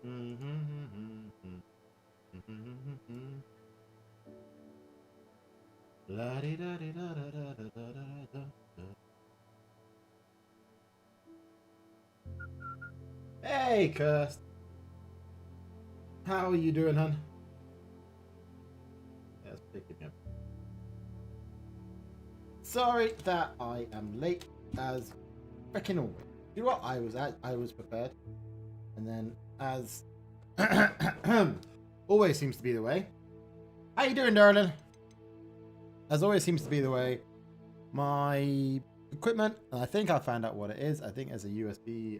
Hey, Kirst. How are you doing, hon? Yeah, it's picking me up. Sorry that I am late as freaking always. You know what? I was prepared, and then as always seems to be the way. How you doing, darling? As always seems to be the way. My equipment, and I think I found out what it is. I think it's a USB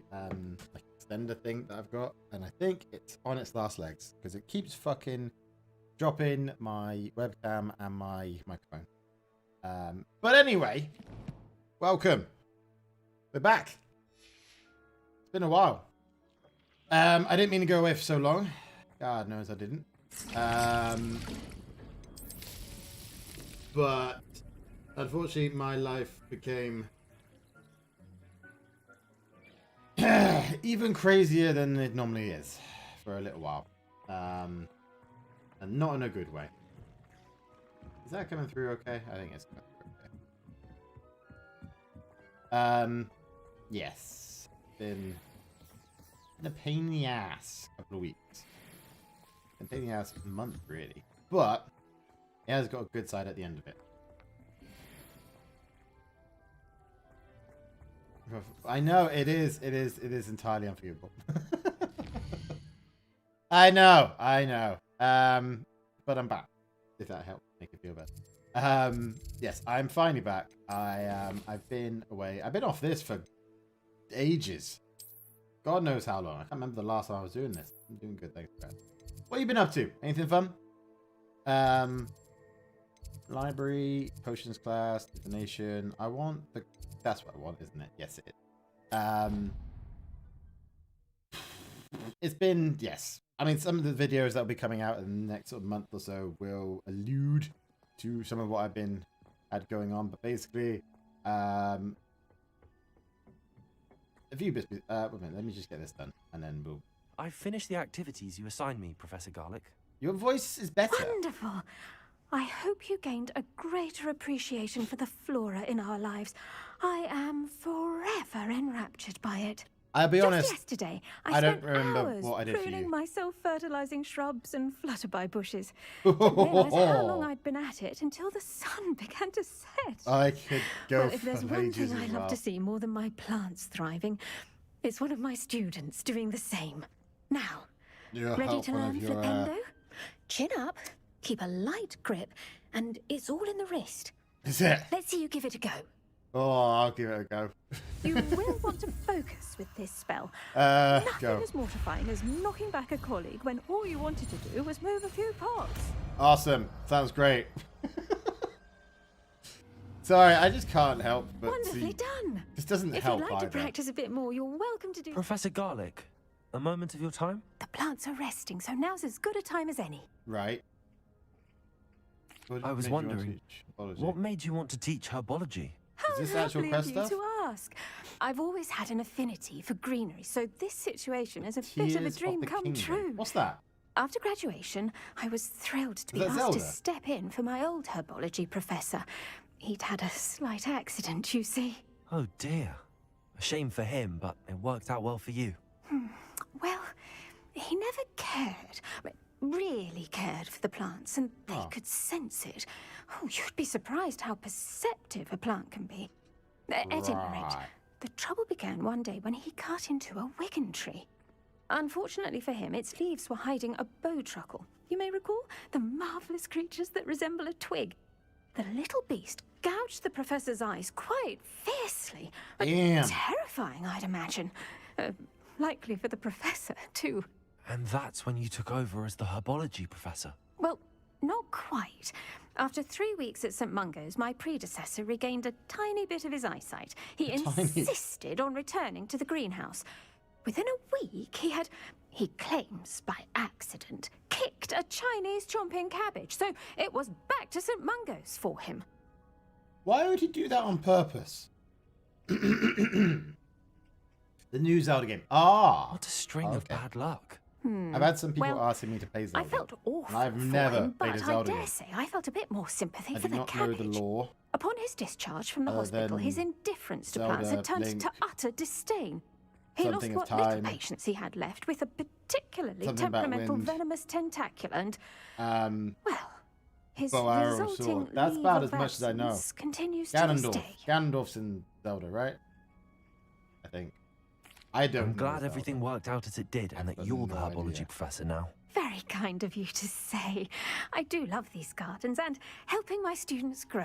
like extender thing that I've got, and I think it's on its last legs because it keeps fucking dropping my webcam and my microphone. But anyway, welcome. We're back. It's been a while. I didn't mean to go away for so long. God knows I didn't. But unfortunately, my life became even crazier than it normally is for a little while. And not in a good way. Is that coming through okay? I think it's coming through okay. Yes. Been a pain in the ass couple of weeks. Been a pain in the ass month, really. But it has got a good side at the end of it. I know it is entirely unforgivable. I know. But I'm back. If that helps make it feel better. Yes, I'm finally back. I've been away. I've been off this for ages. God knows how long. I can't remember the last time I was doing this. I'm doing good, thanks, Brad. What have you been up to? Anything fun? Library, potions class, divination. I want the... That's what I want, isn't it? Yes, it is. It's been... Yes. I mean, some of the videos that will be coming out in the next sort of month or so will allude to some of what I've been had going on. But basically, a few bits... wait a minute, let me just get this done, and then we'll... I've finished the activities you assigned me, Professor Garlick. Your voice is better. Wonderful. I hope you gained a greater appreciation for the flora in our lives. I am forever enraptured by it. I'll be honest. Just yesterday, I don't spent remember hours what I did for pruning you. my self-fertilizing shrubs and flutterby bushes. Didn't realise how long I'd been at it until the sun began to set. I could go Well, if there's for one ages thing I as love well. to see more than my plants thriving, it's one of my students doing the same. Now, ready to learn flipendo? Chin up, keep a light grip, and it's all in the wrist. Is it? Let's see you give it a go. Oh, I'll give it a go. You will want to focus with this spell. Go. Nothing as mortifying as knocking back a colleague when all you wanted to do was move a few pots. Awesome. Sounds great. Sorry, I just can't help but Wonderfully see. done. This doesn't If help you'd like either. to practice a bit more, you're welcome to do. Professor Garlick, a moment of your time? The plants are resting, so now's as good a time as any. Right. What I was made you want to wondering, teach biology? what made you want to teach herbology? How Is this actual lovely quest of you stuff? to ask. I've always had an affinity for greenery, so this situation is a bit of a Tears dream the come Kingdom. true. What's that? After graduation, I was thrilled to be Is that asked to Zelda? step in for my old herbology professor. He'd had a slight accident, you see. Oh dear. A shame for him, but it worked out well for you. Well, he never cared, really cared for the plants, and they could sense it. Oh, you'd be surprised how perceptive a plant can be. At any rate, Right. the trouble began one day when he cut into a wigan tree. Unfortunately for him, its leaves were hiding a bowtruckle. You may recall the marvellous creatures that resemble a twig. The little beast gouged the professor's eyes quite fiercely. Damn. Terrifying, I'd imagine. Likely for the professor, too. And that's when you took over as the herbology professor. Well, not quite. After 3 weeks at St. Mungo's, my predecessor regained a tiny bit of his eyesight. He insisted on returning to the greenhouse. Within a week, he claims by accident, kicked a Chinese chomping cabbage. So it was back to St. Mungo's for him. Why would he do that on purpose? The new Zelda game. Ah. What a string of bad luck. I've had some people Well, asking me to play Zelda. I felt awful and I've for never him, played a but I Zelda dare game. say I felt a bit more sympathy I for do the not know cabbage. the lore. Upon his discharge from the Other hospital, his than indifference to plants Zelda, had turned Link, to utter disdain. He lost something of what little time. patience he had left with a particularly Something about temperamental, wind. venomous tentacula, and, well, his bow, arrow, and resulting sword. That's leave about of as much as I know. absence continues to this Ganondorf. day. Ganondorf's in Zelda, right? I think. I don't I'm know glad Zelda. everything worked out as it did, and that got you're the no herbology idea. professor now. Very kind of you to say. I do love these gardens and helping my students grow.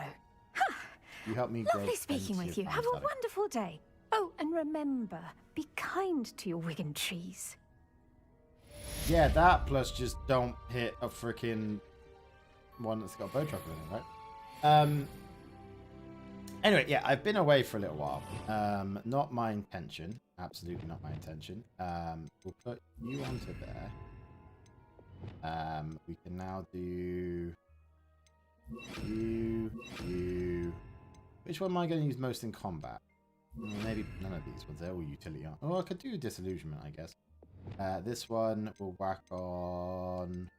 You helped me grow Lovely speaking plenty with of you. Have a plants, wonderful day. Oh, and remember, be kind to your Wigan trees. Yeah, that plus just don't hit a freaking one that's got a bow trucker in it, right? Anyway, yeah, I've been away for a little while. Not my intention. Absolutely not my intention. We'll put you onto there. We can now do you. Which one am I going to use most in combat? Maybe none of these ones. They're all utility. Oh, I could do disillusionment, I guess. This one will whack on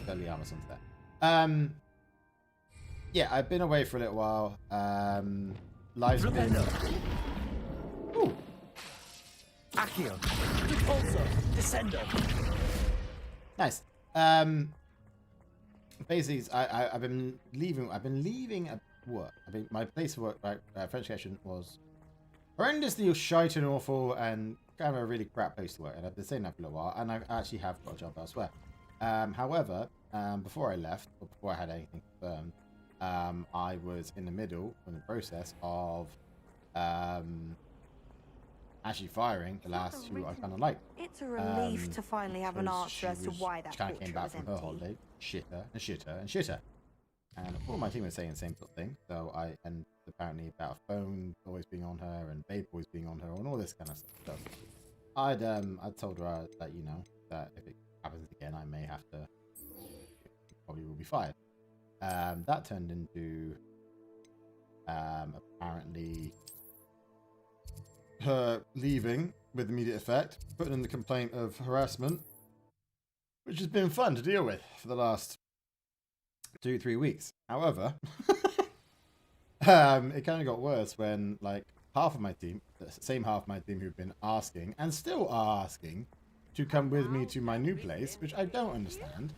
Deadly Armor onto there. Yeah, I've been away for a little while. Life's been... Ooh. Accio, Repulsor, Descendo. Nice. Basically, I've been leaving at work. My place of work, French Connection, was horrendously shite and awful, and kind of a really crap place to work. And I've been saying that for a little while, and I actually have got a job elsewhere. However, before I left, or before I had anything confirmed, I was in the middle, in the process of actually firing the last who I kind of liked. It's a relief to finally have an answer as to why that kind of came portrait back was from her empty. holiday, shitter and shitter and shitter. And all my team was saying the same sort of thing. So and apparently about a phone always being on her and babe always being on her and all this kind of stuff. I'd told her that, you know, that if it happens again, I may have to, probably will be fired. That turned into apparently her leaving with immediate effect, putting in the complaint of harassment, which has been fun to deal with for the last 2-3 weeks. However, it kind of got worse when, like, half of my team, the same half of my team who've been asking and still are asking to come with me to my new place, which I don't understand,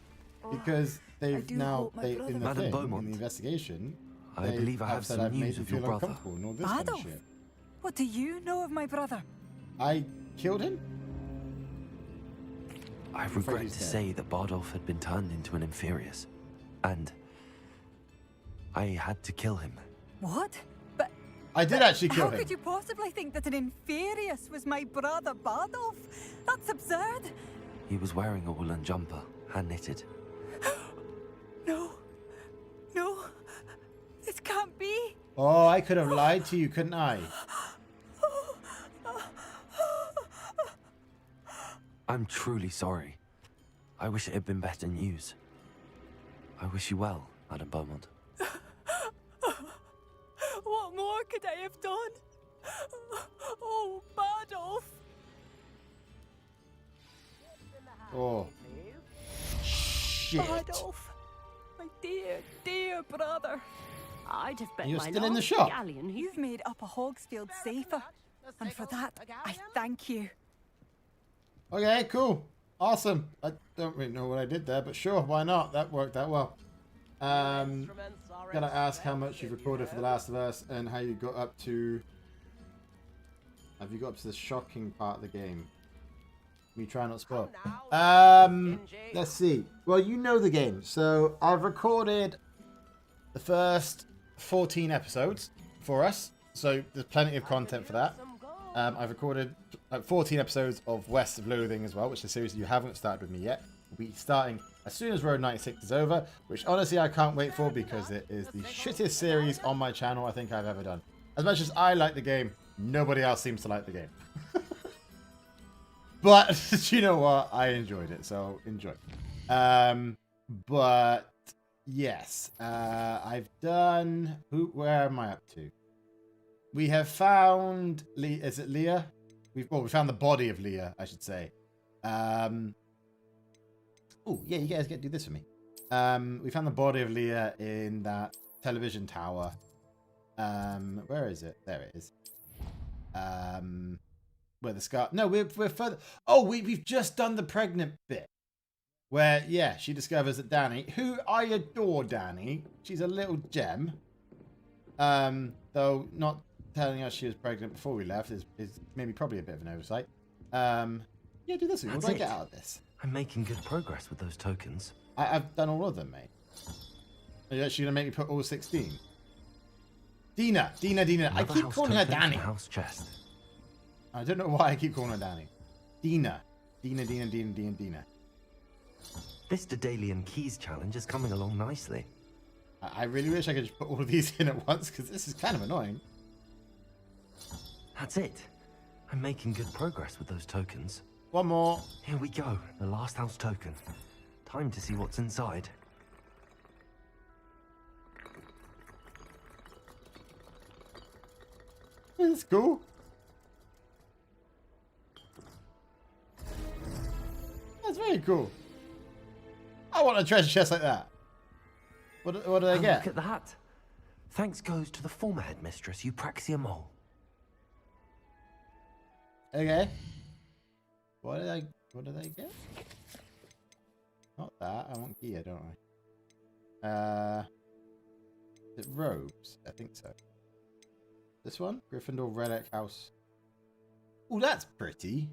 because they've now in the thing, in the investigation, I believe I have said some I've made news them of your feel brother. uncomfortable and all this kind of shit. What do you know of my brother? I killed him? I afraid regret he's to dead. say that Bardolph had been turned into an Inferius, and I had to kill him. What? But I did actually kill how him. could you possibly think that an Inferius was my brother Bardolph? That's absurd. He was wearing a woolen jumper, hand-knitted. No. No. This can't be. Oh, I could have lied to you, couldn't I? I'm truly sorry. I wish it had been better news. I wish you well, Madam Beaumont. What more could I have done? Oh, Bardolph. Oh. Shit. Bardolph. My dear, dear brother. I'd have bet You're my still in the last shop? galleon he You've made Upper Hogsfield safer. And for that, I thank you. Okay, cool. Awesome. I don't really know what I did there, but sure, why not? That worked out well. Gotta ask how much you've recorded for The Last of Us and how you got up to... Have you got up to the shocking part of the game? Me try not to spoil. Let's see. Well, you know the game. So I've recorded the first 14 episodes for us. So there's plenty of content for that. I've recorded 14 episodes of West of Loathing as well, which is a series you haven't started with me yet. We'll be starting as soon as Road 96 is over, which honestly I can't wait for because it is the shittest series on my channel I think I've ever done. As much as I like the game, nobody else seems to like the game. But you know what? I enjoyed it, so enjoy. But yes, I've done. Where am I up to? We have found. Is it Leah? We found the body of Leah, I should say. Oh, yeah, you guys get to do this for me. We found the body of Leah in that television tower. Where is it? There it is. Where the scar... No, we're further... Oh, we've just done the pregnant bit. Where, yeah, she discovers that Danny, who I adore Danny, she's a little gem. Though not telling us she was pregnant before we left is maybe probably a bit of an oversight. Yeah, do this. What do I get out of this? I'm making good progress with those tokens. I've done all of them, mate. Are you actually going to make me put all 16? Dina. I keep calling her Danny. House chest. I don't know why I keep calling her Danny. Dina. This Daedalian Keys challenge is coming along nicely. I really wish I could just put all of these in at once, because this is kind of annoying. That's it. I'm making good progress with those tokens. One more. Here we go. The last house token. Time to see what's inside. That's cool. That's very cool. I want a treasure chest like that. What do I get? Look at that. Thanks goes to the former headmistress, Eupraxia Mole. Okay. What did I get? Not that. I want gear, don't I? Is it robes? I think so. This one? Gryffindor Relic House. Oh, that's pretty.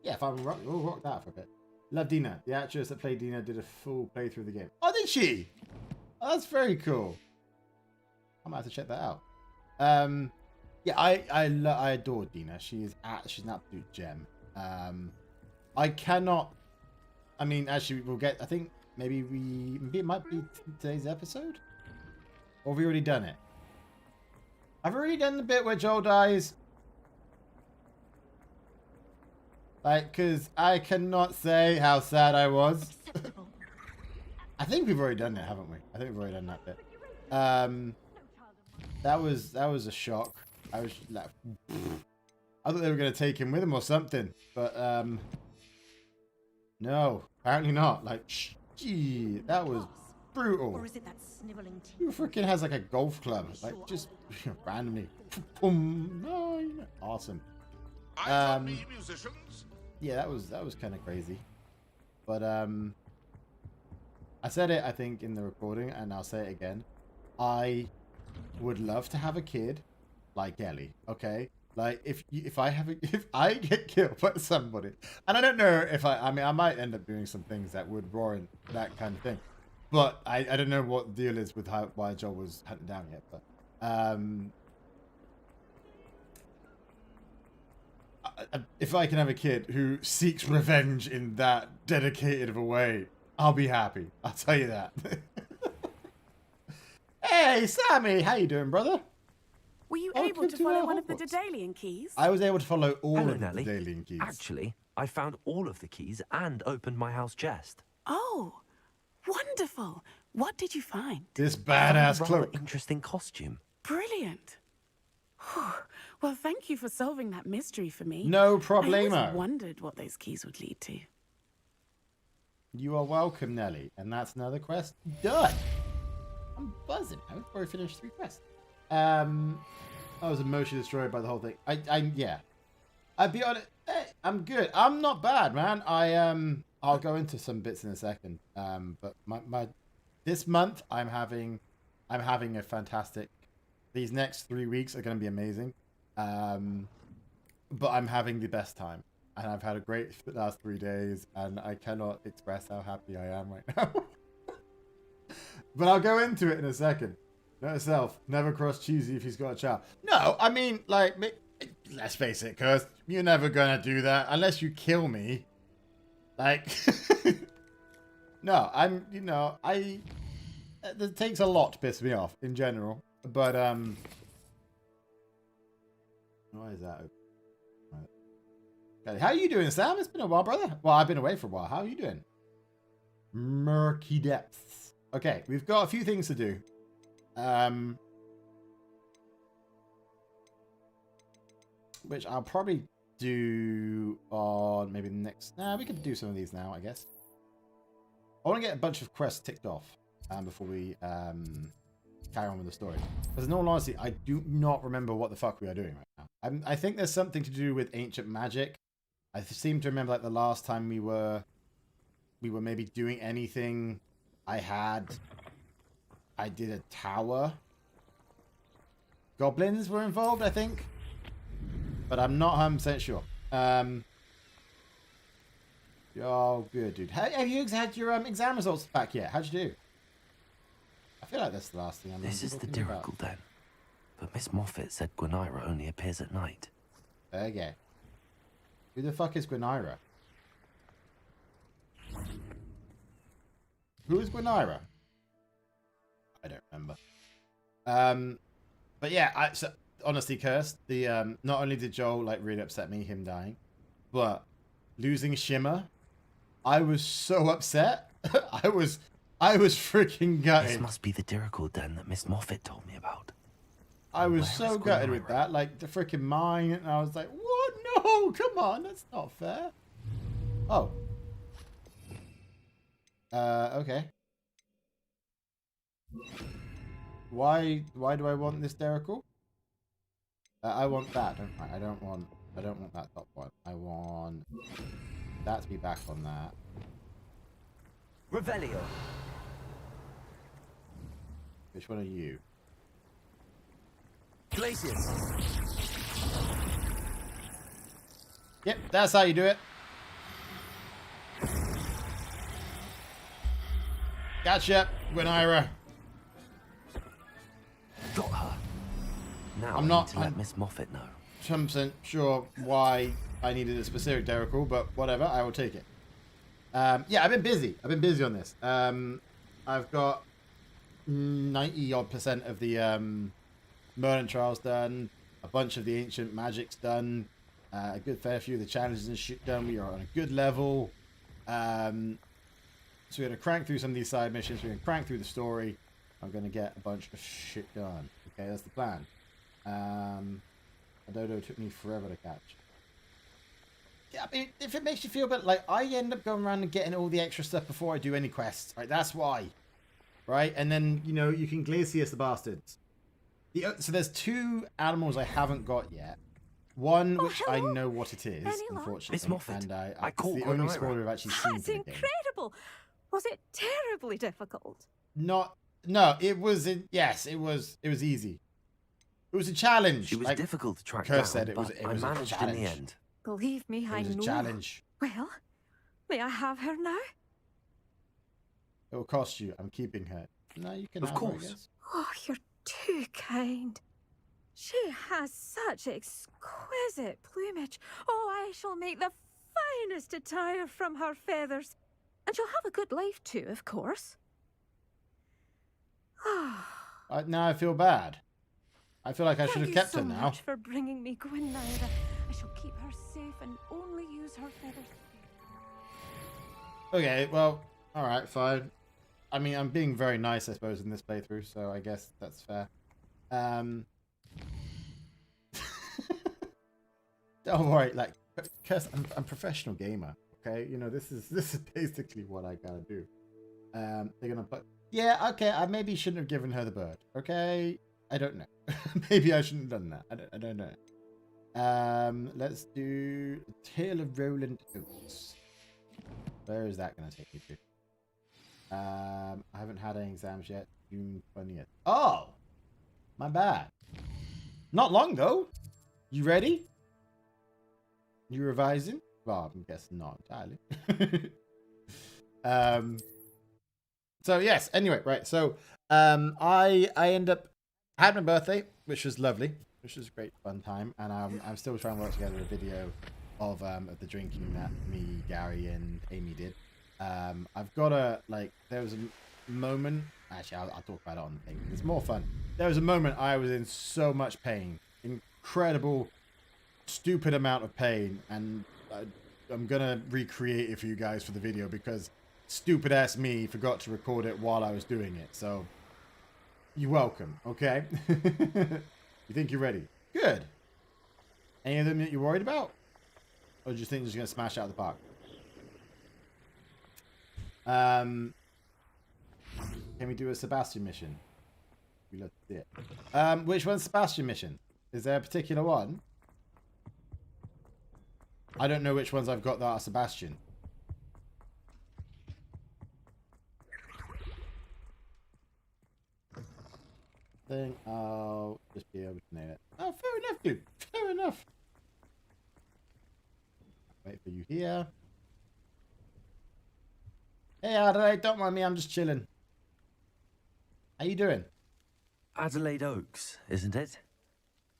Yeah, if I we'll rock that for a bit. Love Dina. The actress that played Dina did a full playthrough of the game. Oh, did she? Oh, that's very cool. I might have to check that out. Yeah, I adore Dina. She's an absolute gem. I cannot. I mean, actually, we'll get. I think maybe it might be today's episode, or have we already done it? I've already done the bit where Joel dies. Like, because I cannot say how sad I was. I think we've already done it, haven't we? I think we've already done that bit. That was a shock. I was like, I thought they were going to take him with them or something, but no, apparently not. Like, gee, that was brutal. Or is it that sniveling Who freaking has like a golf club? Like, just randomly. Boom, nine. Awesome. Yeah, that was kind of crazy, but I said it I think in the recording, and I'll say it again. I would love to have a kid like Ellie. Okay, like if I get killed by somebody, and I don't know if I mean I might end up doing some things that would warrant that kind of thing, but I don't know what the deal is with why Joel was hunted down yet, but if I can have a kid who seeks revenge in that dedicated of a way, I'll be happy. I'll tell you that. Hey, Sammy, how you doing, brother? Were you able to follow one of the Daedalian keys? I was able to follow all Hello, of the Nelly. Daedalian keys. Actually, I found all of the keys and opened my house chest. Oh, wonderful. What did you find? This I badass found a rather cloak. interesting costume. Brilliant. Well, thank you for solving that mystery for me. No I problemo. always wondered what those keys would lead to. You are welcome, Nelly. And that's another quest done. I'm buzzing. I've already finished 3 quests. I was emotionally destroyed by the whole thing. Yeah. I'd be honest. Hey, I'm good. I'm not bad, man. I'll go into some bits in a second. But this month I'm having a fantastic. These next 3 weeks are going to be amazing. But I'm having the best time, and I've had a great last 3 days, and I cannot express how happy I am right now. But I'll go into it in a second. Note yourself, never cross CheeZ if he's got a child. No, I mean, like, let's face it, cuz you're never gonna do that unless you kill me. Like, no, it takes a lot to piss me off in general. But, why is that open? Right. How are you doing, Sam? It's been a while, brother. Well, I've been away for a while. How are you doing? Murky depths. Okay, we've got a few things to do. Which I'll probably do on maybe the next... Nah, we could do some of these now, I guess. I want to get a bunch of quests ticked off before we carry on with the story. Because in all honesty, I do not remember what the fuck we are doing right now. I think there's something to do with ancient magic. I seem to remember like the last time we were maybe doing anything. I did a tower. Goblins were involved, I think. But I'm not 100% sure. Oh, good, dude. Have you had your exam results back yet? How'd you do? I feel like that's the last thing I'm This is the talking about. Dirical Den. But Miss Moffat said Gwenira only appears at night. Okay. Who the fuck is Gwenira? Who is Gwenira? I don't remember. But yeah, so, honestly, Cursed, the not only did Joel like really upset me, him dying, but losing Shimmer, I was so upset. I was freaking gutted. This must be the Dirical Den that Miss Moffat told me about. I was Where so is gutted with Gwenira? that, like the freaking mine, and I was like, "What? No, come on, that's not fair." Oh. Okay. Why do I want this Dirical? I want that, don't I? I don't want that top one. I want that to be back on that. Revelio. Which one are you? Glacius. Yep, that's how you do it. Gotcha, Gwenira. Got her. Now I'm I not- need to let I'm- Miss Moffat know. 100% sure why I needed a specific Dirical, but whatever, I will take it. Yeah, I've been busy. I've been busy on this. I've got 90-odd% of the Merlin Trials done, a bunch of the Ancient Magics done, a good fair few of the challenges and shit done. We are on a good level. So we're going to crank through some of these side missions. We're going to crank through the story. I'm going to get a bunch of shit done. Okay, that's the plan. A dodo took me forever to catch. Yeah, I mean, if it makes you feel better, like, I end up going around and getting all the extra stuff before I do any quests. Right, that's why. Right, and then, you know, you can Glacius the bastards. So there's 2 animals I haven't got yet. One, which I hello. know what it is, Any luck? unfortunately. Miss Moffat, And I it's caught the only Gwenira. spoiler I've actually seen That's for the game. incredible. Was it terribly difficult? No, it was, yes, it was easy. It was a challenge. She was like difficult to track Kirk down, said, it was but a I managed in challenge. the end. Believe me, I It was know. a challenge. Well, may I have her now? It will cost you. I'm keeping her. No, you can Of have her, I course. guess. Oh, you're too kind. She has such exquisite plumage. Oh, I shall make the finest attire from her feathers. And she'll have a good life too, of course. Now I feel bad. I feel like I should have Thank kept you her so now. much for bringing me Gwenira. I shall keep her safe and only use her feathers. Okay, well, alright, fine. I mean, I'm being very nice, I suppose, in this playthrough, so I guess that's fair. Don't worry, like, cause I'm a professional gamer, okay? You know, this is basically what I gotta do. They're gonna put... Yeah, okay, I maybe shouldn't have given her the bird, okay? I don't know. Maybe I shouldn't have done that. I don't know. Let's do the Tale of Roland Oates. Where is that going to take me to? I haven't had any exams yet. June 20th. Oh! My bad. Not long, though. You ready? You revising? Well, I'm guessing not entirely. So, yes. Anyway, right. So, I end up... had my birthday, which was lovely. Which was a great fun time. And I'm still trying to work together a video of the drinking that me, Gary, and Amy did. I've got a, like, there was a moment, actually I'll talk about it on the thing, it's more fun. There was a moment I was in so much pain, incredible, stupid amount of pain, and I'm gonna recreate it for you guys for the video because stupid ass me forgot to record it while I was doing it, so you're welcome, okay? You think you're ready? Good. Any of them that you're worried about? Or do you think he's going to smash out of the park? Can we do a Sebastian mission? We love to see it. Which one's Sebastian mission? Is there a particular one? I don't know which ones I've got that are Sebastian. I think I'll just be able to nail it. Oh, fair enough, dude. Fair enough. Wait for you here. Hey, Adelaide, don't mind me. I'm just chilling. How you doing? Adelaide Oaks, isn't it?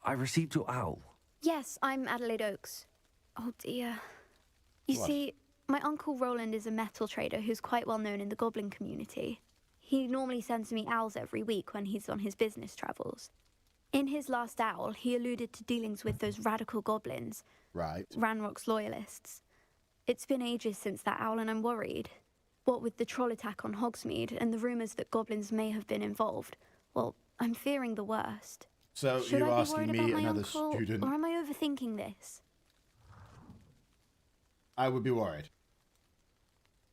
I received your owl. Yes, I'm Adelaide Oaks. Oh dear. You see, my uncle Roland is a metal trader who's quite well known in the goblin community. He normally sends me owls every week when he's on his business travels. In his last owl, he alluded to dealings with those radical goblins. Right. Ranrock's loyalists. It's been ages since that owl and I'm worried. What with the troll attack on Hogsmeade and the rumours that goblins may have been involved, well, I'm fearing the worst. So Should you're I be asking worried me, about my another uncle, student? or am I overthinking this? I would be worried.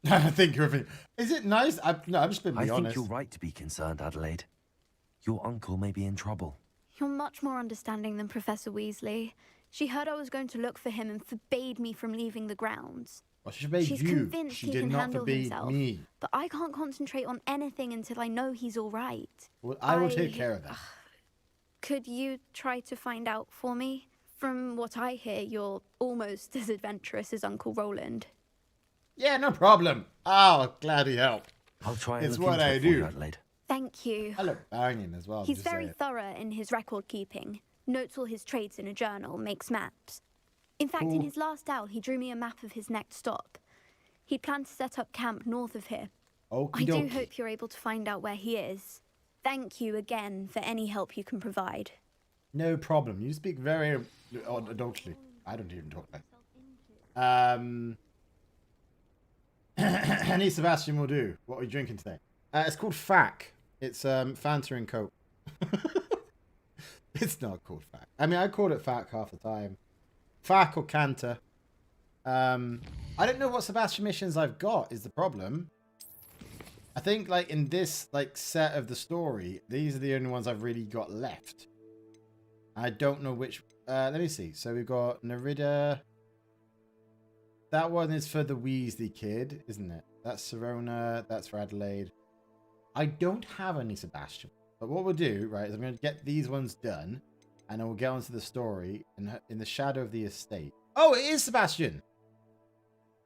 I think you're thinking. Is it nice? No, I'm just being honest. I think you're right to be concerned, Adelaide. Your uncle may be in trouble. You're much more understanding than Professor Weasley. She heard I was going to look for him and forbade me from leaving the grounds. Well, she forbade She's you. convinced She he did can not handle forbade himself. me. But I can't concentrate on anything until I know he's all right. Well, I will take care of that. Could you try to find out for me? From what I hear, you're almost as adventurous as Uncle Roland. Yeah, no problem. Oh, glad he helped. I'll try and It's look what into I it for do. you, Adelaide. Thank you. I look banging as well. He's just very saying. thorough in his record keeping. Notes all his trades in a journal, makes maps. In fact, in Cool. his last owl, he drew me a map of his next stop. He'd planned to set up camp north of here. I do Okie-dokie. hope you're able to find out where he is. Thank you again for any help you can provide. No problem. You speak very adultly. I don't even talk like that. Any Sebastian will do. What are you drinking today? It's called FAC. It's Fanta and Coke. It's not called FAC. I mean, I call it FAC half the time. FAC or Canter. I don't know what Sebastian missions I've got is the problem. I think like in this like set of the story, these are the only ones I've really got left. I don't know which. Let me see. So we've got Nerida. That one is for the Weasley kid, isn't it? That's Serona. That's for Adelaide. I don't have any Sebastian. But what we'll do, right, is I'm going to get these ones done. And then we'll get onto the story in the shadow of the estate. Oh, it is Sebastian.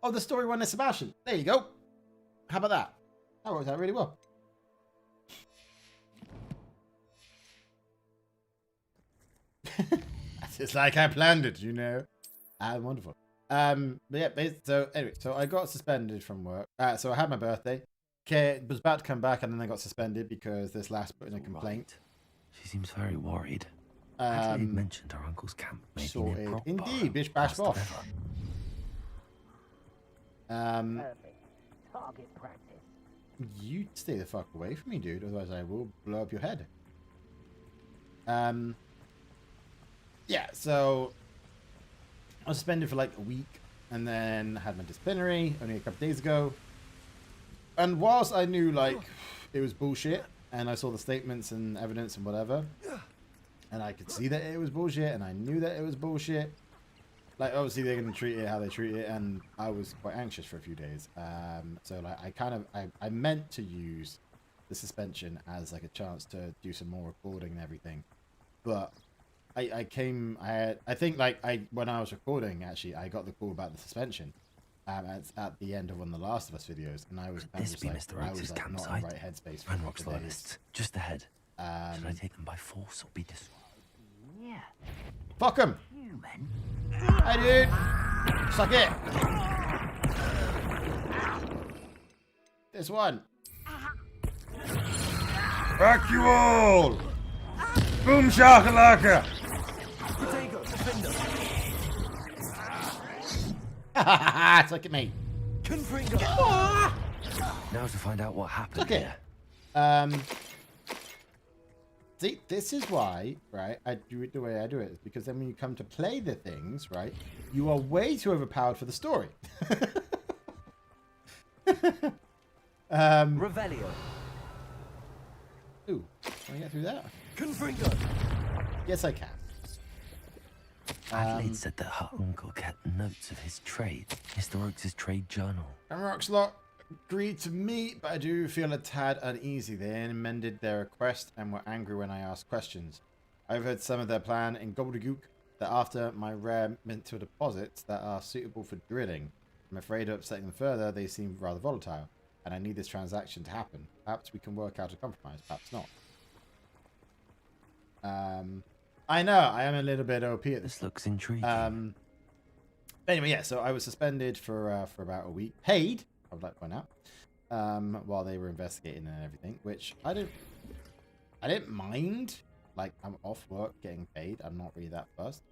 Oh, the story one is Sebastian. There you go. How about that? That worked out really well. It's like I planned it, you know. Wonderful. But yeah, so anyway, so I got suspended from work. So I had my birthday. Okay, was about to come back, and then I got suspended because this last put in a complaint. Right. She seems very worried. Adelaide mentioned her uncle's camp may be near Prop Indeed, bish bash bosh. Target practice. You stay the fuck away from me, dude. Otherwise, I will blow up your head. Yeah, so I was suspended for like a week, and then had my disciplinary only a couple days ago. And whilst I knew like it was bullshit, and I saw the statements and evidence and whatever, and I could see that it was bullshit, and I knew that it was bullshit. Like obviously they're gonna treat it how they treat it, and I was quite anxious for a few days. So like I meant to use the suspension as like a chance to do some more recording and everything, but I think when I was recording actually I got the call about the suspension. At the end of one of the Last of Us videos, and I was kind of just like, Mr. I Oaks' was like not in the right headspace for Ranrock's the days. loyalists, just ahead. Should I take them by force or be dissuaded? Yeah. Fuck him! Human. Hi, dude! Suck it! This one. Back you all! Boom shakalaka! Potato, defender! Suck at me. Confringo! Now to find out what happened Suck it. here. See, this is why, right, I do it the way I do it. Is because then when you come to play the things, right, you are way too overpowered for the story. Revelio. Ooh, can I get through that? Confringo. Yes, I can. Adelaide said that her uncle kept notes of his trade. Mr. Oakes' trade journal. And Roxlot agreed to meet, but I do feel a tad uneasy. They amended their request and were angry when I asked questions. I've heard some of their plan in gobbledygook that after my rare mental deposits that are suitable for drilling. I'm afraid of upsetting them further. They seem rather volatile, and I need this transaction to happen. Perhaps we can work out a compromise, perhaps not. I know, I am a little bit OP at this. This looks intriguing. Anyway, yeah, so I was suspended for about a week. Paid, I would like to point out, while they were investigating and everything, which I didn't mind. Like, I'm off work getting paid. I'm not really that fussed.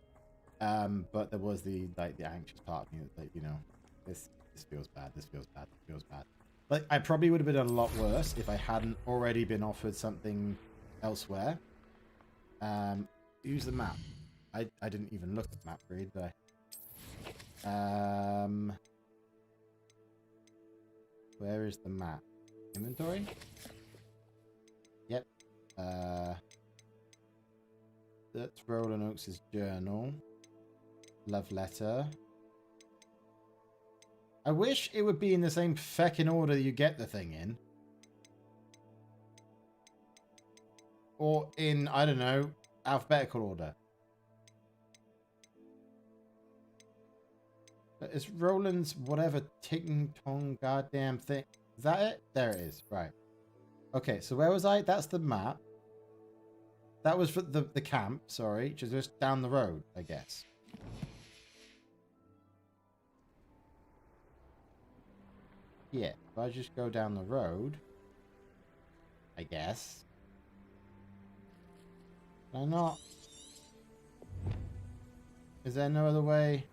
But there was the anxious part of me that, like, you know, this feels bad, this feels bad, this feels bad. Like, I probably would have been a lot worse if I hadn't already been offered something elsewhere. Use the map. I didn't even look at the map really, did I? Where is the map? Inventory? Yep. That's Roland Oakes' journal. Love letter. I wish it would be in the same feckin' order you get the thing in. Or in, I don't know, alphabetical order. It's Roland's whatever ting-tong goddamn thing. Is that it? There it is. Right. Okay, so where was I? That's the map. That was for the camp, sorry. Just down the road, I guess. Yeah, if I just go down the road, I guess. Can I not? Is there no other way?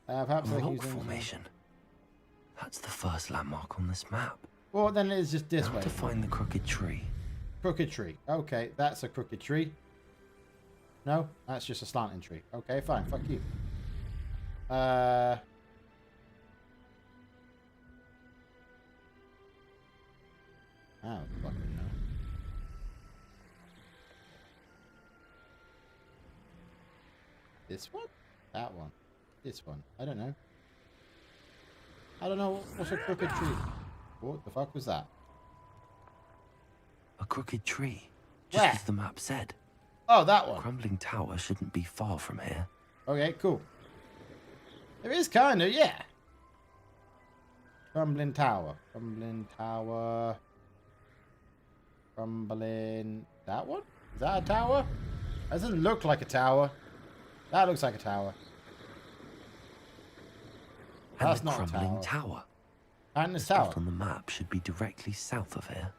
Perhaps I can Rock use formation. That's the first landmark on this map. Well, then it's just this Now way. to find the crooked tree. Crooked tree. Okay, that's a crooked tree. No, that's just a slanting tree. Okay, fine. Fuck you. I don't fucking know. This one? That one? This one? I don't know. I don't know. What's a crooked tree? What the fuck was that? A crooked tree. Just Where? as the map said. Oh, that one. Crumbling tower shouldn't be far from here. Okay, cool. There is kind of, yeah. Crumbling tower. Crumbling tower. Crumbling... That one? Is that a tower? That doesn't look like a tower. That looks like a tower. And That's the not a crumbling tower. tower. And the The spot tower. on the map should be directly south of here.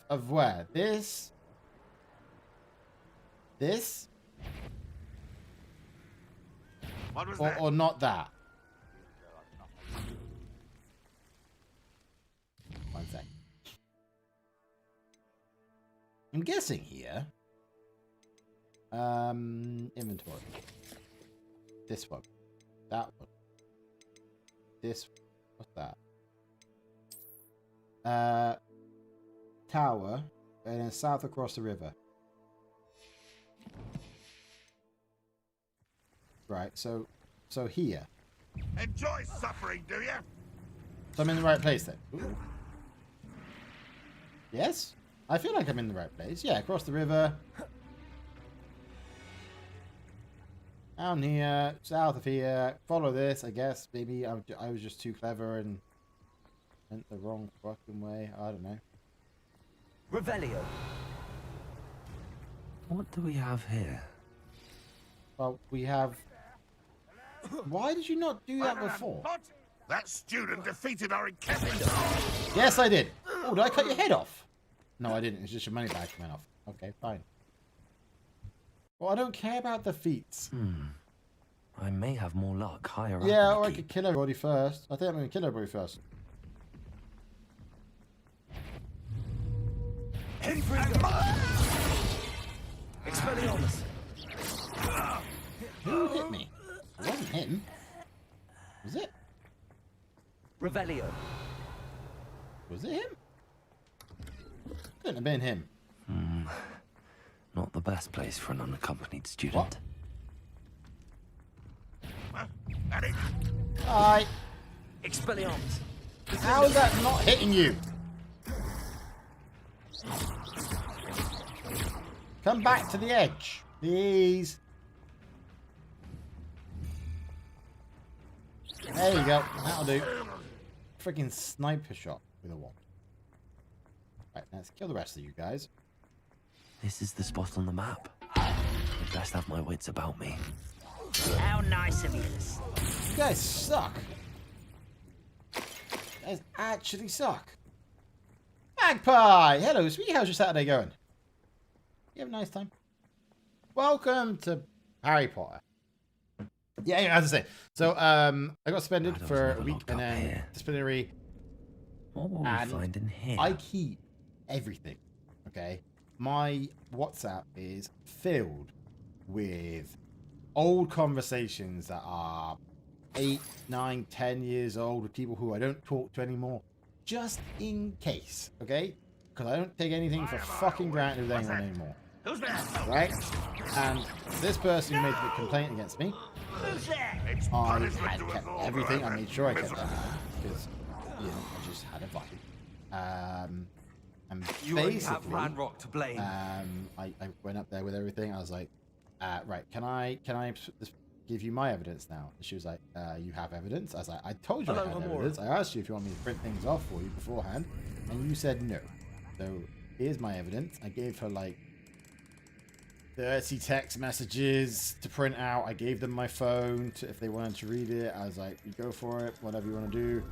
Of where? This? This? What was that? Or not that? One sec. I'm guessing here. Inventory. This one. That one. This. What's that? Tower. And then south across the river. Right, so here. Enjoy suffering, do you? So I'm in the right place then. Ooh. Yes? I feel like I'm in the right place. Yeah, across the river. Down here, south of here. Follow this, I guess. Maybe I was just too clever and went the wrong fucking way. I don't know. Revelio. What do we have here? Well, we have... Why did you not do that before? What? That student defeated our encampment. Yes, I did. Oh, did I cut your head off? No, I didn't. It's just your money bag coming off. Okay, fine. Well, I don't care about the feats. I may have more luck higher up. Yeah, in or the I keep. could kill everybody first. I think I'm going to kill everybody first. Expelliarmus! Who hit me? It wasn't him. Was it? Revelio. Was it him? Couldn't have been him. Not the best place for an unaccompanied student. Hi. Expelliarmus! How is that not hitting you? Come back to the edge, please. There you go. That'll do. Freaking sniper shot with a wand. Right, let's kill the rest of you guys. This is the spot on the map. I best have my wits about me. How nice of you. You guys suck. You guys actually suck. Magpie! Hello, sweetie. How's your Saturday going? You have a nice time? Welcome to Harry Potter. Yeah, as I say. So, I got suspended for a week and then disciplinary. What will we find in here? I keep everything, okay? My WhatsApp is filled with old conversations that are 8, 9, 10 years old with people who I don't talk to anymore. Just in case, okay? Because I don't take anything for fucking granted with anyone anymore. Who's there? Right? And this person who made the complaint against me, I had kept everything. I made sure I kept everything because, you know, I just had a vibe. And You only basically, have Ranrock to blame. I went up there with everything. I was like, right, can I just give you my evidence now? And she was like, you have evidence? I was like, I told you I had evidence. I asked you if you want me to print things off for you beforehand, and you said no. So here's my evidence. I gave her like 30 text messages to print out. I gave them my phone to, if they wanted to read it. I was like, you go for it, whatever you want to do.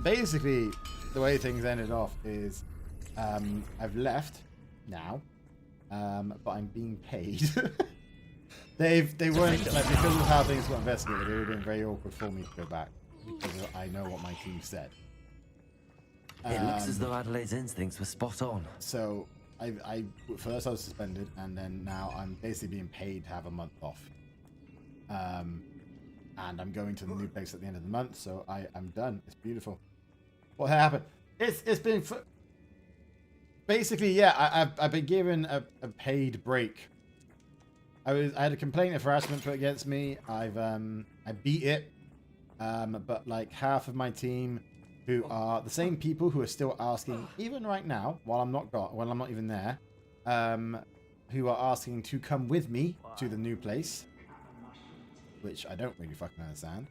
Basically, the way things ended off is I've left now, but I'm being paid. they weren't, like, because of how things got investigated, it would have been very awkward for me to go back because I know what my team said. It looks as though Adelaide's instincts were spot on. So I first I was suspended, and then now I'm basically being paid to have a month off. And I'm going to the new place at the end of the month, so I'm done. It's beautiful. What happened? It's been basically, yeah. I've been given a paid break. I had a complaint of harassment put against me. I beat it, but like half of my team, who are the same people who are still asking, even right now, while I'm not even there, who are asking to come with me to the new place, which I don't really fucking understand.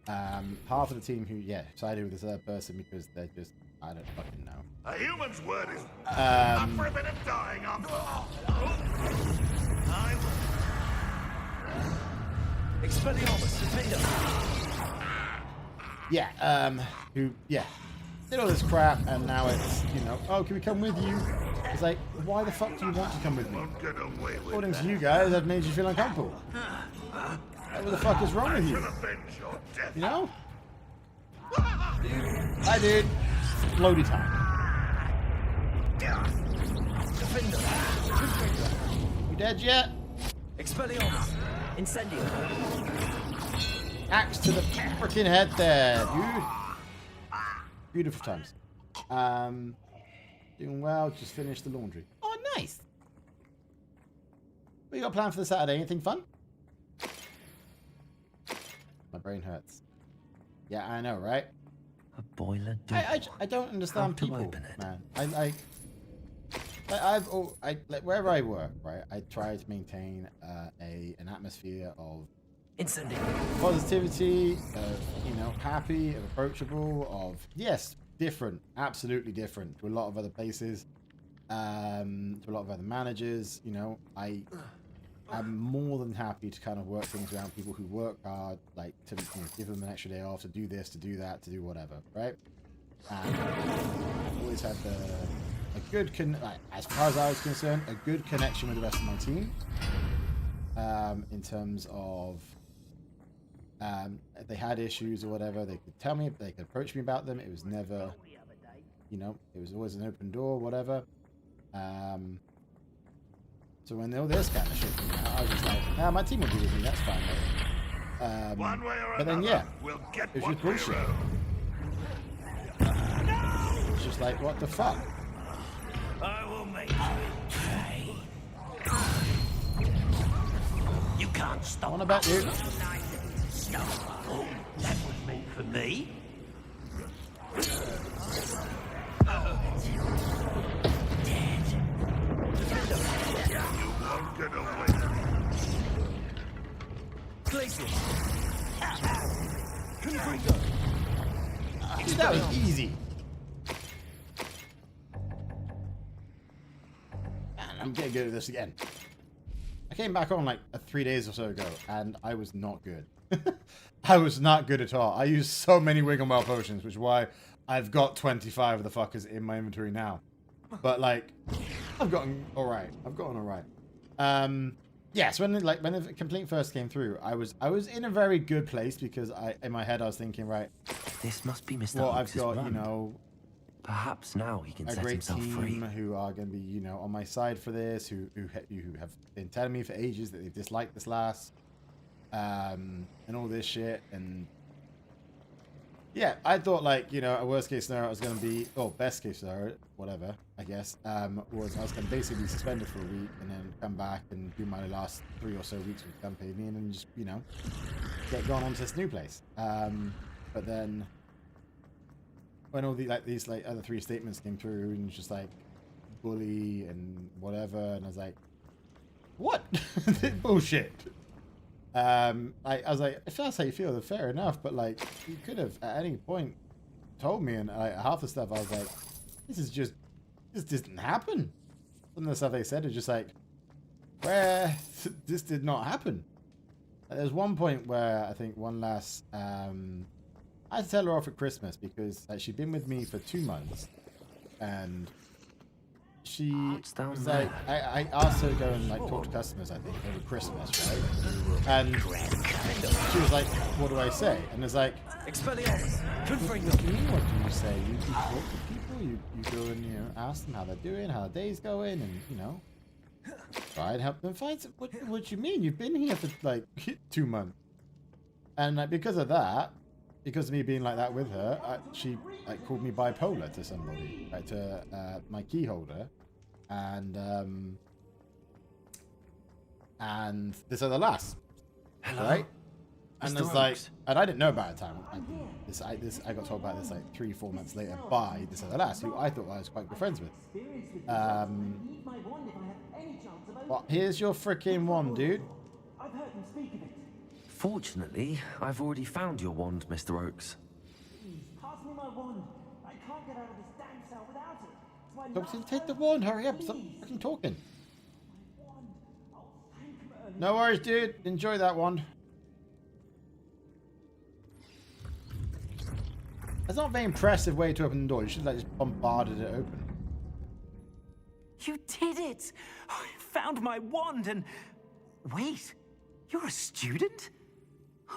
Half of the team who, sided with this other person because they're just, I don't fucking know. A human's word is up for a bit of dying after all. Expelliarmus, who did all this crap, and now it's, you know, oh, can we come with you? It's like, why the fuck do you want to come with me? According to you guys, I've made you feel uncomfortable. What the fuck is wrong with you? You know? Hi, dude. Loady time. You dead yet? Expelliarmus, Incendio. Axe to the freaking head there, dude. Beautiful times. Doing well. Just finished the laundry. Oh, nice. What you got planned for the Saturday? Anything fun? My brain hurts. Yeah, I know, right? A boiler. I don't understand people, man. Like wherever I work, right? I try to maintain an atmosphere of Incendio. positivity, of, you know, happy, of approachable, of, yes, different, absolutely different to a lot of other places, to a lot of other managers. You know, I'm more than happy to kind of work things around people who work hard, like to, you know, give them an extra day off to do this, to do that, to do whatever, right? And I've always had a good like, as far as I was concerned, a good connection with the rest of my team. In terms of if they had issues or whatever, they could tell me, they could approach me about them. It was never, you know, it was always an open door, whatever. So when all this kind of shit came out, I was just like, nah, my team will be with me, that's fine, mate. One way or but then, another, yeah, we'll get it was what just bullshit. we owe. It's just like, what the fuck? I will make you pay. You can't stop. On about you. Stuff. Oh, that was meant for me. Dead. You won't get away. Dude, that was easy. Man, I'm getting good at this again. I came back on like 3 days or so ago, and I was not good. I was not good at all. I used so many Wiggle Well potions, which is why I've got 25 of the fuckers in my inventory now. But like, I've gotten alright. Yeah, so when the complaint first came through, I was in a very good place because in my head I was thinking, right, This must be Mr. well, I've Oakes's got, brand. you know, Perhaps now he can a set great himself team free. who are going to be, you know, on my side for this, who have been telling me for ages that they disliked this last, and all this shit, and yeah, I thought like, you know, a worst case scenario was going to be, or best case scenario, whatever, I guess, was I was going to basically be suspended for a week and then come back and do my last 3 or so weeks with campaigning and just, you know, get gone onto this new place. But then when all these other 3 statements came through and just like bully and whatever, and I was like, what? Bullshit. I was like, if that's how you feel, then fair enough, but like, you could have at any point told me, and like, half the stuff I was like, this didn't happen. Some of the stuff they said is just like, where this did not happen. There's one point where I think one last, I had to tell her off at Christmas because she'd been with me for 2 months, and she was like, I asked her to go and like talk to customers, I think, over Christmas, right? And she was like, what do I say? And it's like, Expelliarmus. what do you mean, what do you say? You talk to people, you go and, you know, ask them how they're doing, how their day's going, and, you know, try and help them find some, what do you mean? You've been here for like 2 months. And like, because of that, because of me being like that with her, she like called me bipolar to somebody, like to my key holder, and this other lass, right? And Mr. it's like, Oakes. and I didn't know about it at the time. I got told about this like 3-4 months later by this other lass who I thought I was quite good friends with. Well, here's your freaking wand, dude. Fortunately, I've already found your wand, Mr. Oakes. Pass me my wand. I can't get out of this damn cell without it. It's my Don't take the wand, hurry up, stop fucking talking. No worries, dude. Enjoy that wand. That's not a very impressive way to open the door. You should like just bombarded it open. You did it! I found my wand and... Wait, you're a student?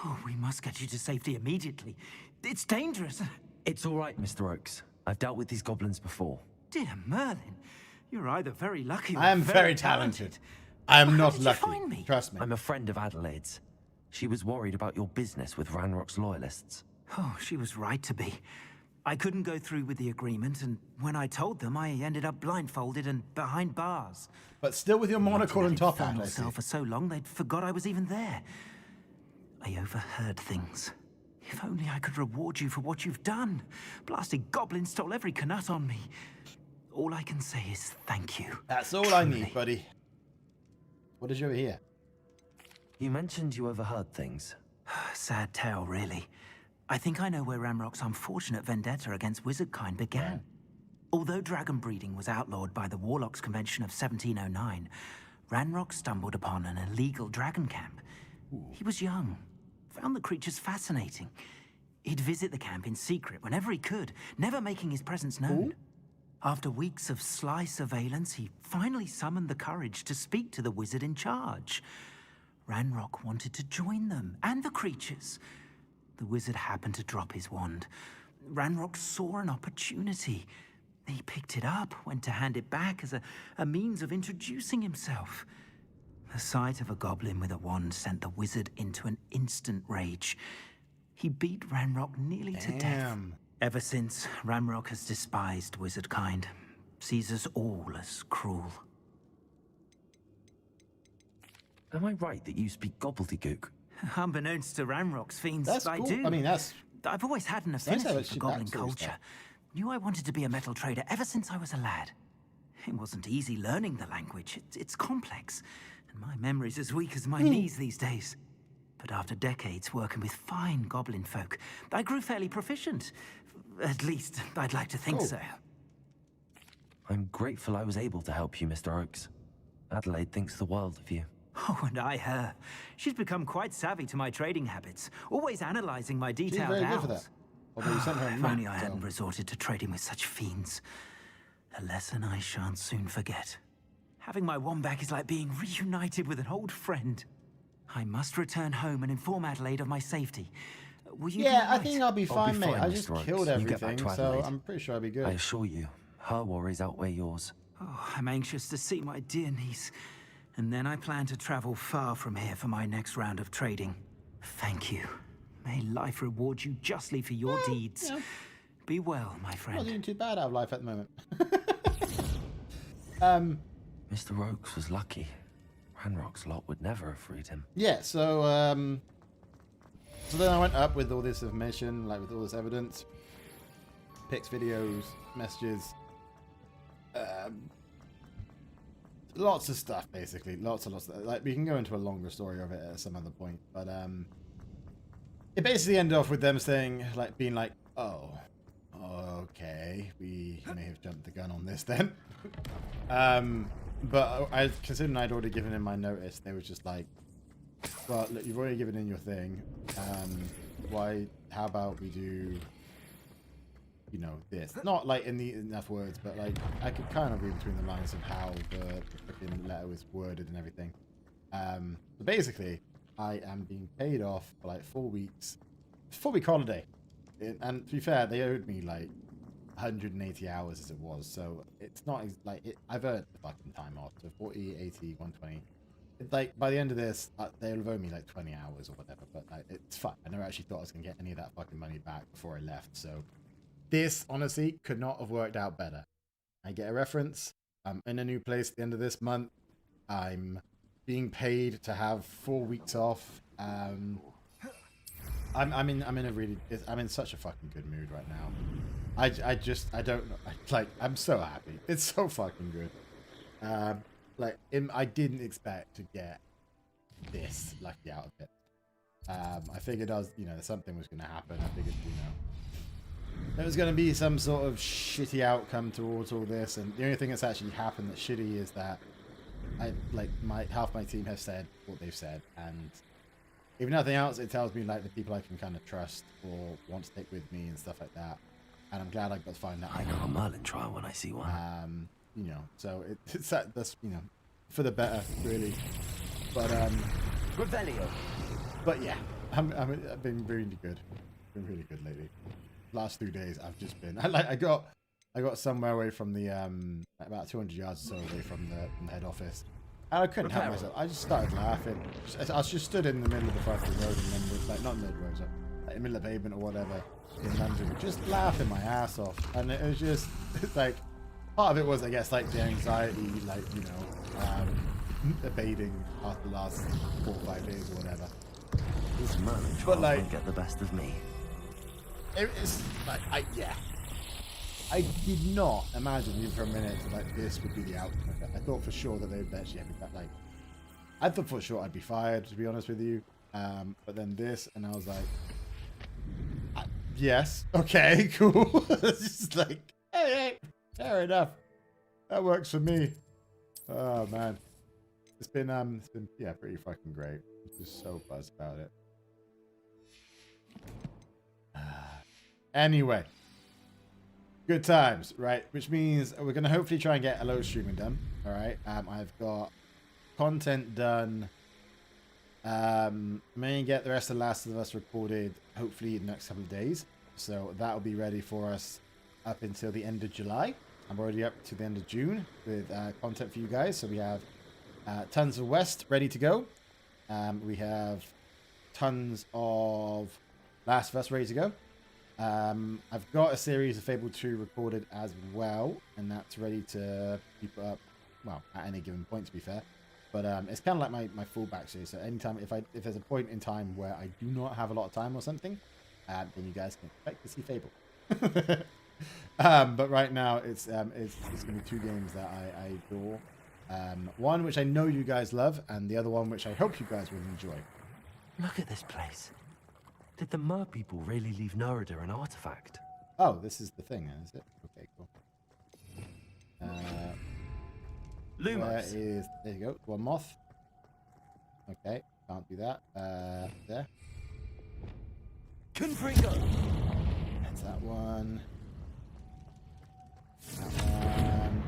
Oh, we must get you to safety immediately. It's dangerous. It's all right, Mr. Oakes. I've dealt with these goblins before. Dear Merlin, you're either very lucky or I am very talented. I am How not did you lucky. find me? Trust me. I'm a friend of Adelaide's. She was worried about your business with Ranrock's loyalists. Oh, she was right to be. I couldn't go through with the agreement, and when I told them, I ended up blindfolded and behind bars. But still with your monocle and top hat, Infernal I see. cell for so long they'd forgot I was even there. I overheard things. If only I could reward you for what you've done. Blasted goblins stole every canut on me. All I can say is thank you. That's all I need, buddy. What is over here? You mentioned you overheard things. Sad tale, really. I think I know where Ranrock's unfortunate vendetta against wizardkind began. Although dragon breeding was outlawed by the Warlocks Convention of 1709, Ranrock stumbled upon an illegal dragon camp. He was young, found the creatures fascinating. He'd visit the camp in secret whenever he could, never making his presence known. After weeks of sly surveillance, he finally summoned the courage to speak to the wizard in charge. Ranrock wanted to join them, and the creatures. The wizard happened to drop his wand. Ranrock saw an opportunity. He picked it up, went to hand it back as a means of introducing himself. The sight of a goblin with a wand sent the wizard into an instant rage. He beat Ranrock nearly to death. Ever since, Ranrock has despised wizard kind, sees us all as cruel. Am I right that you speak gobbledygook? Unbeknownst to Ranrock's fiends, That's I cool. do. I mean, I've always had an nice affinity how for she goblin backstory culture. stuff. Knew I wanted to be a metal trader ever since I was a lad. It wasn't easy learning the language. It's complex, and my memory's as weak as my knees these days. But after decades working with fine goblin folk, I grew fairly proficient. At least, I'd like to think so. I'm grateful I was able to help you, Mr. Oakes. Adelaide thinks the world of you. Oh, and I her. She's become quite savvy to my trading habits, always analyzing my She's detailed very good for that. owls. Although you sent her a If map, only I so- hadn't resorted to trading with such fiends. A lesson I shan't soon forget. Having my wand back is like being reunited with an old friend. I must return home and inform Adelaide of my safety. Will you be Yeah, I alright? think I'll be fine, be mate. fine, I just Mr. Oakes. killed You get back everything, to so Adelaide. I'm pretty sure I'll be good. I assure you, her worries outweigh yours. Oh, I'm anxious to see my dear niece. And then I plan to travel far from here for my next round of trading. Thank you. May life reward you justly for your deeds. Yeah. Be well, my I'm not friend. doing too bad out of life at the moment. Mr. Oakes was lucky. Ranrock's lot would never have freed him. Yeah, so then I went up with all this information, like with all this evidence, pics, videos, messages, lots of stuff, basically, lots of like we can go into a longer story of it at some other point, but it basically ended off with them saying, like, being like, oh, okay, we may have jumped the gun on this then. But I, considering I'd already given in my notice, they were just like, well, look, you've already given in your thing. How about we do, you know, this? Not like in the enough words, but like I could kind of read between the lines of how the freaking letter was worded and everything. But basically, I am being paid off for like 4 weeks, 4-week holiday. And to be fair, they owed me like 180 hours as it was, so it's not like I've earned the fucking time off. So 40, 80, 120. Like by the end of this, they'll have owed me like 20 hours or whatever. But like, it's fine. I never actually thought I was gonna get any of that fucking money back before I left. So this honestly could not have worked out better. I get a reference. I'm in a new place at the end of this month. I'm being paid to have 4 weeks off. I'm in such a fucking good mood right now. I don't know. I'm so happy. It's so fucking good. I didn't expect to get this lucky out of it. I figured something was going to happen. I figured, there was going to be some sort of shitty outcome towards all this. And the only thing that's actually happened that's shitty is that half my team has said what they've said. And if nothing else, it tells me like the people I can kind of trust or want to stick with me and stuff like that. And I'm glad I got to find that. I know a Merlin trial when I see one. So it's that's for the better, really. But Revelio. But yeah, I've been really good. Been really good lately. Last 2 days, I've just been. I got somewhere away from the about 200 yards or so away from the head office. And I couldn't help myself. I just started laughing. I was just stood in the middle of the fucking road in London, like not in the middle of the road, so like in the middle of the pavement or whatever in London, just laughing my ass off. And it was just like part of it was, I guess, like the anxiety, like abating after the last 4 or 5 days or whatever. This Merlin trial But like, won't get the best of me. It's like I did not imagine even for a minute that like this would be the outcome of it. I thought for sure that they would actually have me back. Like, I thought for sure I'd be fired, to be honest with you. But then this, and I was like, yes, okay, cool. It's just like, hey, fair enough. That works for me. Oh man, it's been pretty fucking great. I'm just so buzzed about it. Anyway. Good times, right? Which means we're going to hopefully try and get a load of streaming done. All right. I've got content done. May get the rest of Last of Us recorded hopefully in the next couple of days. So that'll be ready for us up until the end of July. I'm already up to the end of June with content for you guys. So we have tons of West ready to go. We have tons of Last of Us ready to go. I've got a series of Fable 2 recorded as well, and that's ready to be put up, well, at any given point, to be fair. But it's kind of like my fallback series. So anytime, if there's a point in time where I do not have a lot of time or something, then you guys can expect to see Fable. But right now, it's going to be 2 games that I adore. One which I know you guys love, and the other one which I hope you guys will enjoy. Look at this place. Did the Mer people really leave Nerida an artifact? Oh, this is the thing, is it? Okay, cool. Lumos. There you go, one moth. Okay, can't do that. There. Confringo. That's that one. That one.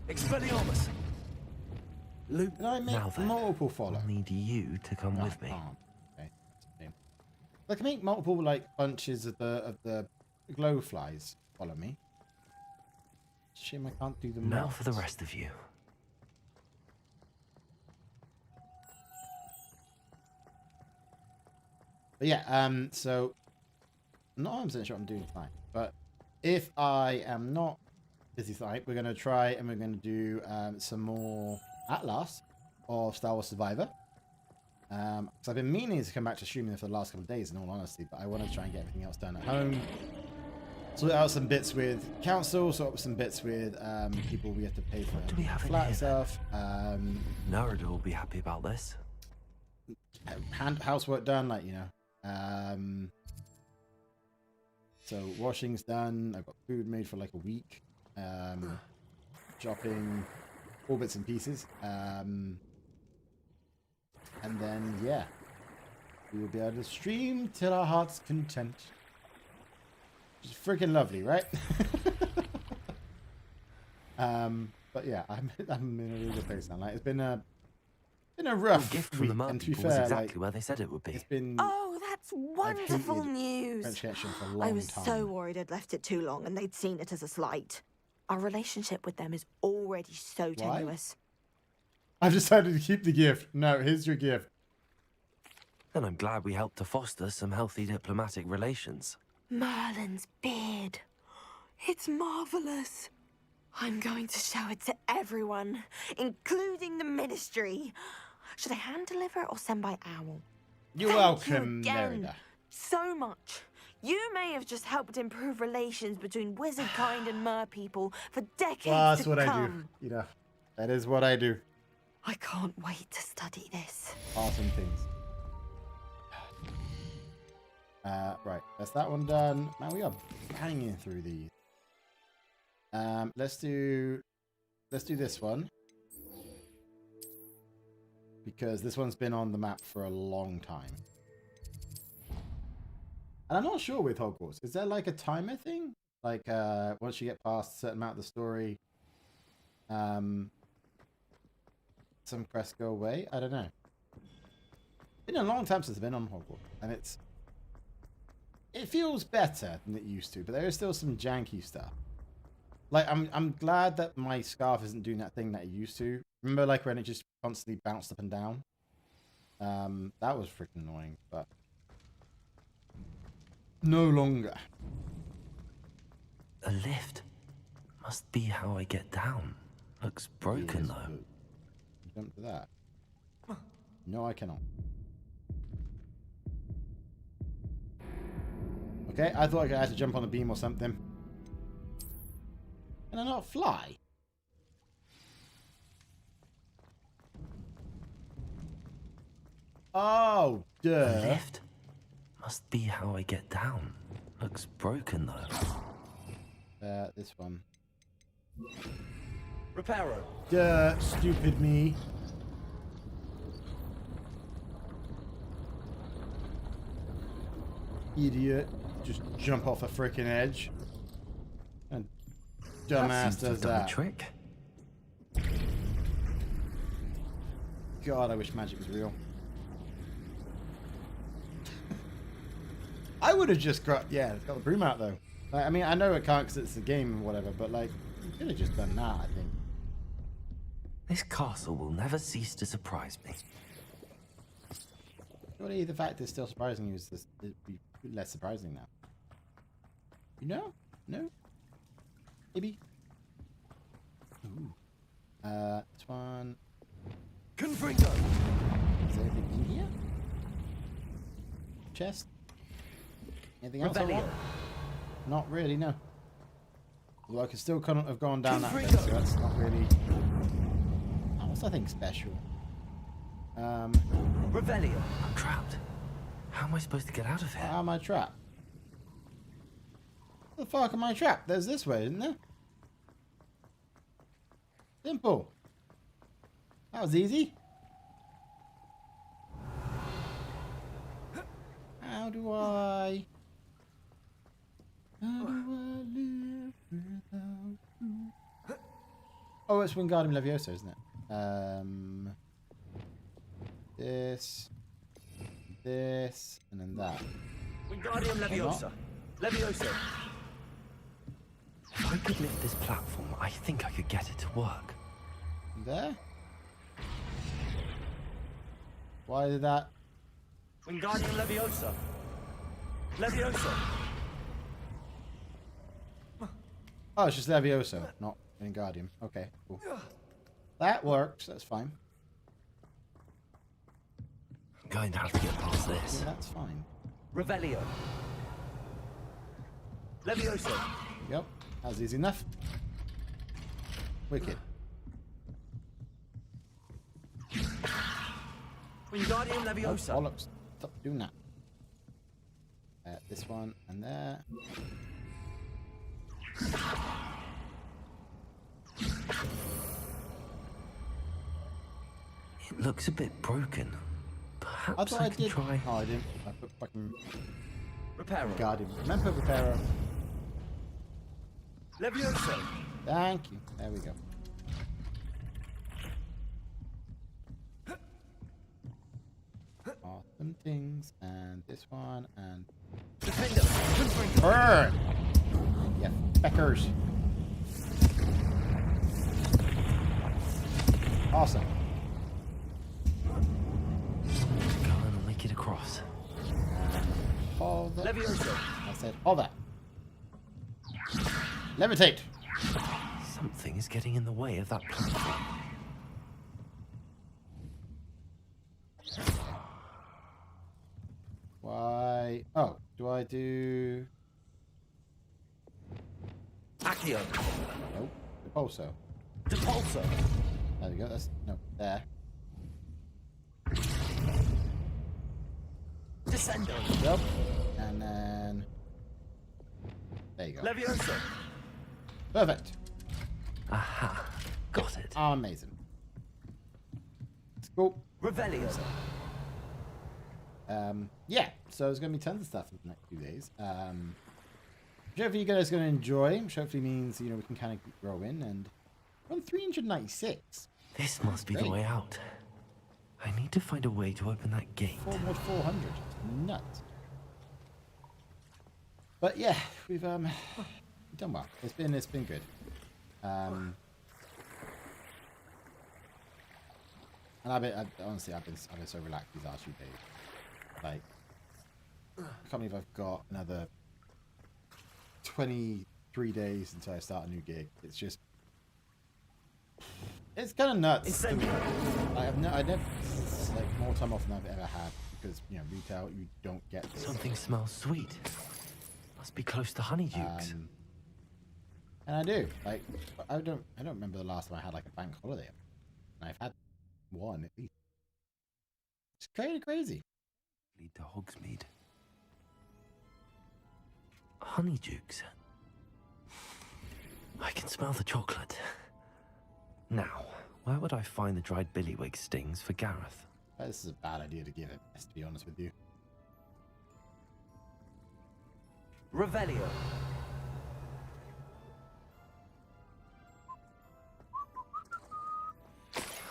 Expelliarmus. Did I make multiple follow? I need you to come with me. Okay, that's a shame. I can make multiple like bunches of the glow flies follow me. Shame I can't do them. Now for the rest of you. But yeah, so I'm not 100% sure I'm doing tonight, but if I am not busy tonight, we're going to try and we're going to do some more at last of Star Wars Survivor. Because I've been meaning to come back to streaming for the last couple of days, in all honesty, but I want to try and get everything else done at home. Sort out some bits with council, sort out some bits with people we have to pay for flat stuff. Nerida will be happy about this. Housework done, like, you know. So washing's done. I've got food made for like a week. Shopping, all bits and pieces. And then, yeah, we will be able to stream till our heart's content. Which is freaking lovely, right? But yeah, I'm in a really good place now. Like, it's been a rough gift week, from the Mer and to be people was fair, exactly like, where they said it would be. It's been. Oh, that's wonderful news. French Connection for a long I was time. so worried I'd left it too long and they'd seen it as a slight. Our relationship with them is already so tenuous. I've decided to keep the gift. No, here's your gift. And I'm glad we helped to foster some healthy diplomatic relations. Merlin's beard. It's marvelous. I'm going to show it to everyone, including the ministry. Should I hand deliver it or send by owl? You're welcome, Nerida. So much. You may have just helped improve relations between wizard kind and mer people for decades to come. Well, that's what I do. You know, that is what I do. I can't wait to study this. Awesome things. Right, that's that one done. Man, we are banging through these. Let's do this one, because this one's been on the map for a long time. And I'm not sure with Hogwarts. Is there like a timer thing? Like once you get past a certain amount of the story, some quests go away? I don't know. It's been a long time since I've been on Hogwarts, and it feels better than it used to, but there is still some janky stuff. Like, I'm glad that my scarf isn't doing that thing that it used to. Remember, like, when it just constantly bounced up and down? That was freaking annoying, but no longer. A lift must be how I get down. Looks broken, though. Jump to that. No, I cannot. Okay, I thought I had to jump on a beam or something. Can I not fly? Oh, duh. A lift must be how I get down. Looks broken, though. This one. Reparo. Duh, stupid me. Idiot. Just jump off a freaking edge. And dumbass does that. Trick. God, I wish magic was real. I would have just got the broom out though. Like, I mean, I know it can't because it's a game and whatever, but like, you could have just done that, I think. This castle will never cease to surprise me. Surely the fact it's still surprising you is this, it'd be less surprising now. You know? No? Maybe? Ooh. This one. Confringo! Is there anything in here? Chest? Anything else I want? Not really, no. Although I could still couldn't have gone down that way, so that's not really... Oh, what's that thing special? Revelio. I'm trapped. How am I supposed to get out of here? How am I trapped? Where the fuck am I trapped? There's this way, isn't there? Simple. That was easy. How do I live without you? Oh, it's Wingardium Leviosa, isn't it? This, and then that. Wingardium Leviosa. Leviosa. If I could lift this platform, I think I could get it to work. There? Why did that? Wingardium Leviosa. Leviosa. Oh, it's just Leviosa, not Wingardium. Okay, cool. That works, that's fine. I'm going to have to get past this. Yeah, that's fine. Revelio. Leviosa. Yep, that was easy enough. Wicked. Wingardium Leviosa. Oh, bollocks. Stop doing that. This one and there. It looks a bit broken. Perhaps I can try. Oh, I didn't. I put fucking Reparo. Guardian. Remember Reparo. Leviosa. Thank you. There we go. Awesome things. And this one and Defender. burn! Yeah, feckers. Awesome. Go and make it across. Hold that. Leviosa. I said, hold that. Levitate. Something is getting in the way of that platform. Why? Oh, do I do? Accio. Nope. Repulso. Depulso. There we go. That's no there. Descendo. Yep. And then there you go. Leviosa. Perfect. Aha. Got it. Amazing. Cool. Revelio. Yeah, so there's going to be tons of stuff in the next few days. Hopefully you guys are going to enjoy, which hopefully means, you know, we can kind of keep growing, and we're on 396. This must be the way out. I need to find a way to open that gate. Almost 400. Nuts. But yeah, we've done well. It's been good. And honestly, I've been so relaxed these last few days. Like, I can't believe I've got another 23 days until I start a new gig. It's just, it's kind of nuts. I never like more time off than I've ever had because, you know, retail, you don't get this. Something smells sweet. Must be close to Honeydukes. And I do. Like, I don't remember the last time I had like a bank holiday. And I've had one at least. It's kind of crazy. Lead to Hogsmeade. Honeydukes. I can smell the chocolate. Now, where would I find the dried billywig stings for Gareth? This is a bad idea to give it, to be honest with you. Revelio.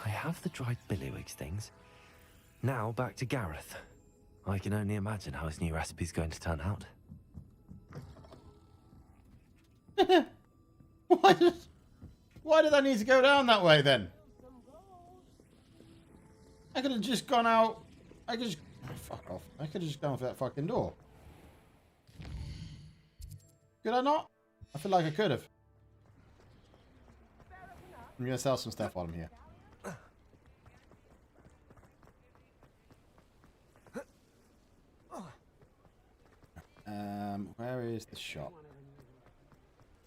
I have the dried billywig stings. Now back to Gareth. I can only imagine how his new recipe's going to turn out. Why did I need to go down that way then? I could have just gone out. I could just... Oh, fuck off. I could have just gone for that fucking door. Could I not? I feel like I could have. I'm going to sell some stuff while I'm here. Where is the shop?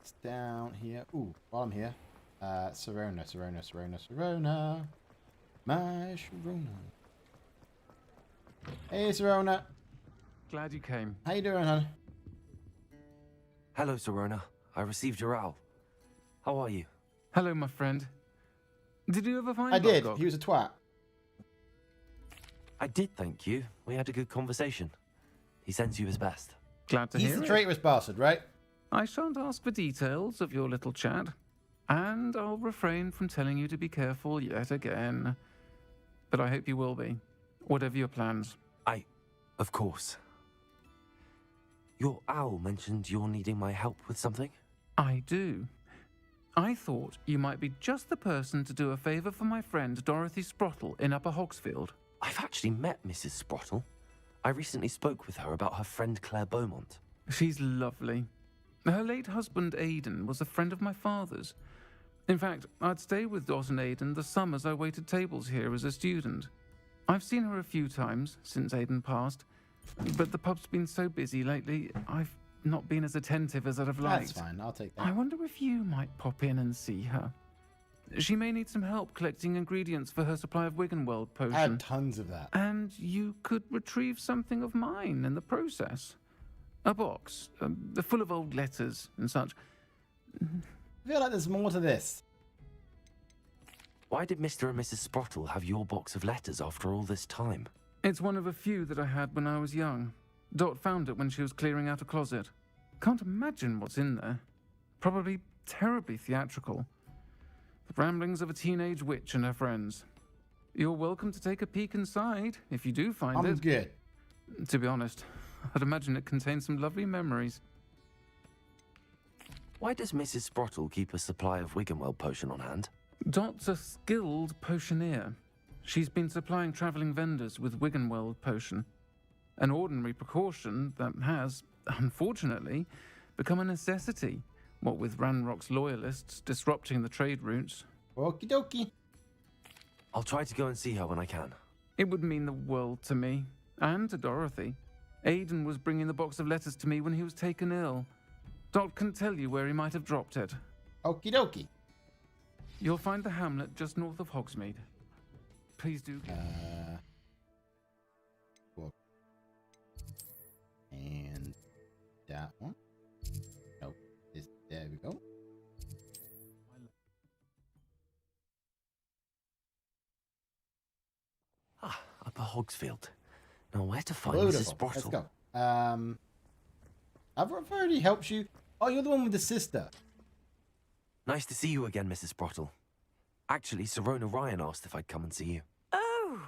It's down here. Ooh, while I'm here. Sirona. My Sharona. Hey, Sirona. Glad you came. How you doing, hon? Hello, Sirona. I received your owl. How are you? Hello, my friend. Did you ever find I did. Gogok? He was a twat. I did, thank you. We had a good conversation. He sends you his best. Glad to He's hear the it. traitorous bastard, right? I shan't ask for details of your little chat, and I'll refrain from telling you to be careful yet again. But I hope you will be, whatever your plans. Of course. Your owl mentioned you're needing my help with something? I do. I thought you might be just the person to do a favour for my friend Dorothy Sprottle in Upper Hogsfield. I've actually met Mrs. Sprottle. I recently spoke with her about her friend Claire Beaumont. She's lovely. Her late husband Aidan was a friend of my father's. In fact, I'd stay with Dot and Aidan the summers I waited tables here as a student. I've seen her a few times since Aidan passed, but the pub's been so busy lately, I've not been as attentive as I'd have liked. That's fine, I'll take that. I wonder if you might pop in and see her. She may need some help collecting ingredients for her supply of Wiggenweld potion. I had tons of that. And you could retrieve something of mine in the process. A box, full of old letters and such. I feel like there's more to this. Why did Mr. and Mrs. Sprottle have your box of letters after all this time? It's one of a few that I had when I was young. Dot found it when she was clearing out a closet. Can't imagine what's in there. Probably terribly theatrical. The ramblings of a teenage witch and her friends. You're welcome to take a peek inside, if you do find it. I'm good. To be honest, I'd imagine it contains some lovely memories. Why does Mrs. Sprottle keep a supply of Wiggenweld potion on hand? Dot's a skilled potioneer. She's been supplying travelling vendors with Wiggenweld potion. An ordinary precaution that has, unfortunately, become a necessity, what with Ranrock's loyalists disrupting the trade routes. Okie dokie. I'll try to go and see her when I can. It would mean the world to me, and to Dorothy. Aidan was bringing the box of letters to me when he was taken ill. Dot can tell you where he might have dropped it. Okie dokie. You'll find the hamlet just north of Hogsmeade. Please do. Book. And that one. Nope. This. There we go. Upper Hogsfield. Now, where to find Beautiful. Mrs. Sprottle? Let's go. I've already helped you. Oh, you're the one with the sister. Nice to see you again, Mrs. Sprottle. Actually, Sirona Ryan asked if I'd come and see you. Oh,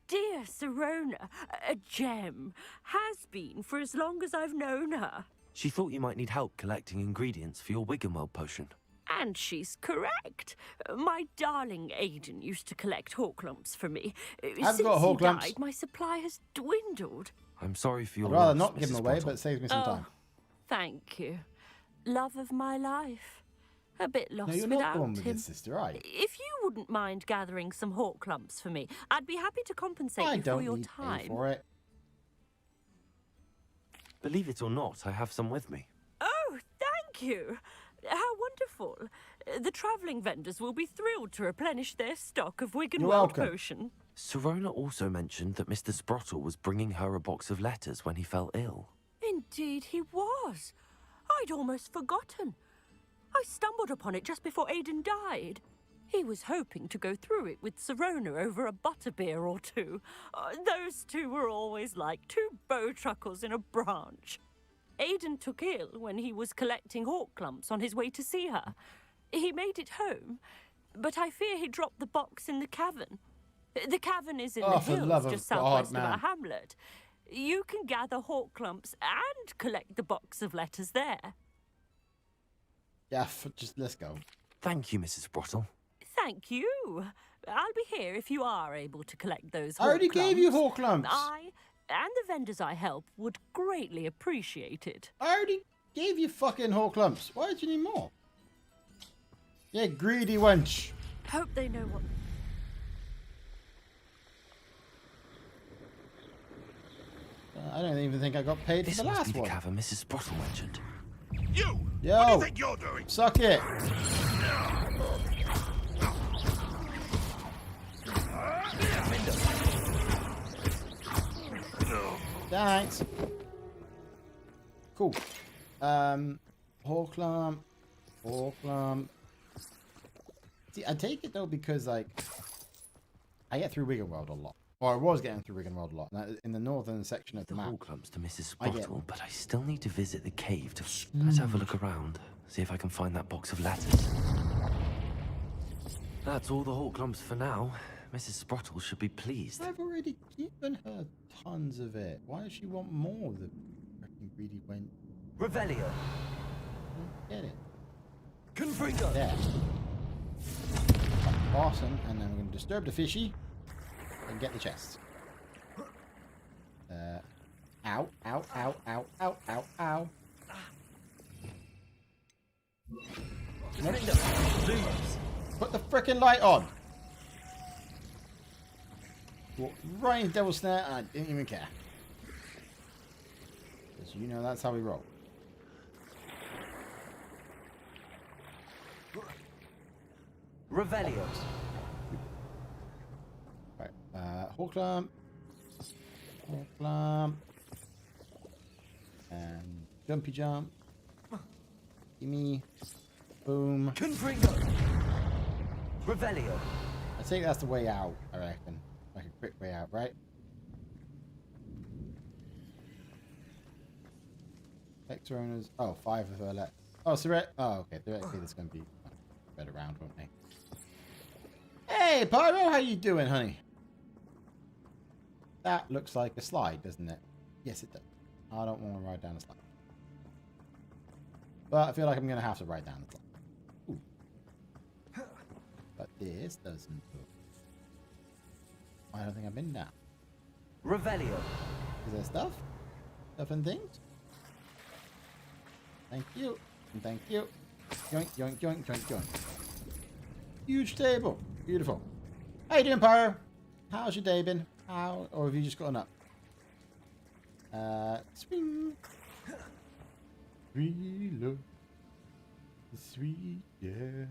dear Sirona, a gem. Has been for as long as I've known her. She thought you might need help collecting ingredients for your Wiggenweld potion. And she's correct. My darling Aidan used to collect Hawklumps for me. I've Since got he Hawklumps. died, my supply has dwindled. I'm sorry for your I'd rather loss, not give Mrs. them away, Sprottle. but it saves me some time. Thank you. Love of my life. A bit lost No, you're without not the one with him. your sister, are you? If you wouldn't mind gathering some Hawklumps for me, I'd be happy to compensate I you don't for your need time. pay for it. Believe it or not, I have some with me. Oh, thank you. How wonderful. The travelling vendors will be thrilled to replenish their stock of Wiggenweld welcome. potion. Sirona also mentioned that Mr. Sprottle was bringing her a box of letters when he fell ill. Indeed he was. I'd almost forgotten. I stumbled upon it just before Aidan died. He was hoping to go through it with Sirona over a butterbeer or two. Those two were always like two bowtruckles in a branch. Aidan took ill when he was collecting Hawklumps on his way to see her. He made it home, but I fear he dropped the box in the cavern. The cavern is in the for hills love of just God, southwest of man. our hamlet. You can gather Hawklumps and collect the box of letters there. Yeah, just let's go. Thank you, Mrs. Brottle. Thank you. I'll be here if you are able to collect those I already gave you hawk lumps. I and the vendors I help would greatly appreciate it. I already gave you fucking hawk lumps. Why do you need more? Yeah, greedy wench. Hope they know what... I don't even think I got paid This for the must last be the one. cavern Mrs. Brottle mentioned. You! Yo! What do you think you're doing? Suck it! Thanks. Cool. Hawk lump. Hawk lump. See, I take it though because like I get through Wiggenweld a lot. Or I was getting through Wiggenweld a lot. Now, in the northern section of the map. Hawk lumps to Mrs. Brottle, but I still need to visit the cave to... Let's have a look around. See if I can find that box of letters. That's all the hawk lumps for now. Mrs. Brottle should be pleased. I've already given her tons of it. Why does she want more? The freaking greedy wench. Revelio. Get it. Confringo. There. Awesome. And then we're going to disturb the fishy and get the chest. Ow, ow, ow, ow, ow, ow, ow. Put the frickin' light on. Walked right in Devil's Snare and I didn't even care. Because you know that's how we roll. Revelio. Right, Hawk lump. Hawk lump. And jumpy jump. Gimme. Boom. Confringo. Revelio. I think that's the way out, I reckon. Like a quick way out, right? Vector owners. Oh, 5 of her left. Oh, so oh, okay. Theoretically, there's going to be better round, won't they? Hey, Pyro, how you doing, honey? That looks like a slide, doesn't it? Yes, it does. I don't want to ride down the slide. But I feel like I'm going to have to ride down the slide. Ooh. But this doesn't look... I don't think I've been down. Revelio. Is there stuff? Stuff and things? Thank you. And thank you. Yoink, yoink, yoink, yoink, yoink. Huge table. Beautiful. How you doing, Pyro? How's your day been? How? Or have you just gotten up? Swing. Reload. The sweet area.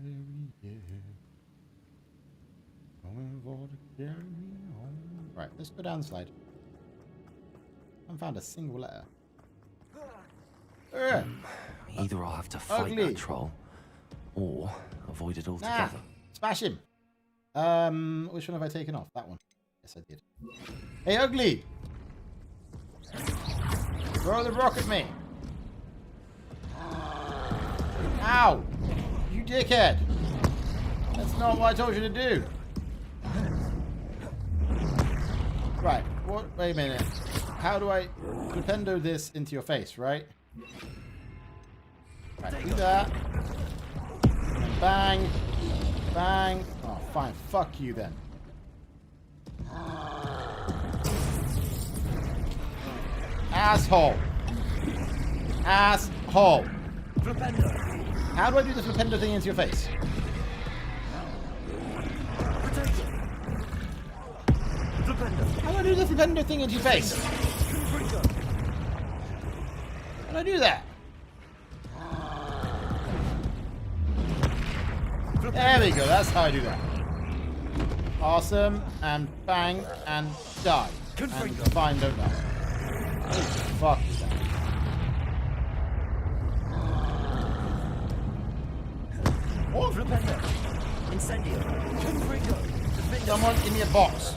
Going for to carry me home. Right, let's go down the slide. I haven't found a single letter. Either I'll have to fight that troll, or avoid it altogether. Smash him. Which one have I taken off? That one. Yes, I did. Hey, ugly! Throw the rock at me. Ow! You dickhead! That's not what I told you to do. Right. What? Wait a minute. How do I flipendo this into your face? Right. Right. Do that. And bang. Bang. Oh, fine. Fuck you then. Asshole. Asshole. Flipendo. How do I do the flipendo thing into your face? How do I do the flipendo thing into your face? How do I do that? There we go, that's how I do that. Awesome, and bang, and die. And fine, don't die. Holy fuck is that? Or Flipendo. Incendio. Confringo. Someone give me a box.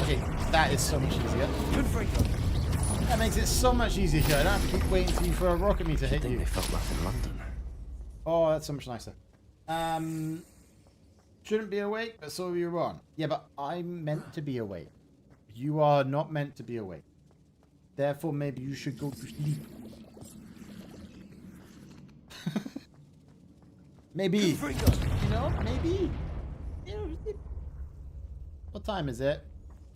Okay, that is so much easier. That makes it so much easier here. I don't have to keep waiting for you for a rocket meter to hit you. They felt that in London. Oh, that's so much nicer. Shouldn't be awake, but so you're on. Yeah, but I'm meant to be awake. You are not meant to be awake. Therefore, maybe you should go to sleep. Maybe. You know, maybe. What time is it?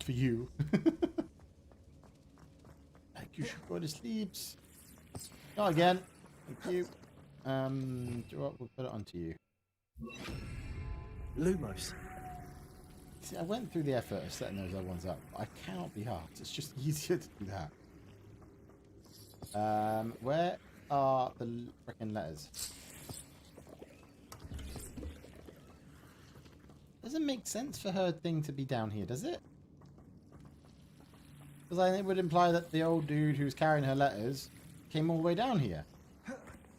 For you. Like, you should go to sleep. Not again. Thank you. We'll put it onto you. Lumos. See, I went through the effort of setting those other ones up. I cannot be asked. It's just easier to do that. Where are the frickin' letters? Doesn't make sense for her thing to be down here, does it? Because I think it would imply that the old dude who's carrying her letters came all the way down here.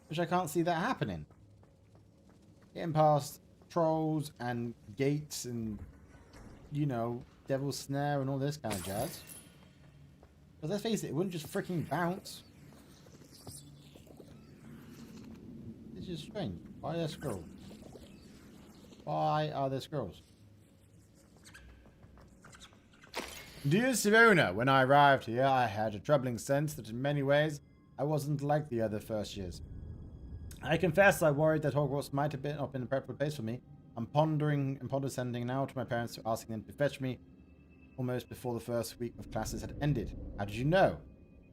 Which I can't see that happening. Getting past trolls and gates and, you know, devil's snare and all this kind of jazz. But let's face it, it wouldn't just freaking bounce. It's just strange. Why are there scrolls? Why are there scrolls? Dear Sirona, when I arrived here, I had a troubling sense that in many ways I wasn't like the other first years. I confess I worried that Hogwarts might have not been a preferable place for me. I'm pondering sending now to my parents to asking them to fetch me almost before the first week of classes had ended. How did you know?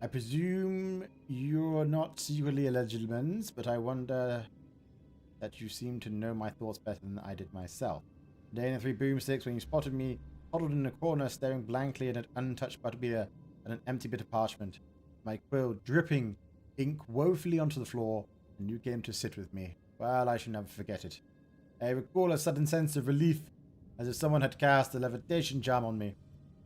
I presume you're not secretly a legitimens, but I wonder that you seem to know my thoughts better than I did myself. Today in the Three Boomsticks, when you spotted me huddled in a corner staring blankly at an untouched butterbeer and an empty bit of parchment, my quill dripping ink woefully onto the floor, and you came to sit with me. Well, I shall never forget it. I recall a sudden sense of relief, as if someone had cast a levitation charm on me.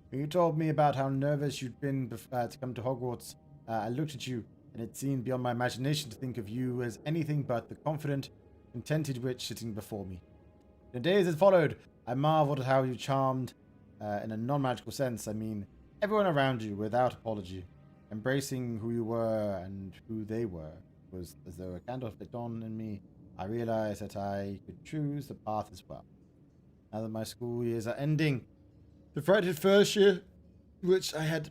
When you told me about how nervous you'd been to come to Hogwarts, I looked at you, and it seemed beyond my imagination to think of you as anything but the confident, contented witch sitting before me. In the days that followed, I marveled at how you charmed, in a non-magical sense, I mean, everyone around you without apology. Embracing who you were and who they were was as though a candle flicked on in me. I realized that I could choose the path as well. Now that my school years are ending, the frightened first year, which I had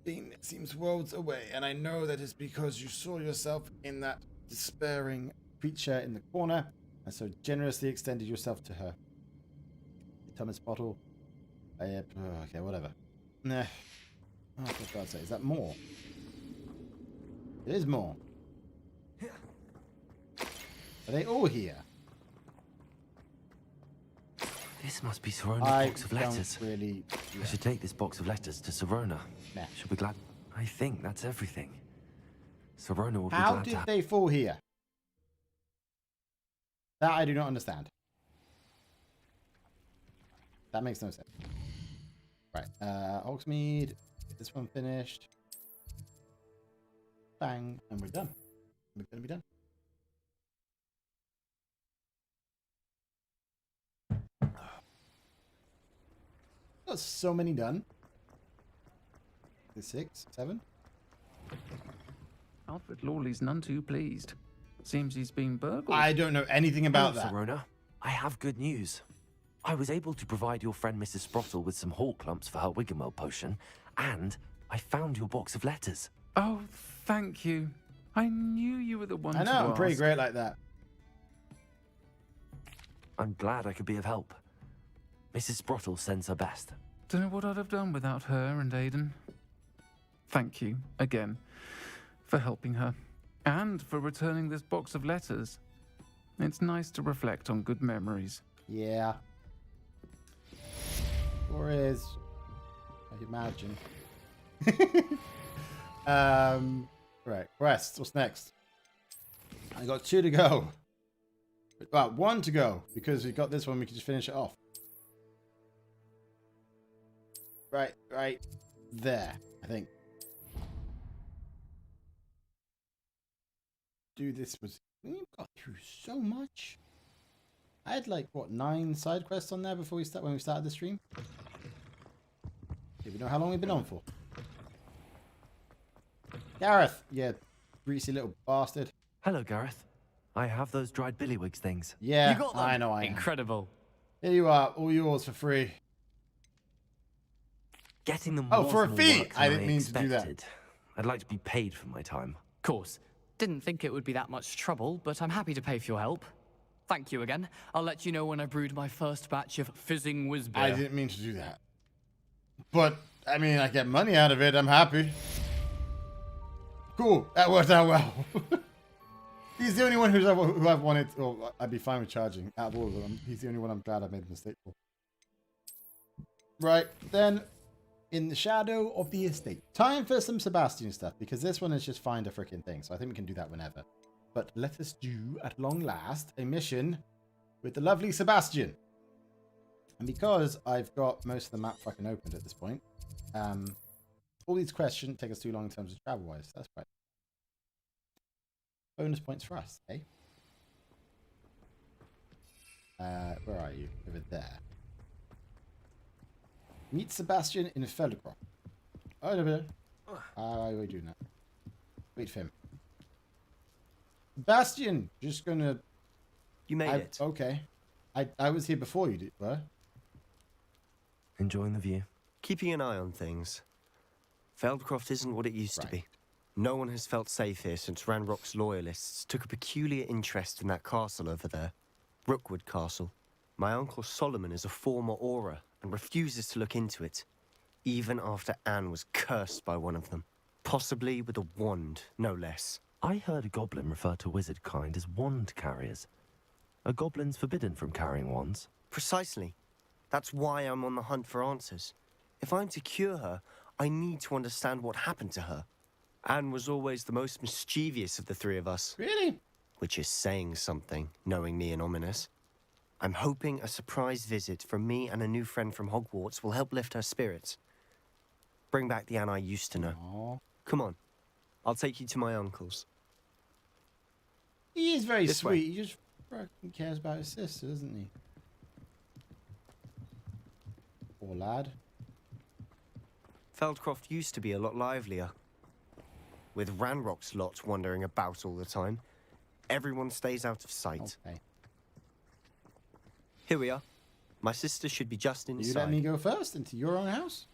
been, it seems worlds away, and I know that is because you saw yourself in that despairing creature in the corner, and so generously extended yourself to her. The Thomas bottle. Okay, whatever. Nah. Oh, for God's sake, is that more? It is more. Are they all here? This must be Sirona's box of letters. Really, yeah. I should take this box of letters to Sirona. Nah. She'll be glad. I think that's everything. Sirona will be How glad did they fall here? That I do not understand. That makes no sense. Right, Hogsmeade. Get this one finished. Bang, and we're done. We're gonna be done. Got so many done. 6, 7. Alfred Lawley's none too pleased. Seems he's been burgled. I don't know anything about that. Sirona, I have good news. I was able to provide your friend Mrs. Sprottle with some hall clumps for her Wiggenweld potion, and I found your box of letters. Oh, thank you. I knew you were the one I know, to I'm pretty ask. great like that. I'm glad I could be of help. Mrs. Sprottle sends her best. Don't know what I'd have done without her and Aidan. Thank you, again, for helping her, and for returning this box of letters. It's nice to reflect on good memories. Yeah. Or is, I imagine. Right, quest. What's next? I got 2 to go. Well, 1 to go, because we got this one, we can just finish it off. Right there, I think. Dude, this was... We got through so much. I had like, what, 9 side quests on there before when we started the stream? Do we know how long we've been on for? Gareth, you greasy little bastard. Hello, Gareth. I have those dried billywigs things. Yeah, You got them? I know. Incredible. Here you are, all yours for free. Getting them Oh, for a was more fee! work than I didn't mean to do that. expected. I'd like to be paid for my time. Of course. Didn't think it would be that much trouble, but I'm happy to pay for your help. Thank you again. I'll let you know when I brewed my first batch of fizzing whiz beer. I didn't mean to do that. But, I mean, I get money out of it. I'm happy. Cool. That worked out well. He's the only one who I've wanted. Well, I'd be fine with charging out of all of them. He's the only one I'm glad I made a mistake for. Right, then, in the shadow of the estate. Time for some Sebastian stuff, because this one is just find a freaking thing. So I think we can do that whenever. But let us do, at long last, a mission with the lovely Sebastian. And because I've got most of the map fucking opened at this point, all these quests shouldn't take us too long in terms of travel-wise. That's quite bonus points for us, eh? Where are you? Over there. Meet Sebastian in Feldcroft. Oh, over there. How are we doing that? Wait for him. Sebastian, just gonna... You made it. Okay. I was here before you were. Enjoying the view. Keeping an eye on things. Feldcroft isn't what it used to be. No one has felt safe here since Ranrock's loyalists took a peculiar interest in that castle over there. Rookwood Castle. My uncle Solomon is a former Auror and refuses to look into it, even after Anne was cursed by one of them. Possibly with a wand, no less. I heard a goblin refer to wizard kind as wand carriers. Are goblins forbidden from carrying wands? Precisely. That's why I'm on the hunt for answers. If I'm to cure her, I need to understand what happened to her. Anne was always the most mischievous of the three of us. Really? Which is saying something, knowing me and Ominous. I'm hoping a surprise visit from me and a new friend from Hogwarts will help lift her spirits. Bring back the Anne I used to know. Aww. Come on. I'll take you to my uncle's. He is very This sweet. way. He just fucking cares about his sister, doesn't he? Poor lad. Feldcroft used to be a lot livelier. With Ranrock's lot wandering about all the time, everyone stays out of sight. Okay. Here we are. My sister should be just inside. You let me go first into your own house?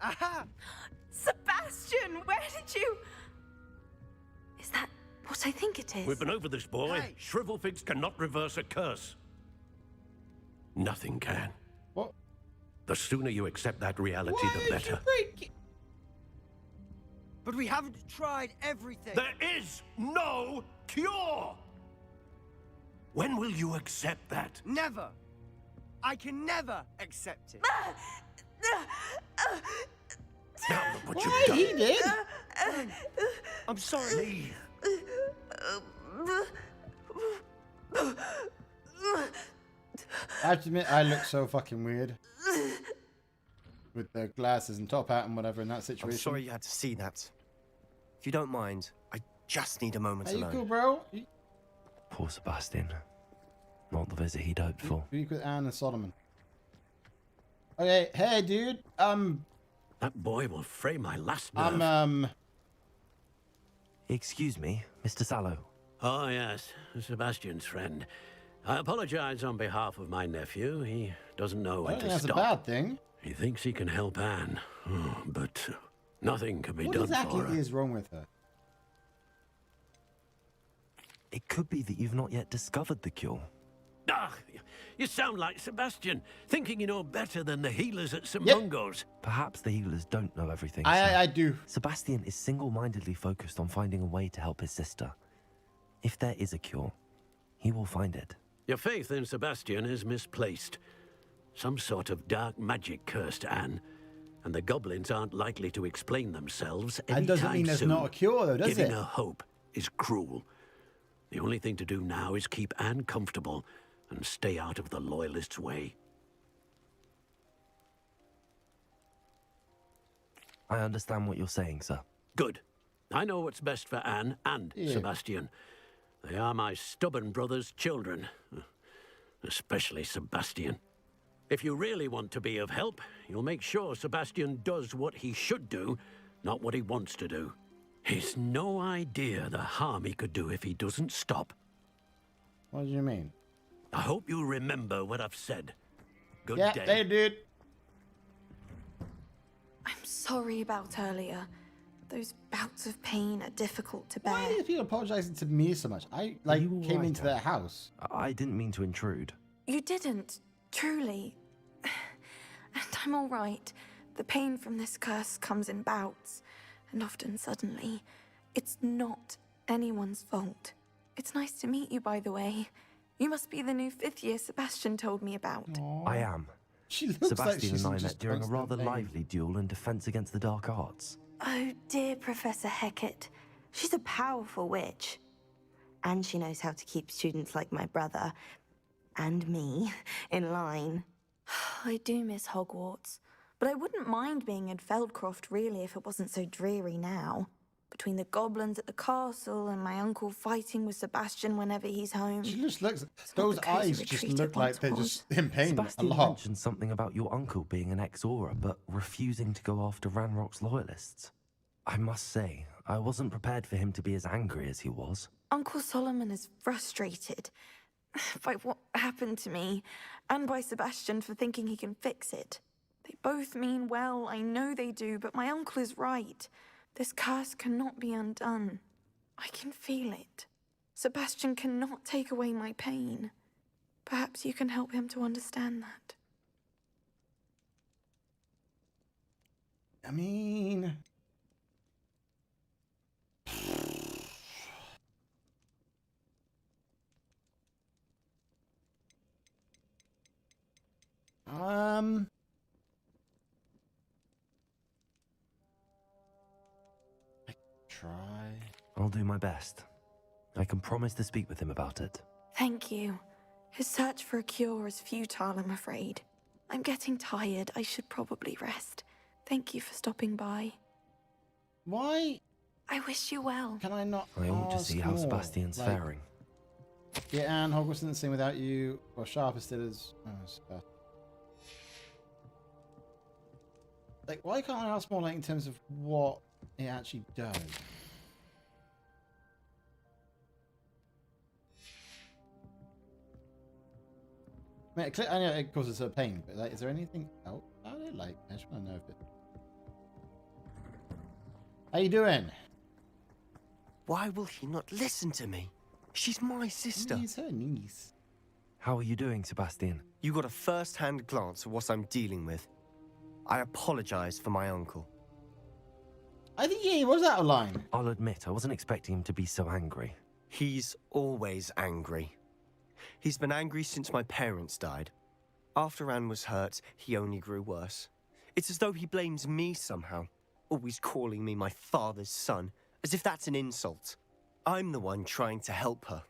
Aha! Sebastian, where did you... Is that what I think it is? We've been over this, boy. Hey. Shrivelfigs cannot reverse a curse. Nothing can. What? The sooner you accept that reality, the better. But we haven't tried everything. There is no cure! When will you accept that? Never. I can never accept it. Now look what Why you've he done. did? I'm sorry. Leave. I have to admit, I look so fucking weird. With the glasses and top hat and whatever in that situation. I'm sorry you had to see that. If you don't mind, I just need a moment Are you alone. cool, bro? Poor Sebastian. Not the visit he'd hoped for. Speak with Anne and Solomon. Okay, hey, dude. That boy will fray my last nerve. I'm, Excuse me, Mr. Sallow. Oh, yes. Sebastian's friend. I apologize on behalf of my nephew. He doesn't know I when don't think to that's stop. a bad thing. He thinks he can help Anne, but nothing can be What done exactly for her. is wrong with her? It could be that you've not yet discovered the cure. Ah, you sound like Sebastian, thinking you know better than the healers at St. Yep. Mungo's. Perhaps the healers don't know everything. I do. Sebastian is single-mindedly focused on finding a way to help his sister. If there is a cure, he will find it. Your faith in Sebastian is misplaced. Some sort of dark magic cursed Anne, and the goblins aren't likely to explain themselves anytime That doesn't mean there's soon. not a cure, though, does Giving it? her hope is cruel. The only thing to do now is keep Anne comfortable and stay out of the Loyalists' way. I understand what you're saying, sir. Good. I know what's best for Anne and Yeah. Sebastian. They are my stubborn brother's children. Especially Sebastian. If you really want to be of help, you'll make sure Sebastian does what he should do, not what he wants to do. He's no idea the harm he could do if he doesn't stop. What do you mean? I hope you remember what I've said. Good Yeah, day. they did. I'm sorry about earlier. Those bouts of pain are difficult to bear. Why are these people apologizing to me so much? I like You all came right, into their house. I didn't mean to intrude. You didn't, truly. And I'm all right. The pain from this curse comes in bouts, and often suddenly. It's not anyone's fault. It's nice to meet you, by the way. You must be the new 5th year Sebastian told me about. I am. She looks Sebastian like she's and I in met just during a constant rather pain. lively duel in defense against the dark arts. Oh, dear Professor Hecat. She's a powerful witch. And she knows how to keep students like my brother, and me, in line. I do miss Hogwarts, but I wouldn't mind being in Feldcroft, really, if it wasn't so dreary now. Between the goblins at the castle and my uncle fighting with Sebastian whenever he's home. She just looks. Those eyes just look like they're just in pain Sebastian a lot. mentioned something about your uncle being an ex-Aura, but refusing to go after Ranrock's loyalists. I must say, I wasn't prepared for him to be as angry as he was. Uncle Solomon is frustrated by what happened to me, and by Sebastian for thinking he can fix it. They both mean well, I know they do, but my uncle is right. This curse cannot be undone. I can feel it. Sebastian cannot take away my pain. Perhaps you can help him to understand that. I mean, I try. I'll do my best. I can promise to speak with him about it. Thank you. His search for a cure is futile, I'm afraid. I'm getting tired. I should probably rest. Thank you for stopping by. Why? I wish you well. Can I not? I ought to ask see how more? Sebastian's Like, faring. Yeah, and Hogwarts isn't the same without you, or sharpest it is. Like, why can't I ask more, like, in terms of what it actually does? I mean, I know it causes her pain, but like, is there anything else about it? Like, I just want to know if it. How you doing? Why will he not listen to me? She's my sister. He's her niece. How are you doing, Sebastian? You got a first-hand glance at what I'm dealing with. I apologize for my uncle. I think he was out of line. I'll admit, I wasn't expecting him to be so angry. He's always angry. He's been angry since my parents died. After Anne was hurt, he only grew worse. It's as though he blames me somehow, always calling me my father's son, as if that's an insult. I'm the one trying to help her.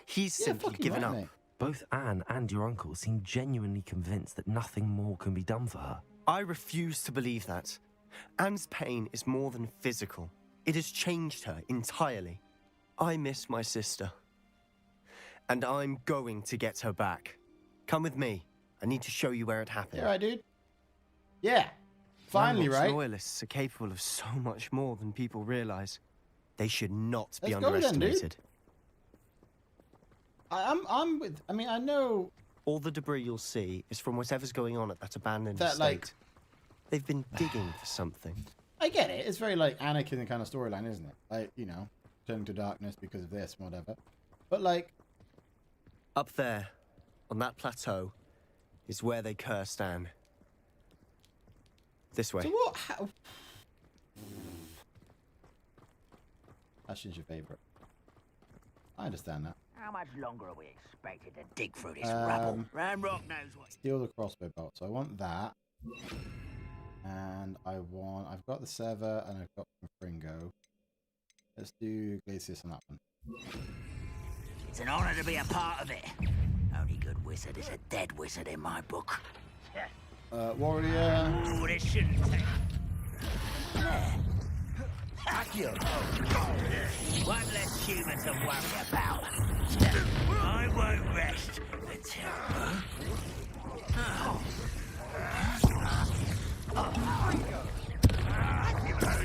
He's simply given up. Mate. Both Anne and your uncle seem genuinely convinced that nothing more can be done for her. I refuse to believe that. Anne's pain is more than physical. It has changed her entirely. I miss my sister. And I'm going to get her back. Come with me. I need to show you where it happened. Yeah, right, dude. Yeah. Finally, Ranrock's right? loyalists are capable of so much more than people realize. They should not be Let's go then, dude. underestimated. I'm with. I mean, I know All the debris you'll see is from whatever's going on at that abandoned that, estate. like, They've been digging for something. I get it. It's very like Anakin kind of storyline, isn't it? Like, you know, turning to darkness because of this, whatever. But like, Up there, on that plateau, is where they cursed Anne. This way. so what? How? Ashton's your favorite. I understand that. How much longer are we expected to dig through this rubble? Ranrock knows what. Steal the crossbow bolt. So I want that. And I've got the Sever and I've got Fringo. Let's do Glacius on that one. It's an honor to be a part of it. Only good wizard is a dead wizard in my book. Warrior. Oh, this shouldn't take. There. You. One less human to worry about. I won't rest until.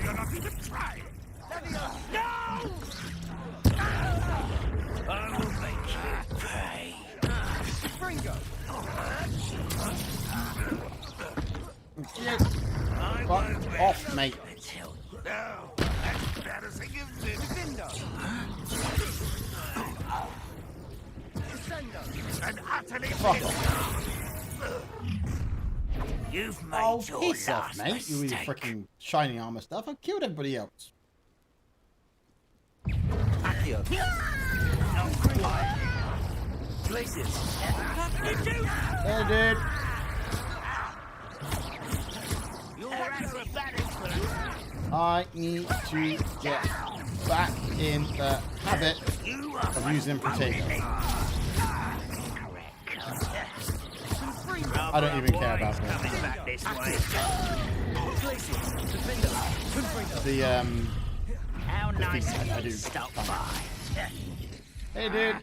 You're not even trying. No! I will make you burn. off, mate. No, that's embarrassing, isn't it? And utterly You've made Oh, your piss off, last mate. You with your mistake. freaking shining armor stuff. I killed everybody else. Accio. Places. There, dude. I need to get back in the habit of using potato. I don't even care about that. How nice I do. stop by. Hey, dude.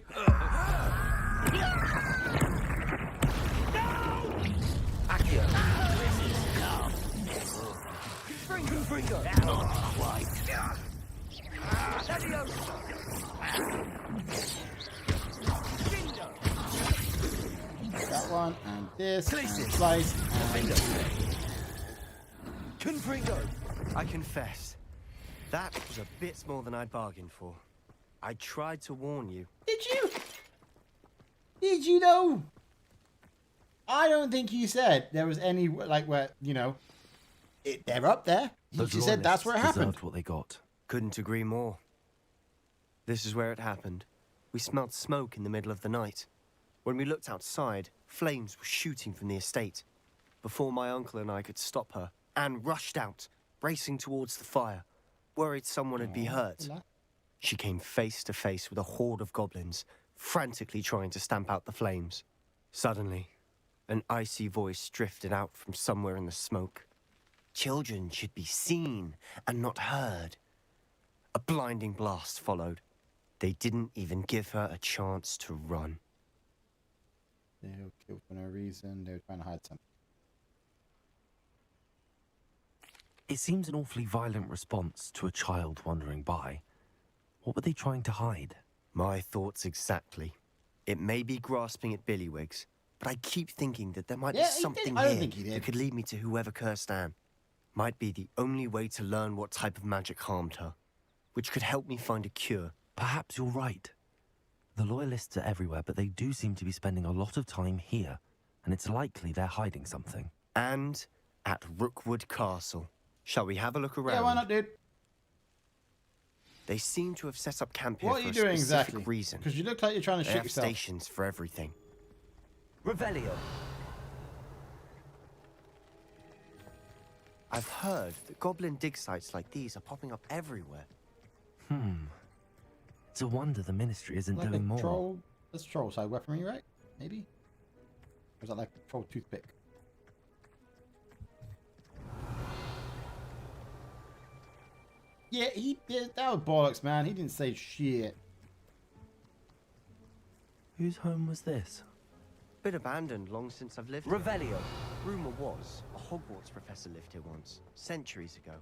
That one, and this, and slice, and... I confess, that was a bit more than I'd bargained for. I tried to warn you. Did you? Did you though? I don't think you said there was any, like, where, you know, they're up there. You just said that's where it happened. What they got. Couldn't agree more. This is where it happened. We smelled smoke in the middle of the night. When we looked outside, flames were shooting from the estate. Before my uncle and I could stop her, Anne rushed out, racing towards the fire, worried someone had been hurt. She came face to face with a horde of goblins, frantically trying to stamp out the flames. Suddenly, an icy voice drifted out from somewhere in the smoke. Children should be seen and not heard. A blinding blast followed. They didn't even give her a chance to run. They were killed for no reason. They were trying to hide something. It seems an awfully violent response to a child wandering by. What were they trying to hide? My thoughts exactly. It may be grasping at Billywigs, but I keep thinking that there might be something here that could lead me to whoever cursed Anne. Might be the only way to learn what type of magic harmed her, which could help me find a cure. Perhaps you're right. The Loyalists are everywhere, but they do seem to be spending a lot of time here, and it's likely they're hiding something. And at Rookwood Castle. Shall we have a look around? Yeah, why not, dude? They seem to have set up camp here What are for you a doing specific exactly? reason. Because you look like you're trying to They shoot have yourself. stations for everything. Revelio. I've heard that goblin dig sites like these are popping up everywhere. It's a wonder the Ministry isn't Like doing a more. troll. That's troll side weaponry, right? Maybe? Or is that like a troll toothpick? Yeah, that was bollocks, man. He didn't say shit. Whose home was this? Been abandoned long since I've lived Revelio. here. Rumor was a Hogwarts professor lived here once, centuries ago.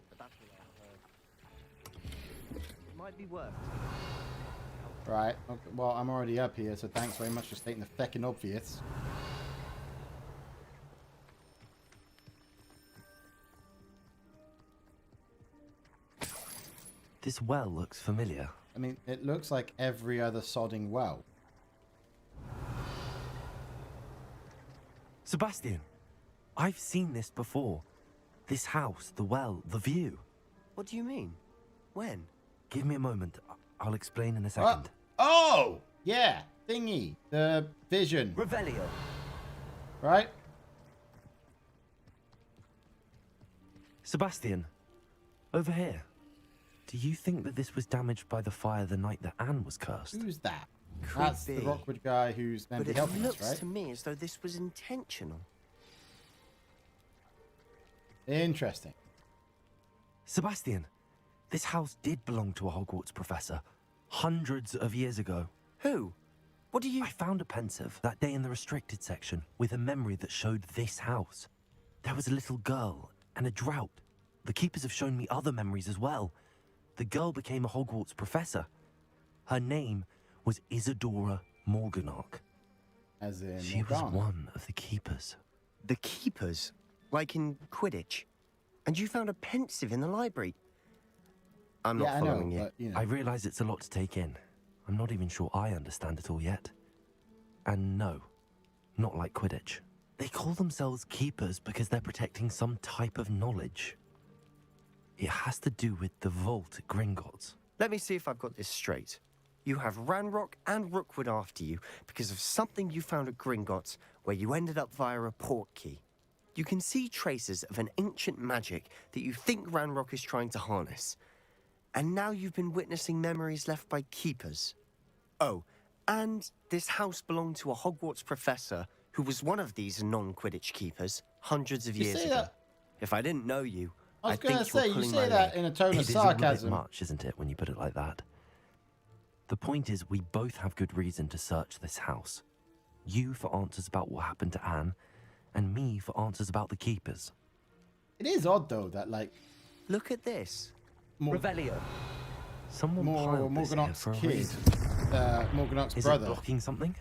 But that's all I've heard. It might be worth. Right. Okay, well, I'm already up here, so thanks very much for stating the feckin' obvious. This well looks familiar. I mean, it looks like every other sodding well. Sebastian, I've seen this before. This house, the well, the view. What do you mean? When? Give me a moment. I'll explain in a second. Oh! Yeah, thingy. The vision. Revelio. Right? Sebastian, over here. Do you think that this was damaged by the fire the night that Anne was cursed? Who's that? Could That's be. the Rockwood guy who's meant But to be it helping us, looks right? to me as though this was intentional. Interesting. Sebastian, this house did belong to a Hogwarts professor hundreds of years ago. Who? What do you... I found a pensive that day in the restricted section with a memory that showed this house. There was a little girl and a drought. The keepers have shown me other memories as well. The girl became a Hogwarts professor. Her name was Isadora Morganach. As in She was Morgana. one of the keepers. The keepers? Like in Quidditch? And you found a pensive in the library. I'm not Yeah, I following know, you. but, you know. I realise it's a lot to take in. I'm not even sure I understand it all yet. And no, not like Quidditch. They call themselves keepers because they're protecting some type of knowledge. It has to do with the vault at Gringotts. Let me see if I've got this straight. You have Ranrock and Rookwood after you because of something you found at Gringotts where you ended up via a portkey. You can see traces of an ancient magic that you think Ranrock is trying to harness. And now you've been witnessing memories left by keepers. Oh, and this house belonged to a Hogwarts professor who was one of these non-Quidditch keepers hundreds of years ago. If I didn't know you, I was I'd going to think you were say, you pulling say my that leg. in a tone of It is all a bit sarcasm. much, isn't it, when you put it like that? The point is, we both have good reason to search this house. You for answers about what happened to Anne, and me for answers about the keepers. It is odd, though, that, like... Look at this. Revelio. Someone piled this here Morganock's for a kid. reason. Morganock's Is brother. it blocking something?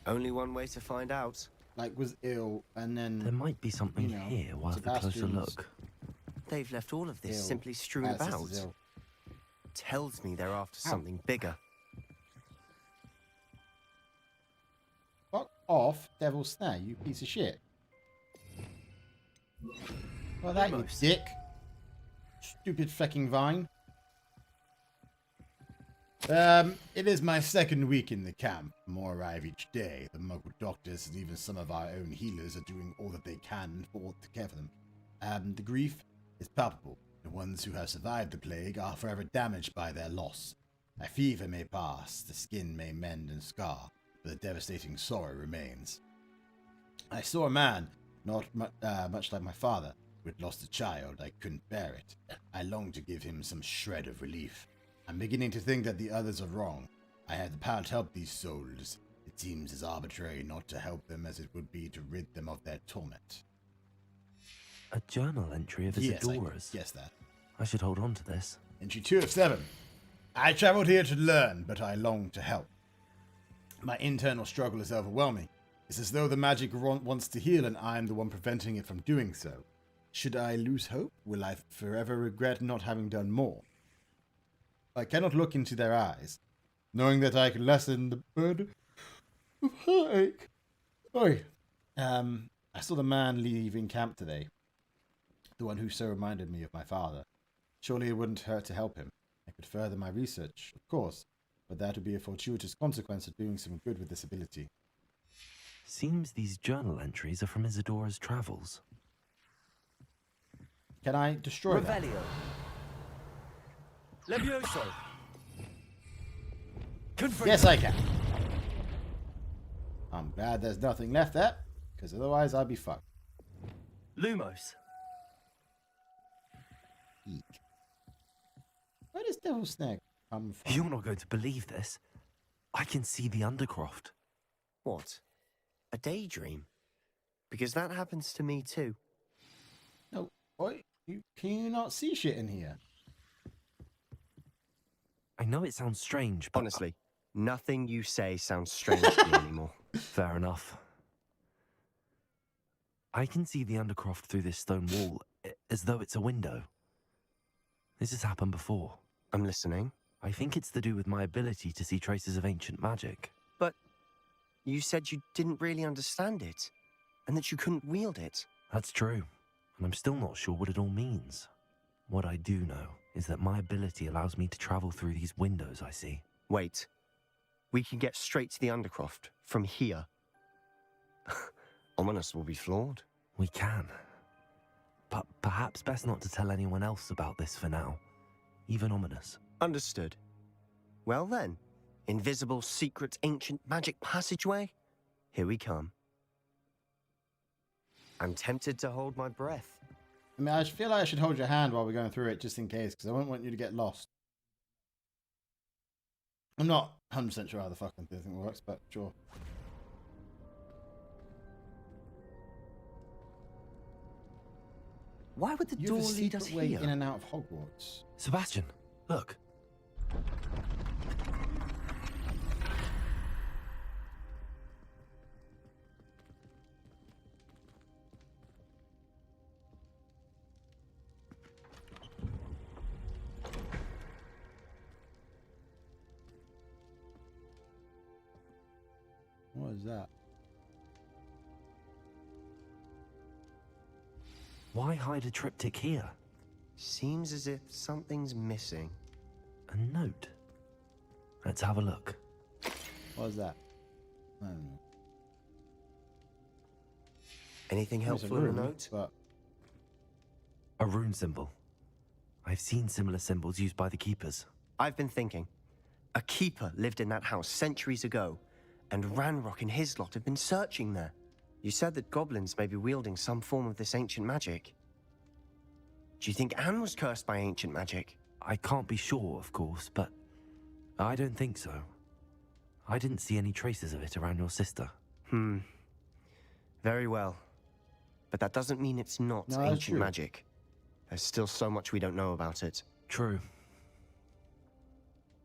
Only one way to find out. Like, was ill, and then... There might be something you know, here worth a closer Sebastian's look. They've left all of this ill. simply strewn Sister's about. ill. Tells me they're after something bigger. Fuck off, Devil Snare, you piece of shit. Well, that you dick. Stupid fucking vine. It is my second week in the camp. More arrive each day. The Muggle doctors and even some of our own healers are doing all that they can to care for them. The grief is palpable. The ones who have survived the plague are forever damaged by their loss. A fever may pass, the skin may mend and scar, but the devastating sorrow remains. I saw a man, not much like my father, who had lost a child. I couldn't bear it. I longed to give him some shred of relief. I'm beginning to think that the others are wrong. I have the power to help these souls. It seems as arbitrary not to help them as it would be to rid them of their torment. A journal entry of Yes, I Isadora's. guess that. I should hold on to this. Entry 2 of 7. I travelled here to learn, but I long to help. My internal struggle is overwhelming. It's as though the magic wants to heal and I am the one preventing it from doing so. Should I lose hope? Will I forever regret not having done more? I cannot look into their eyes, knowing that I can lessen the burden of heartache. Oi. I saw the man leaving camp today. The one who so reminded me of my father. Surely it wouldn't hurt to help him. I could further my research, of course, but that would be a fortuitous consequence of doing some good with this ability. Seems these journal entries are from Isadora's travels. Can I destroy that? Revelio. Levioso. Yes, I can. I'm glad there's nothing left there, because otherwise I'd be fucked. Lumos. Eek. Where does Devil Snare come from? You're not going to believe this. I can see the Undercroft. What? A daydream? Because that happens to me too. No, boy, can you not see shit in here? I know it sounds strange, but... Honestly, nothing you say sounds strange to me anymore. Fair enough. I can see the Undercroft through this stone wall, as though it's a window. This has happened before. I'm listening. I think it's to do with my ability to see traces of ancient magic. But you said you didn't really understand it, and that you couldn't wield it. That's true, and I'm still not sure what it all means. What I do know is that my ability allows me to travel through these windows I see. Wait. We can get straight to the Undercroft from here. Ominous will be flawed. We can. But perhaps best not to tell anyone else about this for now. Even Ominous. Understood. Well then, invisible, secret, ancient magic passageway? Here we come. I'm tempted to hold my breath. I mean, I feel like I should hold your hand while we're going through it, just in case, because I won't want you to get lost. I'm not 100% sure how the fucking thing works, but sure. Why would the You door have a lead us secret way here? in and out of Hogwarts. Sebastian, look. was that? Why hide a triptych here? Seems as if something's missing. A note. Let's have a look. What was that? I don't know. Anything helpful in the note? But... A rune symbol. I've seen similar symbols used by the keepers. I've been thinking. A keeper lived in that house centuries ago, and Ranrock and his lot have been searching there. You said that goblins may be wielding some form of this ancient magic. Do you think Anne was cursed by ancient magic? I can't be sure, of course, but I don't think so. I didn't see any traces of it around your sister. Very well. But that doesn't mean it's not ancient magic. There's still so much we don't know about it. True.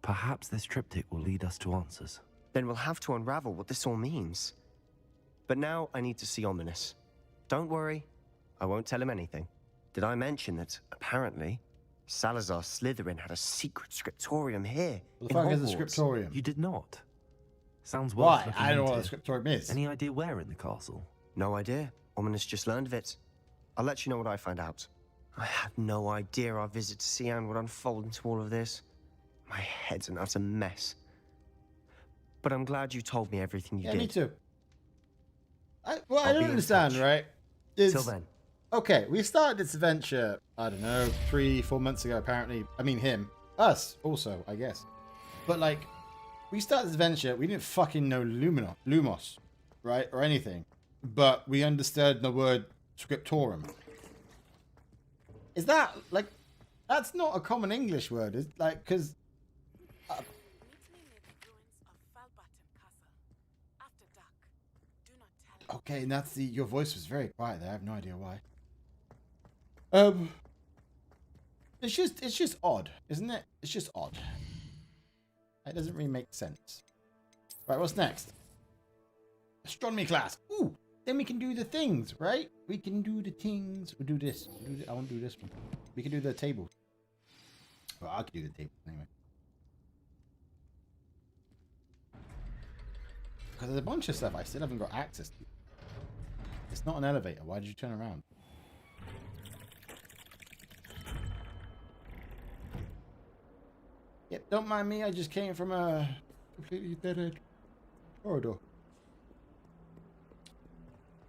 Perhaps this triptych will lead us to answers. Then we'll have to unravel what this all means. But now I need to see Ominous. Don't worry, I won't tell him anything. Did I mention that, apparently, Salazar Slytherin had a secret scriptorium here What the fuck is a scriptorium? You did not. Sounds worth Why? looking I don't know what into. a scriptorium is. Any idea where in the castle? No idea. Ominous just learned of it. I'll let you know what I find out. I had no idea our visit to Sian would unfold into all of this. My head's an utter mess. But I'm glad you told me everything you did. Me too. I don't understand, right? Till then. Okay, we started this adventure, I don't know, 3-4 months ago, apparently. I mean, him. Us, also, I guess. But, like, we started this adventure, we didn't fucking know Lumos, right? Or anything. But we understood the word scriptorum. Is that, like, that's not a common English word, is like, because... Okay, and that's your voice was very quiet there. I have no idea why. It's just odd, isn't it? It's just odd. It doesn't really make sense. Right, what's next? Astronomy class. Ooh, then we can do the things, right? We can do the things. We'll do this. I want to do this one. We can do the table. Well, I can do the table anyway. Because there's a bunch of stuff I still haven't got access to. It's not an elevator. Why did you turn around? Yep, don't mind me. I just came from a completely dead-end corridor.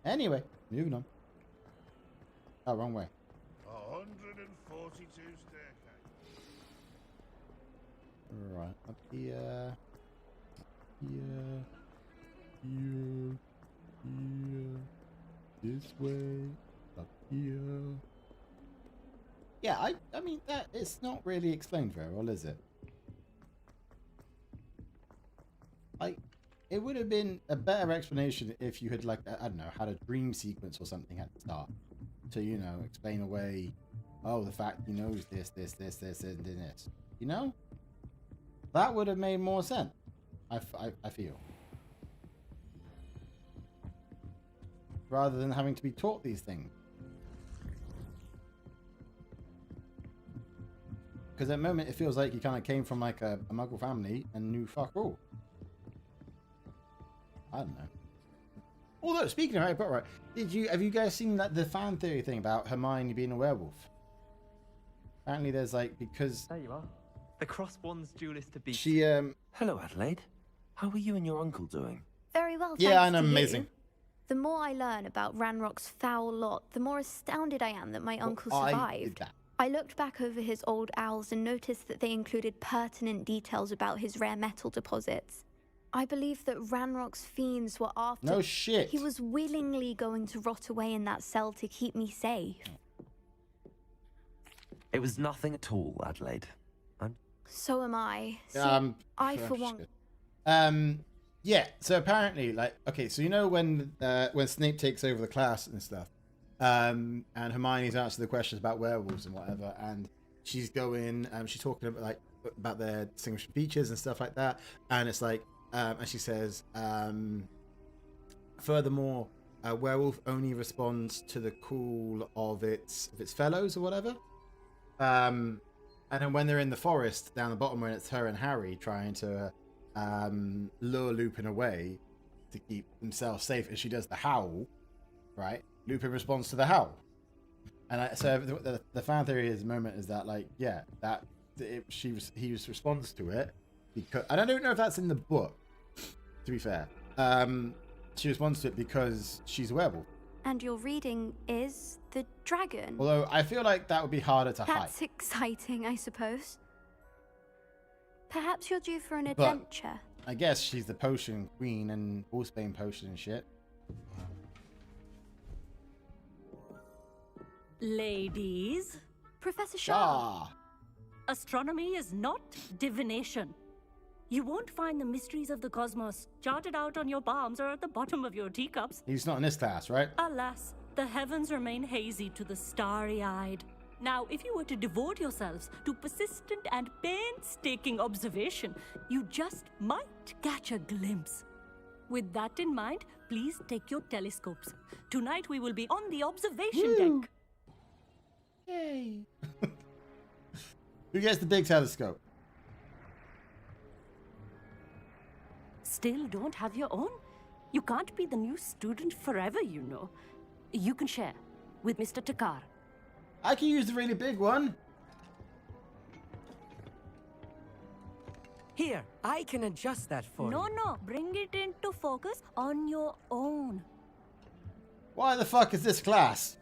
Anyway, moving on. Oh, wrong way. 142 staircase. Right, up here. Here. This way. Up here. Yeah, I mean, that it's not really explained very well, is it? It would have been a better explanation if you had, like, I don't know, had a dream sequence or something at the start to, you know, explain away, oh, the fact he knows this, and this. You know? That would have made more sense, I feel. Rather than having to be taught these things. Because at the moment, it feels like he kind of came from, like, a muggle family and knew fuck all. I don't know. Although, speaking of Harry Potter, have you guys seen that the fan theory thing about Hermione being a werewolf? Apparently there's, like, because... There you are. The cross wands duelist to beat. She, Hello, Adelaide. How are you and your uncle doing? Very well, yeah, thanks I'm to amazing. you. The more I learn about Ranrock's foul lot, the more astounded I am that my uncle survived. I looked back over his old owls and noticed that they included pertinent details about his rare metal deposits. I believe that Ranrock's fiends were after... No shit. He was willingly going to rot away in that cell to keep me safe. It was nothing at all, Adelaide. So am I. See, I, for one... Yeah, so apparently, like, okay, so you know when Snape takes over the class and stuff, and Hermione's answering the questions about werewolves and whatever, and she's going, she's talking about, like, about their distinguishing features and stuff like that, and it's like, and she says, furthermore, a werewolf only responds to the call of its fellows or whatever. And then when they're in the forest down the bottom, when it's her and Harry trying to lure Lupin away, to keep themselves safe, and she does the howl, right? Lupin responds to the howl. And so the fan theory at the moment is that, like, yeah, that he responds to it because, and I don't know if that's in the book, to be fair. She responds to it because she's a werewolf. And your reading is the dragon. Although I feel like that would be harder to hide. That's exciting, I suppose. Perhaps you're due for an adventure. I guess she's the potion queen and Wolfsbane potion and shit. Ladies. Professor Shaw. Astronomy is not divination. You won't find the mysteries of the cosmos charted out on your palms or at the bottom of your teacups. He's not in this class, right? Alas, the heavens remain hazy to the starry-eyed. Now, if you were to devote yourselves to persistent and painstaking observation, you just might catch a glimpse. With that in mind, please take your telescopes. Tonight we will be on the observation deck. Yay! Who gets the big telescope? Still don't have your own? You can't be the new student forever, you know. You can share with Mr. Takar. I can use the really big one. Here, I can adjust that for you. No, bring it into focus on your own. Why the fuck is this class?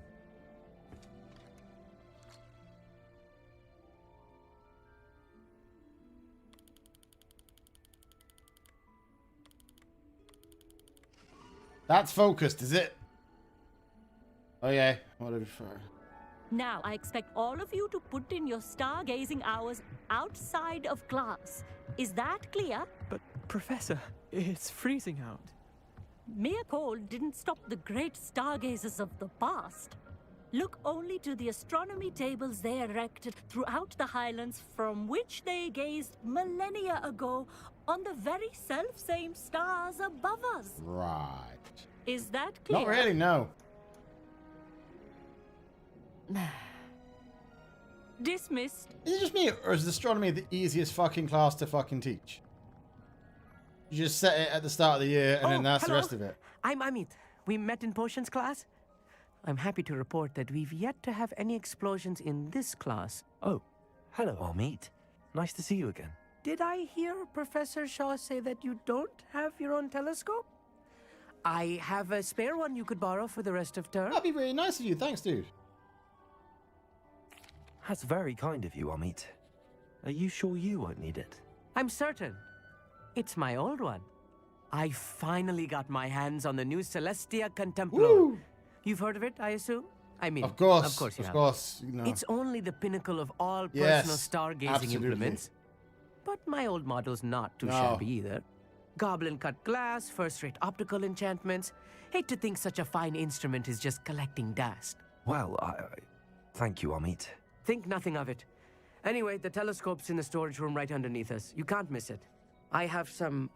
That's focused, is it? Oh yeah, what do I prefer? Now, I expect all of you to put in your stargazing hours outside of class. Is that clear? But, Professor, it's freezing out. Mere cold didn't stop the great stargazers of the past. Look only to the astronomy tables they erected throughout the Highlands from which they gazed millennia ago on the very self-same stars above us. Right. Is that clear? Not really, no. Dismissed. Is it just me, or is astronomy the easiest fucking class to fucking teach? You just set it at the start of the year, and then that's hello. the rest of it. I'm Amit. We met in potions class. I'm happy to report that we've yet to have any explosions in this class. Oh, hello, Amit. Nice to see you again. Did I hear Professor Shaw say that you don't have your own telescope? I have a spare one you could borrow for the rest of term. That'd be really nice of you. Thanks, dude. That's very kind of you, Amit. Are you sure you won't need it? I'm certain. It's my old one. I finally got my hands on the new Celestia Contemplar. Woo! You've heard of it, I assume? I mean, of course you have. Of course, you know. It's only the pinnacle of all Yes, personal stargazing absolutely. implements. But my old model's not too shabby either. Goblin-cut glass, first-rate optical enchantments. Hate to think such a fine instrument is just collecting dust. Well, thank you, Amit. Think nothing of it. Anyway, the telescope's in the storage room right underneath us. You can't miss it. I have some,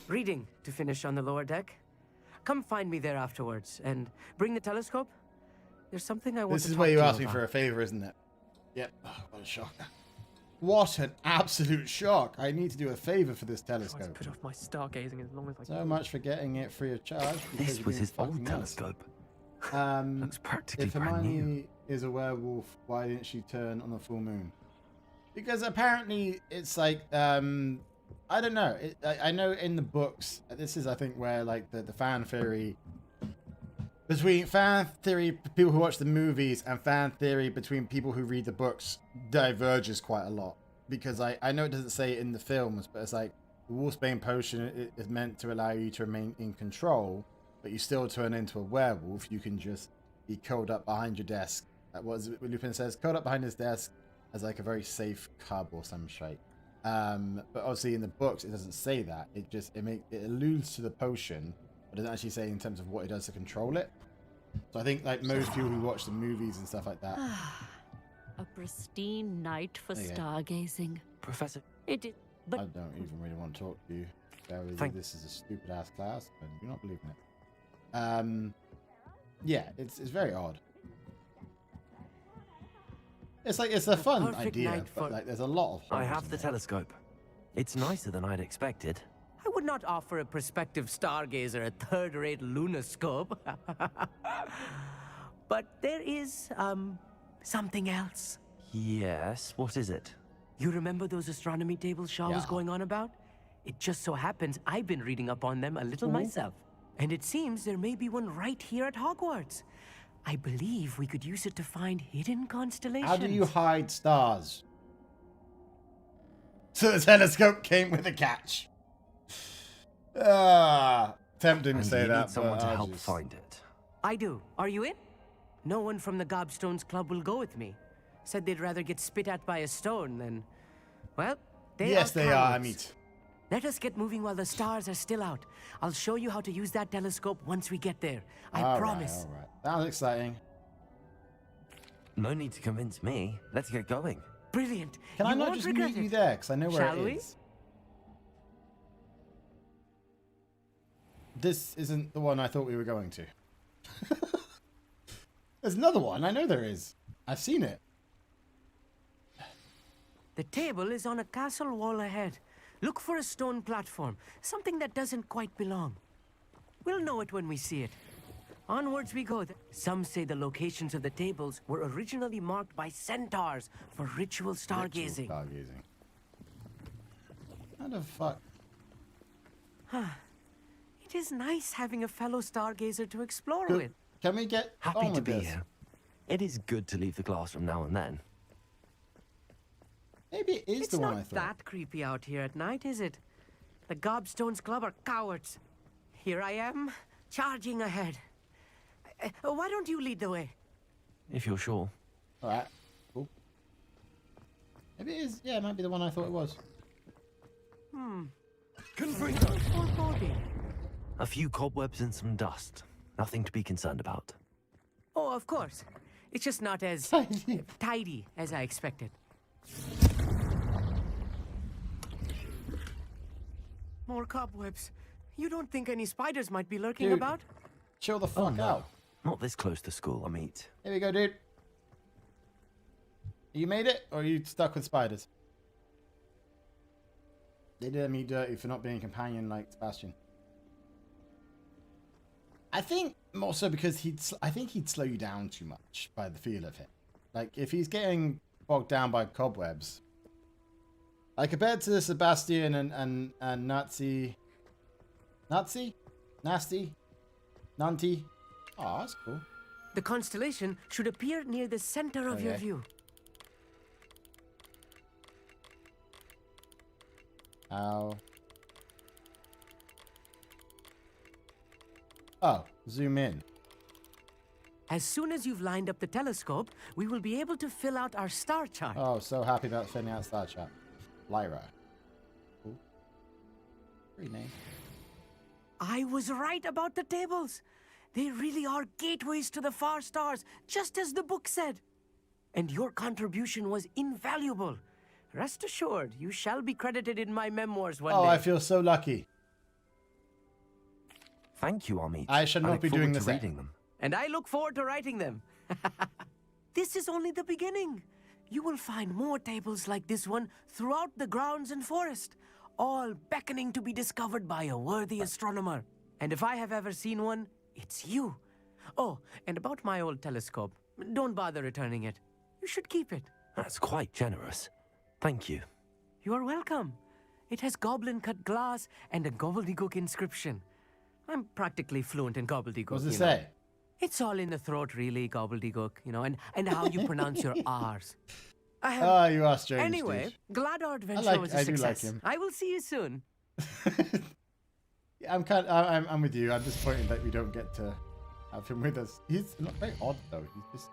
reading to finish on the lower deck. Come find me there afterwards, and bring the telescope. There's something I want to talk to you about. This is where you asked me for a favor, isn't it? Yep. Oh, what a shock. What an absolute shock. I need to do a favor for this telescope. I've put off my stargazing as long as I can. So much for getting it free of charge. This was his old telescope. Looks practically if brand new. Hermione is a werewolf, why didn't she turn on the full moon? Because apparently it's like, I don't know. I know in the books, this is, I think, where like the fan theory between fan theory people who watch the movies and fan theory between people who read the books diverges quite a lot. Because I know it doesn't say it in the films, but it's like the Wolfsbane potion is meant to allow you to remain in control, but you still turn into a werewolf. You can just be curled up behind your desk. What Lupin says, curled up behind his desk as like a very safe cub or some shit. But obviously in the books it doesn't say that. It alludes to the potion, but doesn't actually say in terms of what it does to control it. So I think like most people who watch the movies and stuff like that. A pristine night for There you go. stargazing. Professor. It is, but I don't even really want to talk to you. This is a stupid ass class, and you're not believing it. Yeah, it's very odd. It's like it's a fun idea, but like there's a lot of. I have the telescope. It's nicer than I'd expected. I would not offer a prospective stargazer a third-rate lunoscope. But there is, something else. Yes, what is it? You remember those astronomy tables Shaw was going on about? It just so happens I've been reading up on them a little myself. And it seems there may be one right here at Hogwarts. I believe we could use it to find hidden constellations. How do you hide stars? So the telescope came with a catch. Tempting to say you that, need someone but to help find it. I do. Are you in? No one from the Gobstones Club will go with me. Said they'd rather get spit at by a stone than... Well, they are cowards. Amit. Let us get moving while the stars are still out. I'll show you how to use that telescope once we get there. I promise. All right. Sounds exciting. No need to convince me. Let's get going. Brilliant. Can I not just meet you there? Because I know where it is. This isn't the one I thought we were going to. There's another one. I know there is. I've seen it. The table is on a castle wall ahead. Look for a stone platform. Something that doesn't quite belong. We'll know it when we see it. Onwards we go. Some say the locations of the tables were originally marked by centaurs for ritual stargazing. How the fuck? It is nice having a fellow stargazer to explore Good. with. Can we get Happy on to with be this? here. It is good to leave the classroom now and then. Maybe it is the one I It's thought. not that creepy out here at night, is it? The Gobstones Club are cowards. Here I am, charging ahead. Why don't you lead the way? If you're sure. All right. Cool. Maybe it is. Yeah, it might be the one I thought it was. A few cobwebs and some dust. Nothing to be concerned about. Oh, of course. It's just not as tidy as I expected. More cobwebs. You don't think any spiders might be lurking Dude, about? Chill the fuck out. Not this close to school, Amit. Here we go, dude. You made it, or are you stuck with spiders? They did me dirty for not being a companion like Sebastian. I think more so because I think he'd slow you down too much by the feel of him. Like if he's getting bogged down by cobwebs, like compared to Sebastian and Nasty. Oh, that's cool. The constellation should appear near the center of your view. How? Oh, zoom in. As soon as you've lined up the telescope, we will be able to fill out our star chart. Oh, so happy about filling out star chart. Lyra. Cool. Pretty nice. I was right about the tables. They really are gateways to the far stars, just as the book said. And your contribution was invaluable. Rest assured, you shall be credited in my memoirs one day. Oh, I feel so lucky. Thank you, Amit. I should not be doing this. Reading them. And I look forward to writing them. This is only the beginning. You will find more tables like this one throughout the grounds and forest, all beckoning to be discovered by a worthy astronomer. And if I have ever seen one, it's you. Oh, and about my old telescope, don't bother returning it. You should keep it. That's quite generous. Thank you. You are welcome. It has goblin-cut glass and a gobbledygook inscription. I'm practically fluent in gobbledygook. What does it say? It's all in the throat, really, gobbledygook, and how you pronounce your R's. Ah, you are strange. Anyway, dude. glad our adventure was a do like success. him. I will see you soon. Yeah, I'm with you. I'm disappointed that we don't get to have him with us. He's not very odd though. He's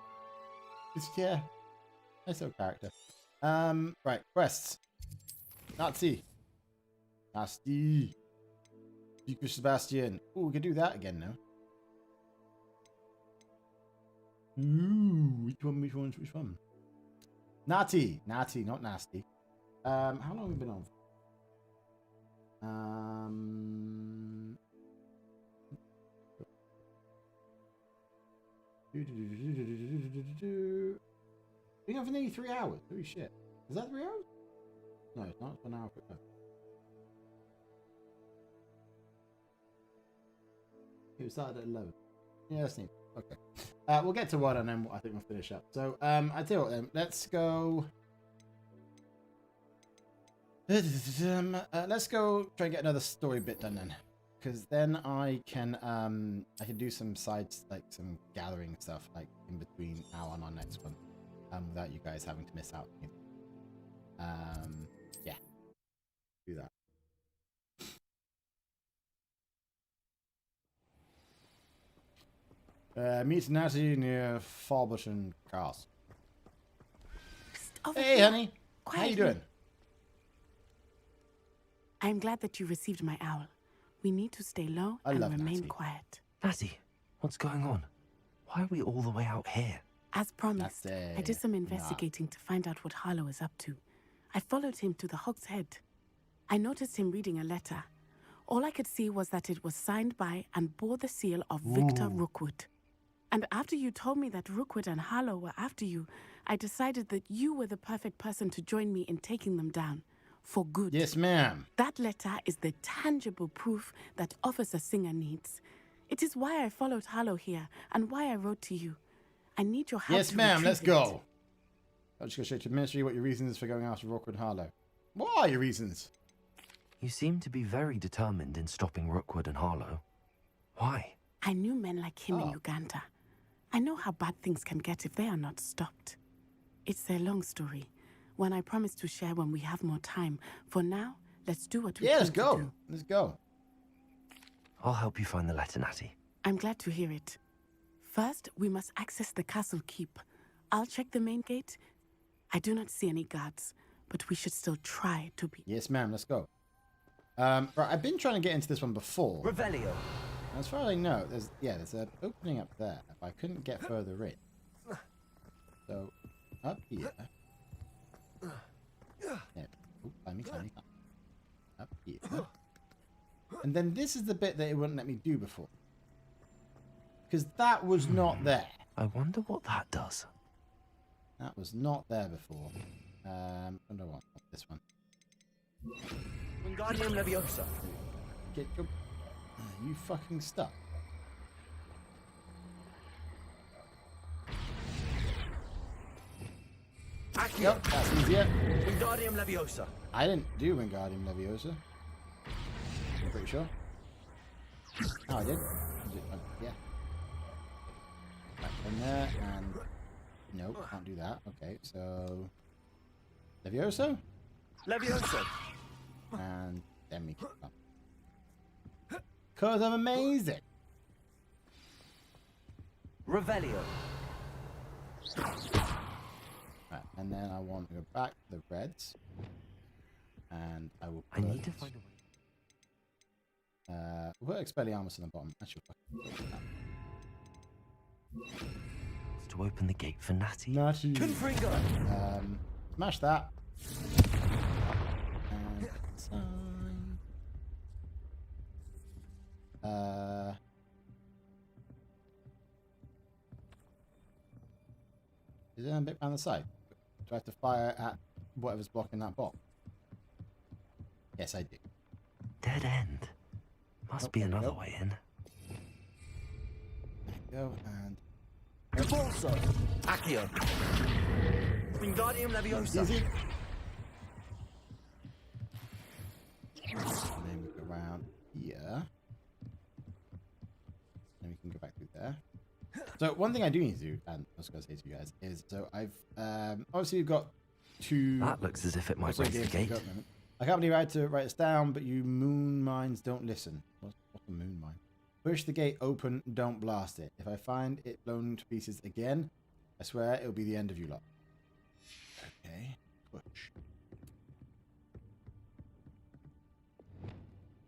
just yeah, nice little character. Right, quests. Nasty. Speak with Sebastian. Oh, we can do that again now. Ooh, which one? Naughty, not nasty. How long have we been on? Been on for nearly 3 hours. Holy shit. Is that 3 hours? No, it's not. It's 1 hour. Who started at 11? Yeah, that's neat. Okay. We'll get to one and then I think we'll finish up. So, I tell you what then. Let's go. Let's go try and get another story bit done then. Because then I can do some sides, like some gathering stuff, like in between now and our next one, without you guys having to miss out. Yeah, do that. Meet Natty near Farberton Castle. Hey, honey. How you doing? I'm glad that you received my owl. We need to stay low and remain quiet. Natty, what's going on? Why are we all the way out here? As promised, I did some investigating to find out what Harlow is up to. I followed him to the Hog's Head. I noticed him reading a letter. All I could see was that it was signed by and bore the seal of Victor Rookwood. And after you told me that Rookwood and Harlow were after you, I decided that you were the perfect person to join me in taking them down. For good. Yes, ma'am. That letter is the tangible proof that Officer Singer needs. It is why I followed Harlow here and why I wrote to you. I need your help. Yes, ma'am. Let's go. I'll just go straight to the ministry. What your reasons for going after Rookwood Harlow? What are your reasons? You seem to be very determined in stopping Rookwood and Harlow. Why? I knew men like him in Uganda. I know how bad things can get if they are not stopped. It's a long story. One I promise to share when we have more time. For now, let's do what we can. Let's go. Let's go. I'll help you find the letter, Natty. I'm glad to hear it. First, we must access the castle keep. I'll check the main gate. I do not see any guards, but we should still try to be. Yes, ma'am. Let's go. Right, I've been trying to get into this one before. Revelio. As far as I know, there's an opening up there. I couldn't get further in. So, up here. Yeah. Oh, climb. Up here. And then this is the bit that it wouldn't let me do before. Because that was not there. I wonder what that does. That was not there before. Wonder what? This one. Wingardium Leviosa. Get your... you fucking stuck. Yep, that's easier. Wingardium Leviosa. I didn't do Wingardium Leviosa. I'm pretty sure. Oh, I did. Yeah. Back in there and... nope, can't do that. Okay, so... Leviosa? Leviosa. And then we can come. Because I'm amazing. Revelio. Right, and then I want to go back to the reds. And I will I need to find a way. We'll put Expelliarmus on the bottom. That's your It's to open the gate for Natty. Natty. Confringo. Smash that. And sign. Is there a bit down the side? Do I have to fire at whatever's blocking that box? Yes, I do. Dead end. Must be another way in. There we go, and... Repulsor. Accio. Wingardium Leviosa. Easy. And then we go around here. Then we can go back through there. So one thing I do need to do, and I was going to say to you guys, is so I've obviously we've got two. That looks as if it might raise the gate. I can't believe I had to write this down, but you moon mines don't listen. What's a moon mine? Push the gate open, don't blast it. If I find it blown to pieces again, I swear it'll be the end of you lot. Okay, push.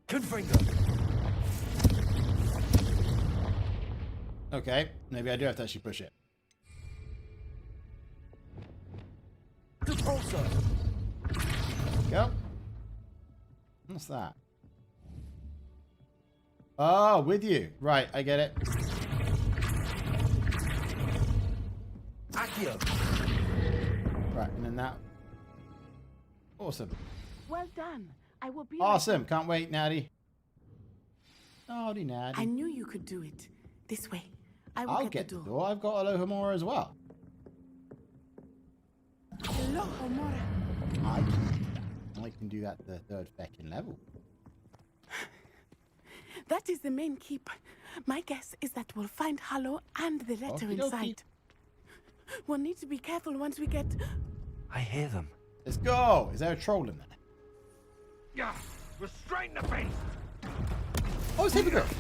Confringo. Okay, maybe I do have to actually push it. Repulsor. Go. What's that? Oh, with you. Right, I get it. Accio. Right, and then that. Awesome. Well done. I will be Awesome. Can't wait, Natty. Naughty Natty. I knew you could do it. This way. I will I'll get the door. I've got Alohomora as well. Alohomora. I can do that the third feckin' level. That is the main keep. My guess is that we'll find Hollow and the letter Okie dokie. inside. We'll need to be careful once we get... I hear them. Let's go! Is there a troll in there? Yeah, restrain the beast. Oh, it's Hippogriff!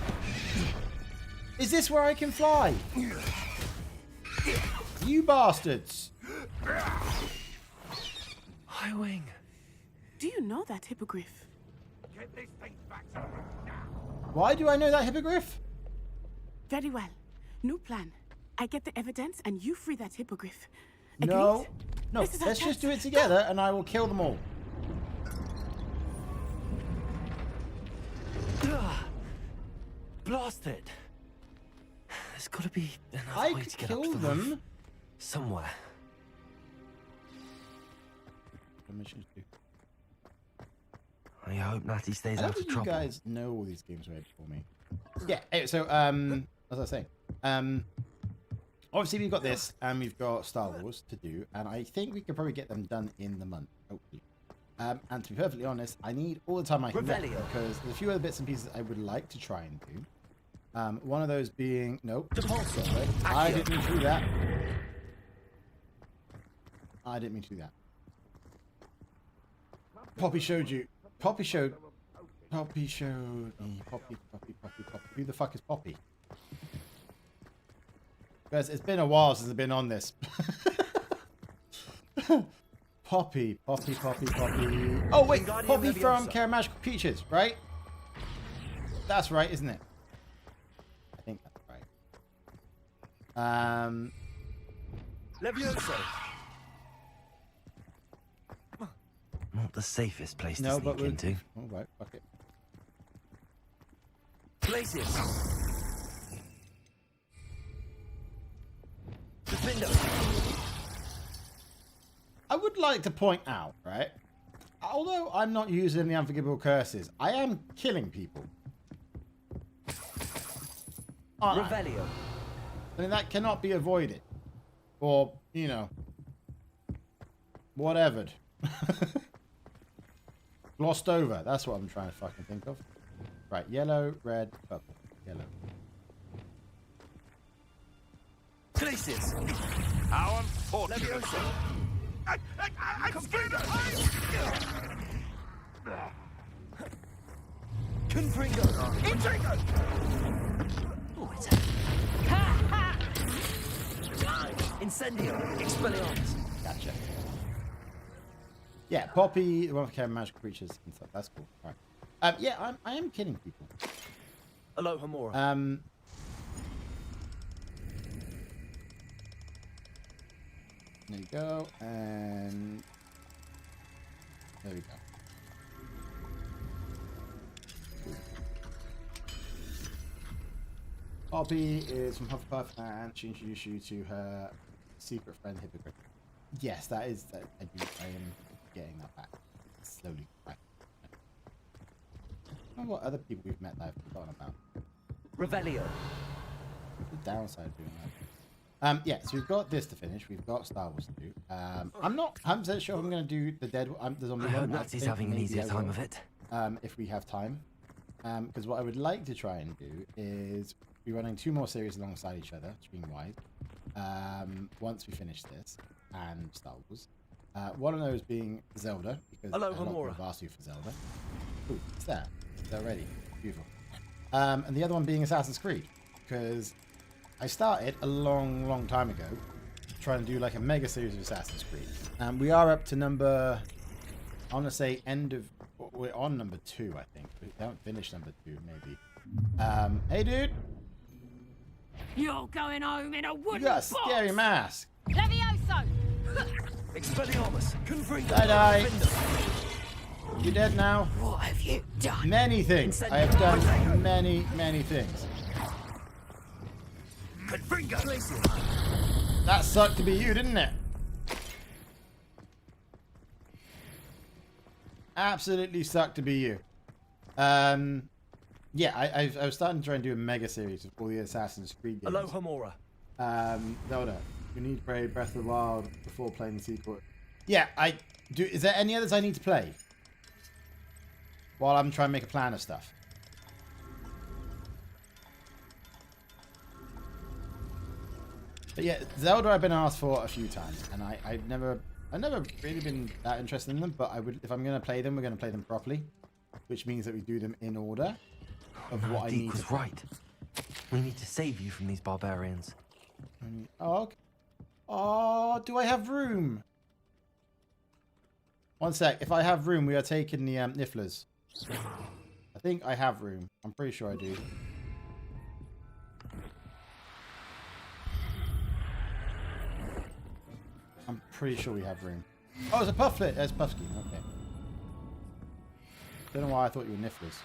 Is this where I can fly? You bastards! High Wing. Do you know that Hippogriff? Get these things back to me now. Why do I know that Hippogriff? Very well. New plan. I get the evidence and you free that Hippogriff. Agreed? No. No, This is our let's chance. just do it together and I will kill them all. Blast it. There's got to be another I way could to get kill up to the roof. them. Somewhere. Permissions do. I hope Natty stays I don't out of think you trouble. guys know all these games right before me. Yeah, anyway, so, as I was saying, obviously we've got this, and we've got Star Wars to do, and I think we could probably get them done in the month, hopefully. And to be perfectly honest, I need all the time I can get, because there's a few other bits and pieces I would like to try and do. One of those being, nope, sorry, I didn't mean to do that. I didn't mean to do that. Poppy showed me. Poppy. Who the fuck is Poppy? Guys, it's been a while since I've been on this. Poppy. Oh wait, Poppy from Magical Peaches, right? That's right, isn't it? I think that's right. Levioso. Not the safest place to sneak into. All right, fuck it. Places. I would like to point out, right? Although I'm not using the unforgivable curses, I am killing people. Revelio. I mean, that cannot be avoided. Or, you know, whatever. Glossed over. That's what I'm trying to fucking think of. Right, yellow, red, purple. Yellow. Places. How unfortunate. I'm scared of Confringo. Intrigo. Oh, it's Incendio. Expelliarmus. Gotcha. Yeah, Poppy, the one for carrying magical creatures and stuff. That's cool. All right. Yeah, I am killing people. Alohomora. There you go, and there we go. Poppy is from Hufflepuff, and she introduced you to her secret friend Hippogriff. Yes, that is. I am getting that back slowly. Back. I don't know what other people we've met that I've forgotten about. Revelio. The downside of doing that. Yeah, so we've got this to finish. We've got Star Wars to do. I'm not 100% sure if I'm going to do the dead. The zombie I hope one. Natty's having an easier time of it. If we have time. Because what I would like to try and do is be running 2 more series alongside each other, stream-wise. Once we finish this and Star Wars. One of those being Zelda, because a lot of people have asked you for Zelda. Ooh, it's there. It's already. Beautiful. And the other one being Assassin's Creed, because I started a long time ago trying to do like a mega series of Assassin's Creed. We are up to number, I want to say we're on number 2, I think. We haven't finished number 2, maybe. Hey dude! You're going home in a wooden You got a box. scary mask! Levioso! Expelliarmus. Confringo. Die. You dead now? What have you done? Many things. I have done many things. Confringo. That sucked to be you, didn't it? Absolutely sucked to be you. Yeah, I was starting to try and do a mega series of all the Assassin's Creed games. Aloha Mora. Zelda, you need to play Breath of the Wild before playing the sequel. Yeah, I do. Is there any others I need to play while I'm trying to make a plan of stuff? But yeah, Zelda I've been asked for a few times, and I've never really been that interested in them. But I would, if I'm going to play them, we're going to play them properly, which means that we do them in order of what I need. Was right. We need to save you from these barbarians. Oh, okay. Oh, do I have room? One sec. If I have room, we are taking the Nifflers. I think I have room. I'm pretty sure I do. I'm pretty sure we have room. Oh, it's a Pufflet. There's Puffskein. Okay. Don't know why I thought you were Nifflers.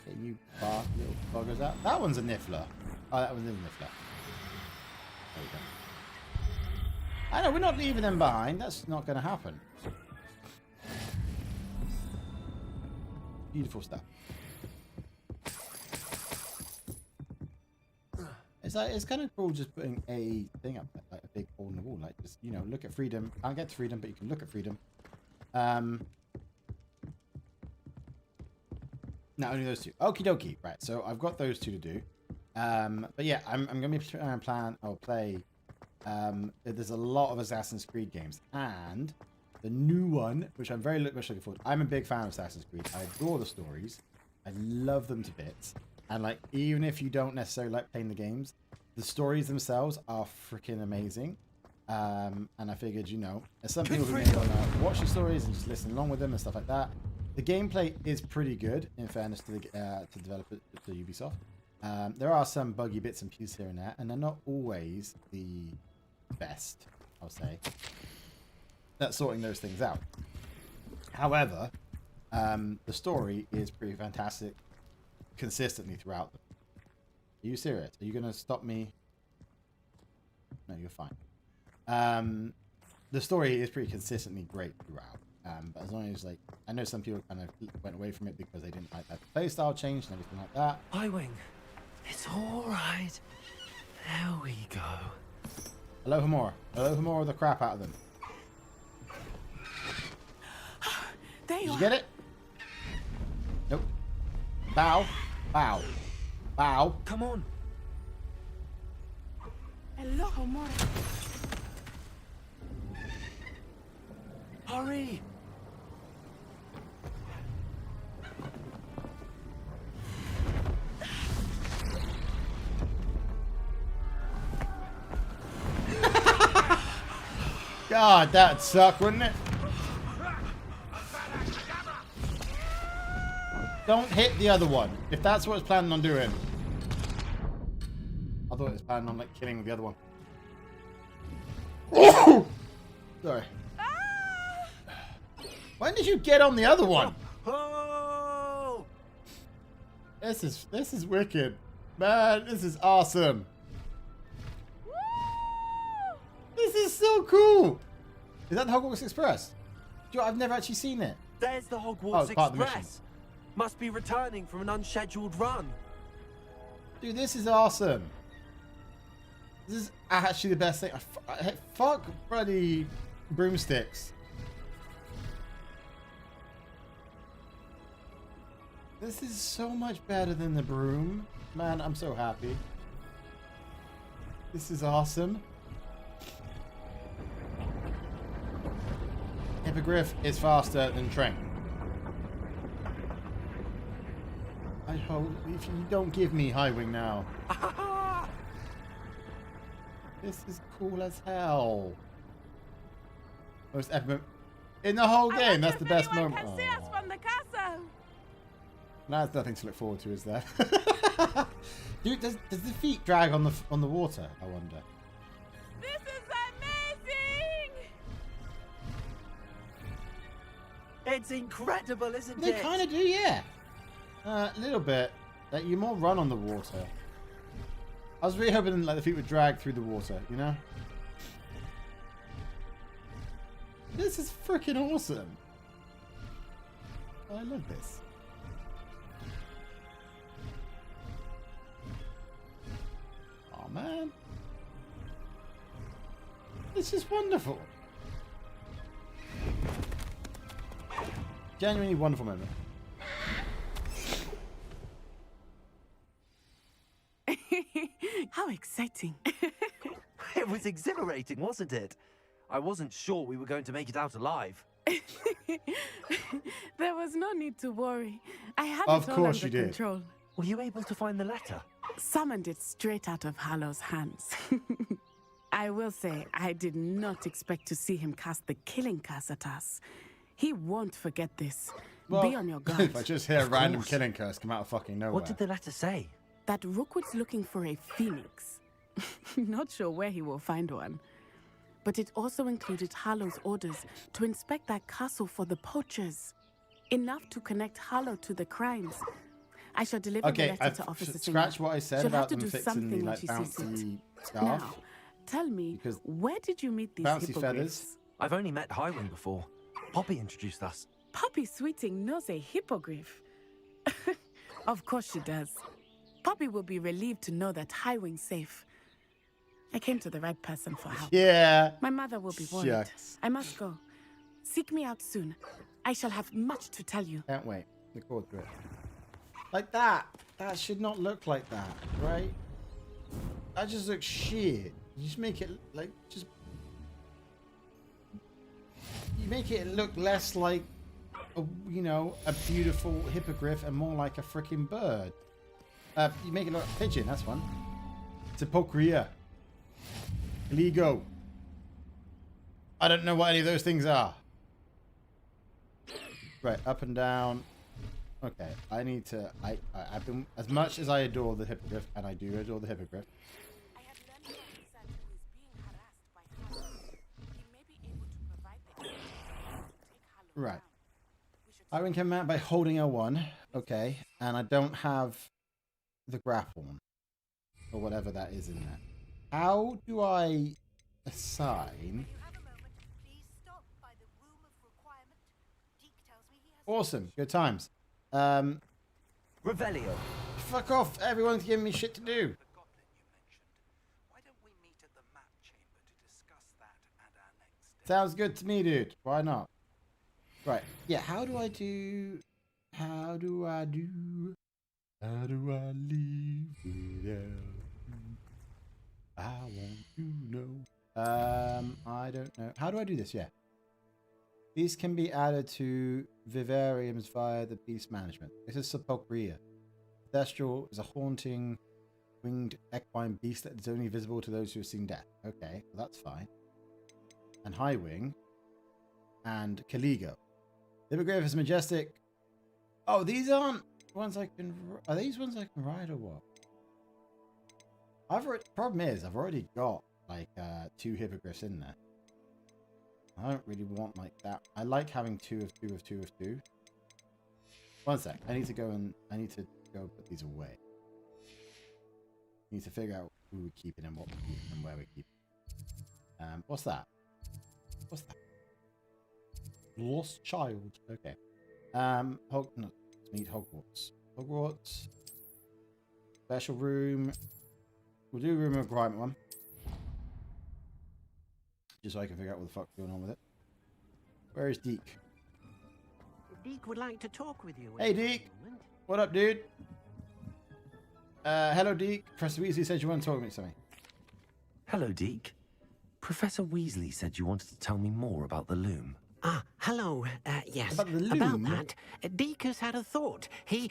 Get you little buggers out. That one's a Niffler. Oh, that one's a Niffler. There we go. I know, we're not leaving them behind. That's not going to happen. Beautiful stuff. It's kind of cool just putting a thing up, like a big hole in the wall, like just, you know, look at freedom. Can't get to freedom, but you can look at freedom. Not only those two. Okie dokie. Right, so I've got those two to do. But yeah, I'm going to be play. There's a lot of Assassin's Creed games, and the new one, which I'm very much looking forward to. I'm a big fan of Assassin's Creed. I adore the stories. I love them to bits. And like, even if you don't necessarily like playing the games, the stories themselves are freaking amazing. And I figured, you know, as some people who may want to watch the stories and just listen along with them and stuff like that, the gameplay is pretty good, in fairness to the developer, to Ubisoft. There are some buggy bits and pieces here and there, and they're not always the best, I'll say, at sorting those things out. However, the story is pretty fantastic consistently throughout them. Are you serious? Are you going to stop me? No, you're fine. The story is pretty consistently great throughout. But as long as, like, I know some people kind of went away from it because they didn't like that playstyle change and everything like that. Highwing, it's all right. There we go. Aloha Mora. Aloha Mora the crap out of them. Did you get it? Nope. Bow. Bow. Bow. Come on. Aloha Mora. Hurry. God, that'd suck, wouldn't it? Don't hit the other one, if that's what it's planning on doing. I thought it was planning on, like, killing the other one. Sorry. When did you get on the other one? Oh! This is wicked. Man, this is awesome. This is so cool. Is that the Hogwarts Express? Joe, I've never actually seen it. There's the Oh, Hogwarts it's part of the Express. Must be returning from an unscheduled run. Dude, this is awesome. This is actually the best thing. Fuck bloody broomsticks. This is so much better than the broom. Man, I'm so happy. This is awesome. Hippogriff is faster than Trent. I hope if you don't give me Highwing now. This is cool as hell. Most epic moment in the whole game. That's the best moment. Can see us from the castle. That's nothing to look forward to, is there? Dude, does the feet drag on the water? I wonder. This is amazing. It's incredible, isn't They it? kind of do, yeah. A little bit. Like, you more run on the water. I was really hoping like the feet would drag through the water, you know? This is freaking awesome. I love this. Oh man. This is wonderful. Genuinely wonderful moment. How exciting. It was exhilarating, wasn't it? I wasn't sure we were going to make it out alive. There was no need to worry. I had Of it all course under you did. control. Were you able to find the letter? Summoned it straight out of Hallow's hands. I will say, I did not expect to see him cast the killing curse at us. He won't forget this. Well, Be on your guard. if I just hear a random killing curse come out of fucking nowhere. What did the letter say? That Rookwood's looking for a phoenix. Not sure where he will find one. But it also included Hallow's orders to inspect that castle for the poachers. Enough to connect Hallow to the crimes. I shall deliver the letter to Officer Singer. Scratch what I said She'll about have to them do fixing the something like when she sees bouncy it. scarf. Now, tell me, where did you meet these Bouncy hippogriffs? feathers. I've only met Highwing before. Poppy introduced us. Poppy Sweeting knows a hippogriff. Of course she does. Poppy will be relieved to know that Highwing's safe. I came to the right person for help. Yeah. My mother will be worried. Shucks. I must go. Seek me out soon. I shall have much to tell you. Can't wait. Look forward to it. Like that. That should not look like that, right? That just looks shit. You just make it like you make it look less like a, you know, a beautiful hippogriff and more like a freaking bird. You make it look like a pigeon. That's one. It's a Pokria. Ligo. I don't know what any of those things are. Right, up and down. Okay, I need to. I've been, as much as I adore the hippogriff, and I do adore the hippogriff. Right. Highwing came out by holding L1. Okay, and I don't have the grapple or whatever that is in there. How do I assign? Awesome, good times. Revelio. Fuck off! Everyone's giving me shit to do. Sounds good to me, dude. Why not? Right. Yeah. How do I do? How do I do? How do I leave without you? I want to know. I don't know. How do I do this? Yeah. These can be added to vivariums via the beast management. This is Sepulchria. Thestral is a haunting winged equine beast that is only visible to those who have seen death. Okay, well that's fine. And Highwing. And Caligo. Hippogriff is majestic. Oh, these aren't ones I can... Are these ones I can ride or what? Problem is, I've already got like 2 hippogriffs in there. I don't really want like that. I like having 2 of 2 of 2 of 2. One sec. I need to go put these away. Need to figure out who we're keeping and what we're keeping and where we're keeping. What's that? What's that? Lost child. Okay. No, let's meet Hogwarts. Hogwarts. Special room. We'll do room of requirement 1. Just so I can figure out what the fuck's going on with it. Where is Deke? Deke would like to talk with you. Hey, Deke. What up, dude? Hello, Deke. Professor Weasley said you want to talk to me something. Hello, Deke. Professor Weasley said you wanted to tell me more about the loom. Ah, hello. Yes. About the loom? About that, Deke has had a thought. He...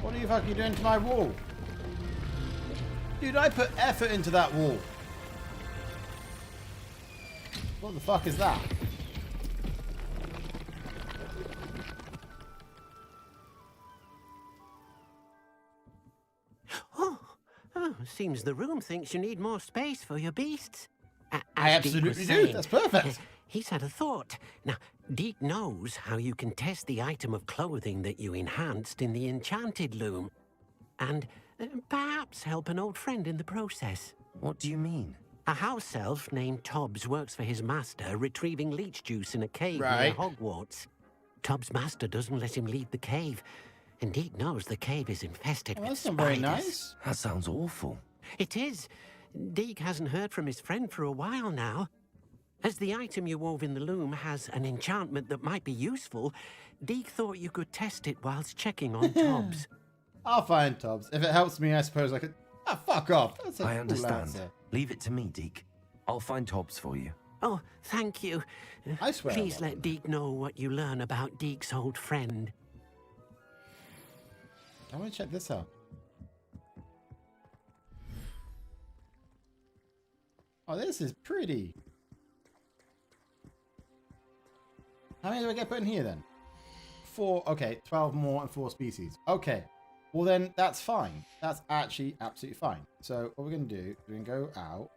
What are you fucking doing to my wall? Dude, I put effort into that wall. What the fuck is that? Oh, seems the room thinks you need more space for your beasts. I absolutely do. That's perfect. He's had a thought. Now, Deke knows how you can test the item of clothing that you enhanced in the enchanted loom. And perhaps help an old friend in the process. What do you mean? A house elf named Tobbs works for his master, retrieving leech juice in a cave near Right. Hogwarts. Tobbs' master doesn't let him leave the cave, and Deke knows the cave is infested with That's not spiders. very nice. That sounds awful. It is. Deke hasn't heard from his friend for a while now. As the item you wove in the loom has an enchantment that might be useful, Deke thought you could test it whilst checking on Tobbs. I'll find Tobbs. If it helps me, I suppose I could... Ah, fuck off. That's a I cool understand. answer. Leave it to me, Deke. I'll find Tobbs for you. Oh, thank you. I swear. Please let Deke know what you learn about Deke's old friend. I want to check this out. Oh, this is pretty. How many do I get put in here then? 4. Okay, 12 more and 4 species. Okay. Well then, that's fine. That's actually absolutely fine. So what we're going to do is we're going to go out.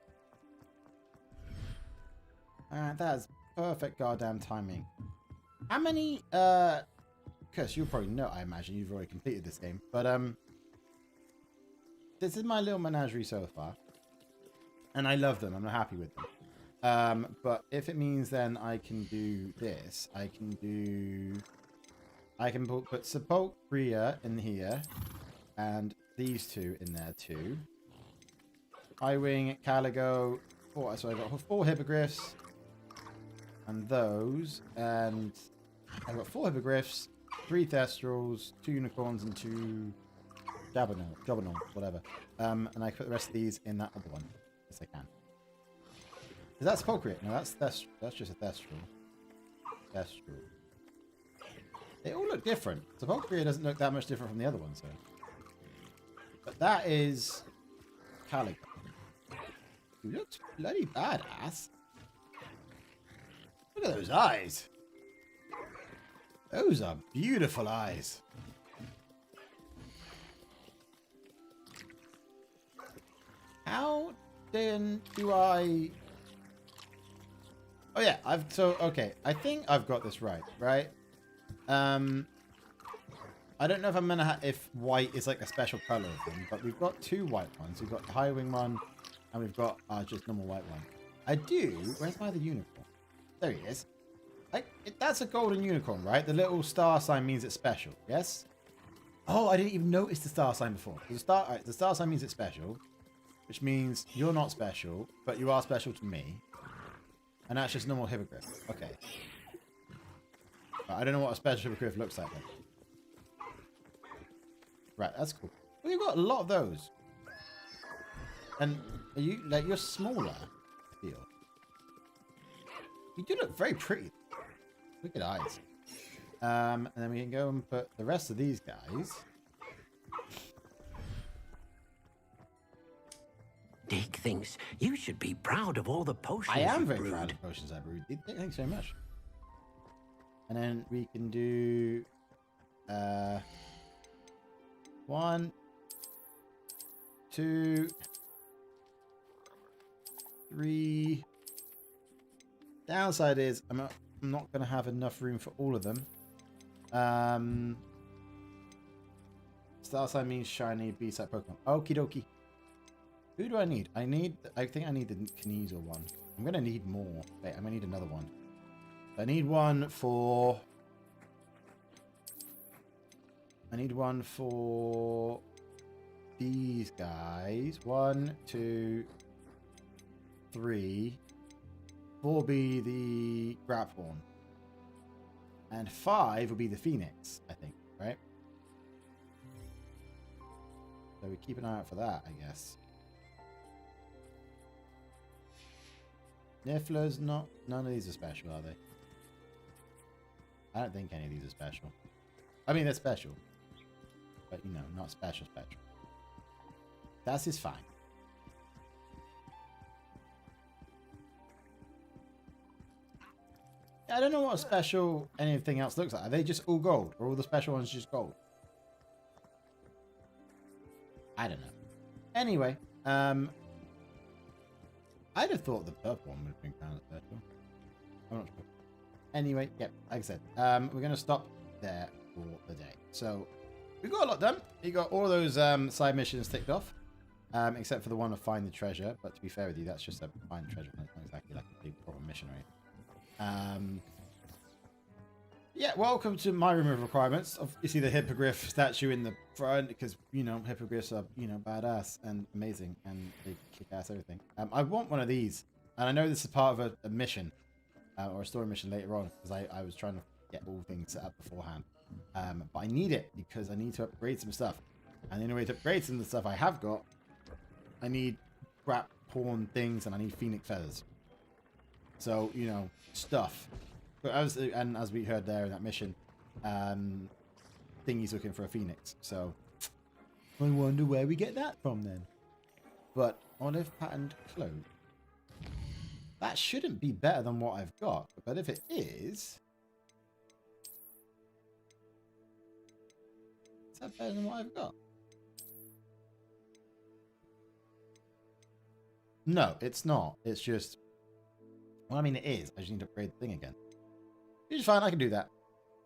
That's perfect goddamn timing. How many, Chris, you'll probably know, I imagine you've already completed this game. But, this is my little menagerie so far. And I love them. I'm happy with them. But if it means then I can do this, I can put Sepulchria in here, and these two in there too. Highwing, Caligo, so I've got 4 hippogriffs, and those, and I've got 4 hippogriffs, 3 thestrals, 2 unicorns, and 2 Jobberknoll, whatever. And I put the rest of these in that other one, yes I can. Is that Sepulchria? No, that's just a thestral. Thestral. They all look different. Sepulchria doesn't look that much different from the other ones, though. But that is Calico. He looks bloody badass. Look at those eyes. Those are beautiful eyes. How then do I... Oh yeah, okay. I think I've got this right? I don't know if I'm gonna if white is like a special color of them, but we've got 2 white ones. We've got the high wing one, and we've got just normal white one. I do. Where's my other unicorn? There he is. That's a golden unicorn, right? The little star sign means it's special. Yes. Oh, I didn't even notice the star sign before. The star sign means it's special, which means you're not special, but you are special to me. And that's just normal hippogriff. Okay. I don't know what a special hippogriff looks like then. Right, that's cool. Well, you've got a lot of those. And are you you're smaller, I feel. You do look very pretty. Look at eyes. And then we can go and put the rest of these guys. Deke thinks you should be proud of all the potions I am you've very brewed. proud of the potions I brewed. Thanks very much. And then we can do 1, 2, 3. Downside is I'm not going to have enough room for all of them. Star sign means shiny B-side Pokemon. Okie dokie. Who do I need? I think I need the Kneasel one. I'm going to need more. Wait, I'm going to need another one. I need one for... these guys. 1, 2, 3. 4 will be the Graphorn. And 5 will be the Phoenix, I think, right? So we keep an eye out for that, I guess. Niffler's not... None of these are special, are they? I don't think any of these are special. I mean, they're special. But, you know, not special. That is fine. I don't know what a special anything else looks like. Are they just all gold? Or are all the special ones just gold? I don't know. Anyway, I'd have thought the purple one would have been kind of special. I'm not sure. Anyway, yeah, like I said, we're going to stop there for the day. So, we got a lot done. We got all those side missions ticked off. except for the one of find the treasure. But to be fair with you, that's just a find treasure. It's not exactly like a big proper mission or anything. Yeah, welcome to my room of requirements. You see the hippogriff statue in the front because, you know, hippogriffs are, you know, badass and amazing and they kick ass everything. I want one of these, and I know this is part of a mission or a story mission later on because I was trying to get all things set up beforehand. But I need it because I need to upgrade some stuff. And the only way to upgrade some of the stuff I have got, I need crap porn things and I need phoenix feathers. So, you know, stuff. But as we heard there in that mission, Thingy's looking for a phoenix. So I wonder where we get that from then. But olive patterned cloak. That shouldn't be better than what I've got. But if it is that better than what I've got? No, it's not. It's just, well, I mean, it is. I just need to upgrade the thing again. Which is fine. I can do that.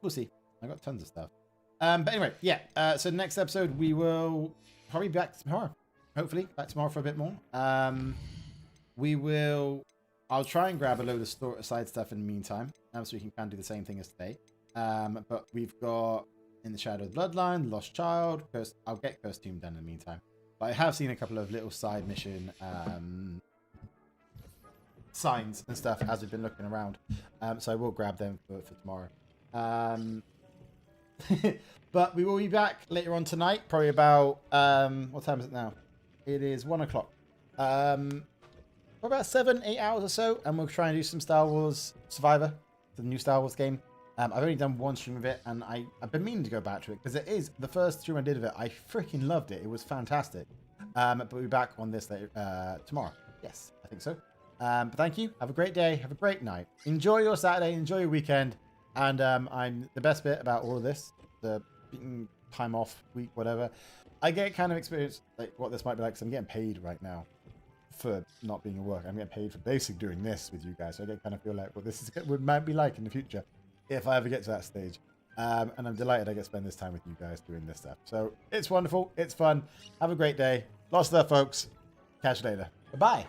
We'll see. I got tons of stuff. But anyway, yeah. So next episode, we will probably be back tomorrow. Hopefully, back tomorrow for a bit more. I'll try and grab a load of side stuff in the meantime. So we can kind of do the same thing as today. But we've got In the Shadow of the Bloodline, Lost Child. I'll get Cursed Tomb done in the meantime. But I have seen a couple of little side mission signs and stuff as we've been looking around. So I will grab them for tomorrow. But we will be back later on tonight, probably about, what time is it now? It is 1 o'clock. For about 7-8 hours or so, and we'll try and do some Star Wars Survivor, the new Star Wars game. I've only done one stream of it, and I've been meaning to go back to it, because it is the first stream I did of it. I freaking loved it. It was fantastic. But we'll be back on this later, tomorrow. Yes, I think so. But thank you. Have a great day. Have a great night. Enjoy your Saturday. Enjoy your weekend. And I'm the best bit about all of this, the time off week, whatever. I get kind of experience like what this might be like, because I'm getting paid right now for not being at work. I'm getting paid for basically doing this with you guys. So I get kind of feel like what this is what might be like in the future if I ever get to that stage. And I'm delighted I get to spend this time with you guys doing this stuff. So it's wonderful. It's fun. Have a great day. Lots of stuff, folks. Catch you later. Bye-bye.